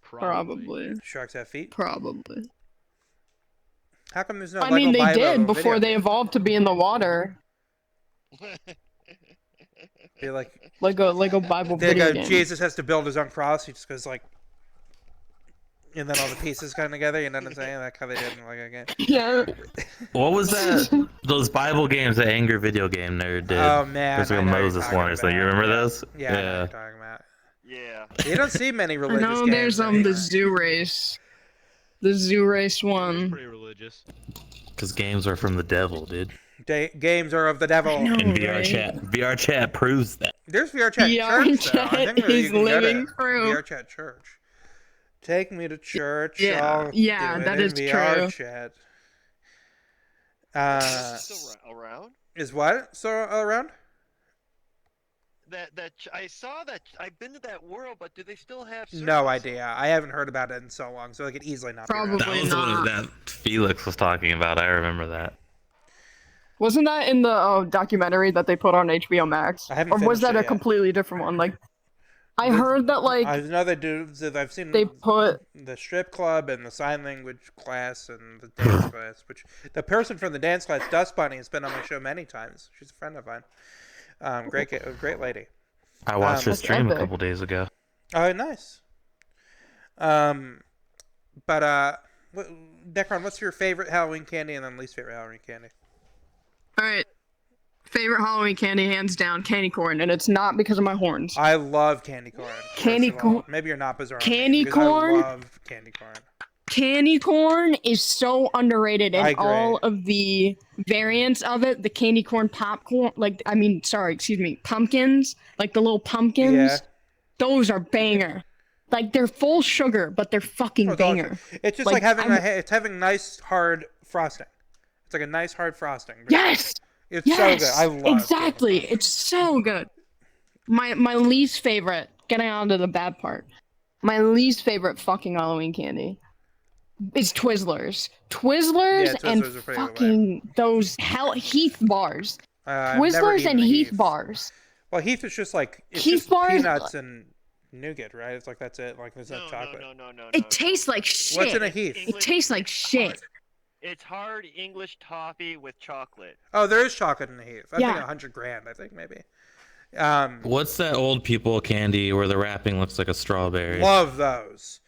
S15: Probably.
S1: Sharks have feet.
S15: Probably.
S1: How come there's no?
S15: I mean,
S1: Lego
S15: they
S1: Bible
S15: did before
S1: video
S15: they
S1: game?
S15: evolved to be in the water.
S1: Be like,
S15: Lego Bible
S1: they
S15: video
S1: go,
S15: game.
S1: Jesus has to build his own cross. He just goes like, and then all the pieces come together. You know what I'm saying? Like how they did in Lego game.
S15: Yeah.
S2: What was that? Those Bible games that Anger Video Game Nerd did.
S1: Oh, man,
S2: There's like
S1: I
S2: a
S1: know what you're
S2: Moses
S1: talking
S2: one or something. You
S1: about.
S2: remember
S1: Yeah.
S2: those?
S1: Yeah, I know what you're talking about.
S12: Yeah.
S1: You don't see many
S15: I
S1: religious
S15: know
S1: games.
S15: there's
S1: anymore.
S15: the zoo race. The zoo race one.
S7: Pretty religious.
S2: Because games are from the devil, dude.
S1: Games are of the devil.
S15: know,
S2: And VR
S15: right?
S2: chat. VR chat proves that.
S1: There's VR chat
S15: VR
S1: church though. I
S15: chat
S1: think that you
S15: is
S1: can go to
S15: living proof.
S1: VR chat church. Take me to church.
S15: Yeah,
S1: I'll
S15: yeah,
S1: do it
S15: that
S1: in
S15: is
S1: VR
S15: true.
S1: Chat.
S12: Still around?
S1: Is what still around?
S12: I saw that. I've been to that world, but do they still have?
S1: No idea. I haven't heard about it in so long, so it could easily not be around.
S2: That was the one that Felix was talking about. I remember that.
S15: Wasn't that in the documentary that they put on HBO Max?
S1: I haven't
S15: Or was
S1: finished
S15: that
S1: it
S15: a
S1: yet.
S15: completely different one? Like, I heard that like
S1: I know they do. I've seen
S15: they put
S1: the strip club and the sign language class and the dance class. Which the person from the dance class, Dust Bunny, has been on my show many times. She's a friend of mine. Great lady.
S2: I watched her
S1: That's
S2: stream a
S1: epic.
S2: couple days ago.
S1: Oh, nice. Decron, what's your favorite Halloween candy and then least favorite Halloween candy?
S15: Alright. Favorite Halloween candy, hands down, candy corn, and it's not because of my horns.
S1: I love candy corn.
S15: Candy
S1: first of all.
S15: corn-
S1: Maybe you're not bizarre.
S15: Candy
S1: because
S15: corn?
S1: I love candy corn.
S15: Candy corn is so underrated,
S1: I
S15: and
S1: agree.
S15: all of the variants of it, the candy corn popcorn, pumpkins, like the little pumpkins,
S1: Yeah.
S15: those are banger. Like they're full sugar, but they're fucking
S1: Oh, it's all
S15: banger.
S1: It's just like having it's having nice hard frosting. It's like a nice hard frosting. but
S15: Yes.
S1: It's
S15: Yes.
S1: so good. I love
S15: exactly. It's so good. My least favorite. Getting on to the bad part. My least favorite fucking Halloween candy is Twizzlers. Twizzlers,
S1: Yeah,
S15: and
S1: Twizzlers are pretty
S15: fucking those Heath bars.
S1: I've never
S15: Twizzlers
S1: eaten
S15: and
S1: a
S15: Heath bars.
S1: Well, Heath is just like it's
S15: Heath
S1: just
S15: bars-
S1: peanuts and nougat, right? It's like that's it. Like there's no chocolate.
S12: No.
S15: It tastes like shit.
S1: What's in a Heath?
S15: It tastes like shit.
S12: It's hard English toffee with chocolate.
S1: Oh, there is chocolate in the Heath. I think
S15: Yeah.
S1: 100 grand. I think maybe.
S2: What's that old people candy where the wrapping looks like a strawberry?
S1: Love those.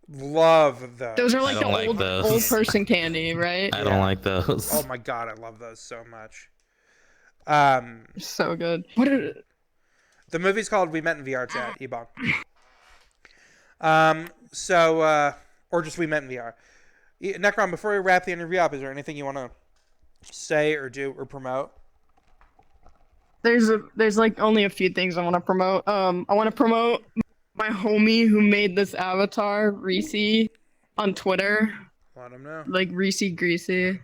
S1: Love those.
S15: Those are
S2: I
S15: like the
S2: don't like
S15: old
S2: those.
S15: person candy, right?
S2: I don't like those.
S1: Oh my god, I love those so much.
S15: So good. What are
S1: The movie's called We Met in VR Chat, Ebon. Or just We Met in VR. Necron, before we wrap the interview up, is there anything you want to say or do or promote?
S15: There's like only a few things I want to promote. I want to promote my homie who made this avatar, Reese, on Twitter.
S1: Let him know.
S15: Like Reese Greasy.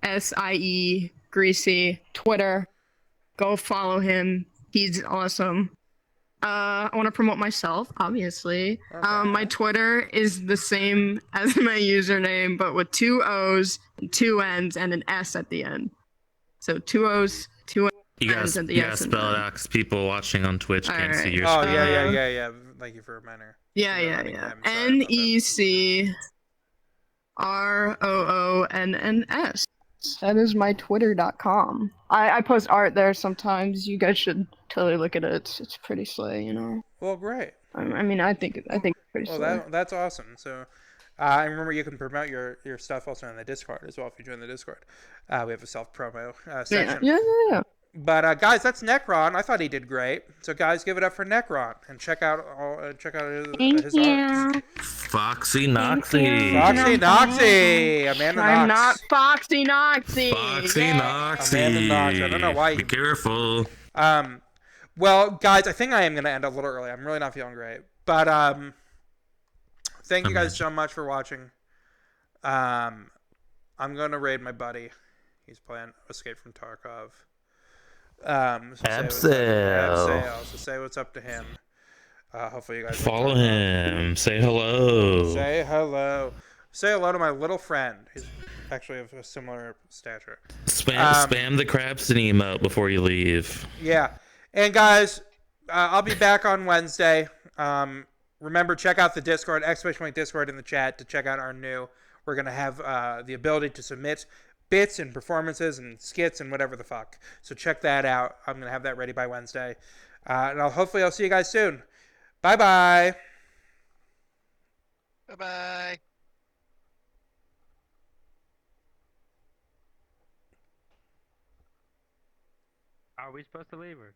S15: RHYSIE Greasy, Twitter. Go follow him. He's awesome. I want to promote myself, obviously. My Twitter is the same as my username, but with 2 O's, 2 N's, and an S at the end. So 2 O's, 2
S2: You gotta,
S15: N's, and the
S2: you gotta
S15: S.
S2: spell it out because people watching on Twitch can't see your
S1: Oh,
S2: screen.
S1: yeah. Thank you for a reminder.
S15: Yeah. NECROONNS. That is my twitter.com. I post art there sometimes. You guys should totally look at it. It's pretty slay, you know.
S1: Well, great.
S15: I mean, I think it's pretty
S1: Well,
S15: slay.
S1: that's awesome. So, I remember you can promote your stuff also on the Discord as well if you join the Discord. We have a self-promo section.
S15: Yeah.
S1: But guys, that's Necron. I thought he did great. So guys, give it up for Necron and check out his art.
S2: Foxy Noxy.
S1: Foxy Noxy. Amanda Knox.
S15: I'm not Foxy Noxy.
S2: Foxy Noxy.
S1: Amanda Knox. I don't know why.
S2: Be careful.
S1: Well, guys, I think I am gonna end a little early. I'm really not feeling great. But thank you guys so much for watching. I'm gonna raid my buddy. He's playing Escape from Tarkov.
S2: Abseil.
S1: So say what's up to him. Hopefully you guys
S2: Follow him. Say hello.
S1: Say hello. Say hello to my little friend. He's actually of a similar stature.
S2: Spam the Krabston emote before you leave.
S1: Yeah. And guys, I'll be back on Wednesday. Remember, check out the Discord, !Discord in the chat to check out our new. We're going to have the ability to submit bits and performances and skits and whatever the fuck. So check that out. I'm going to have that ready by Wednesday. And hopefully I'll see you guys soon. Bye-bye.
S12: Bye-bye.
S11: Are we supposed to leave her?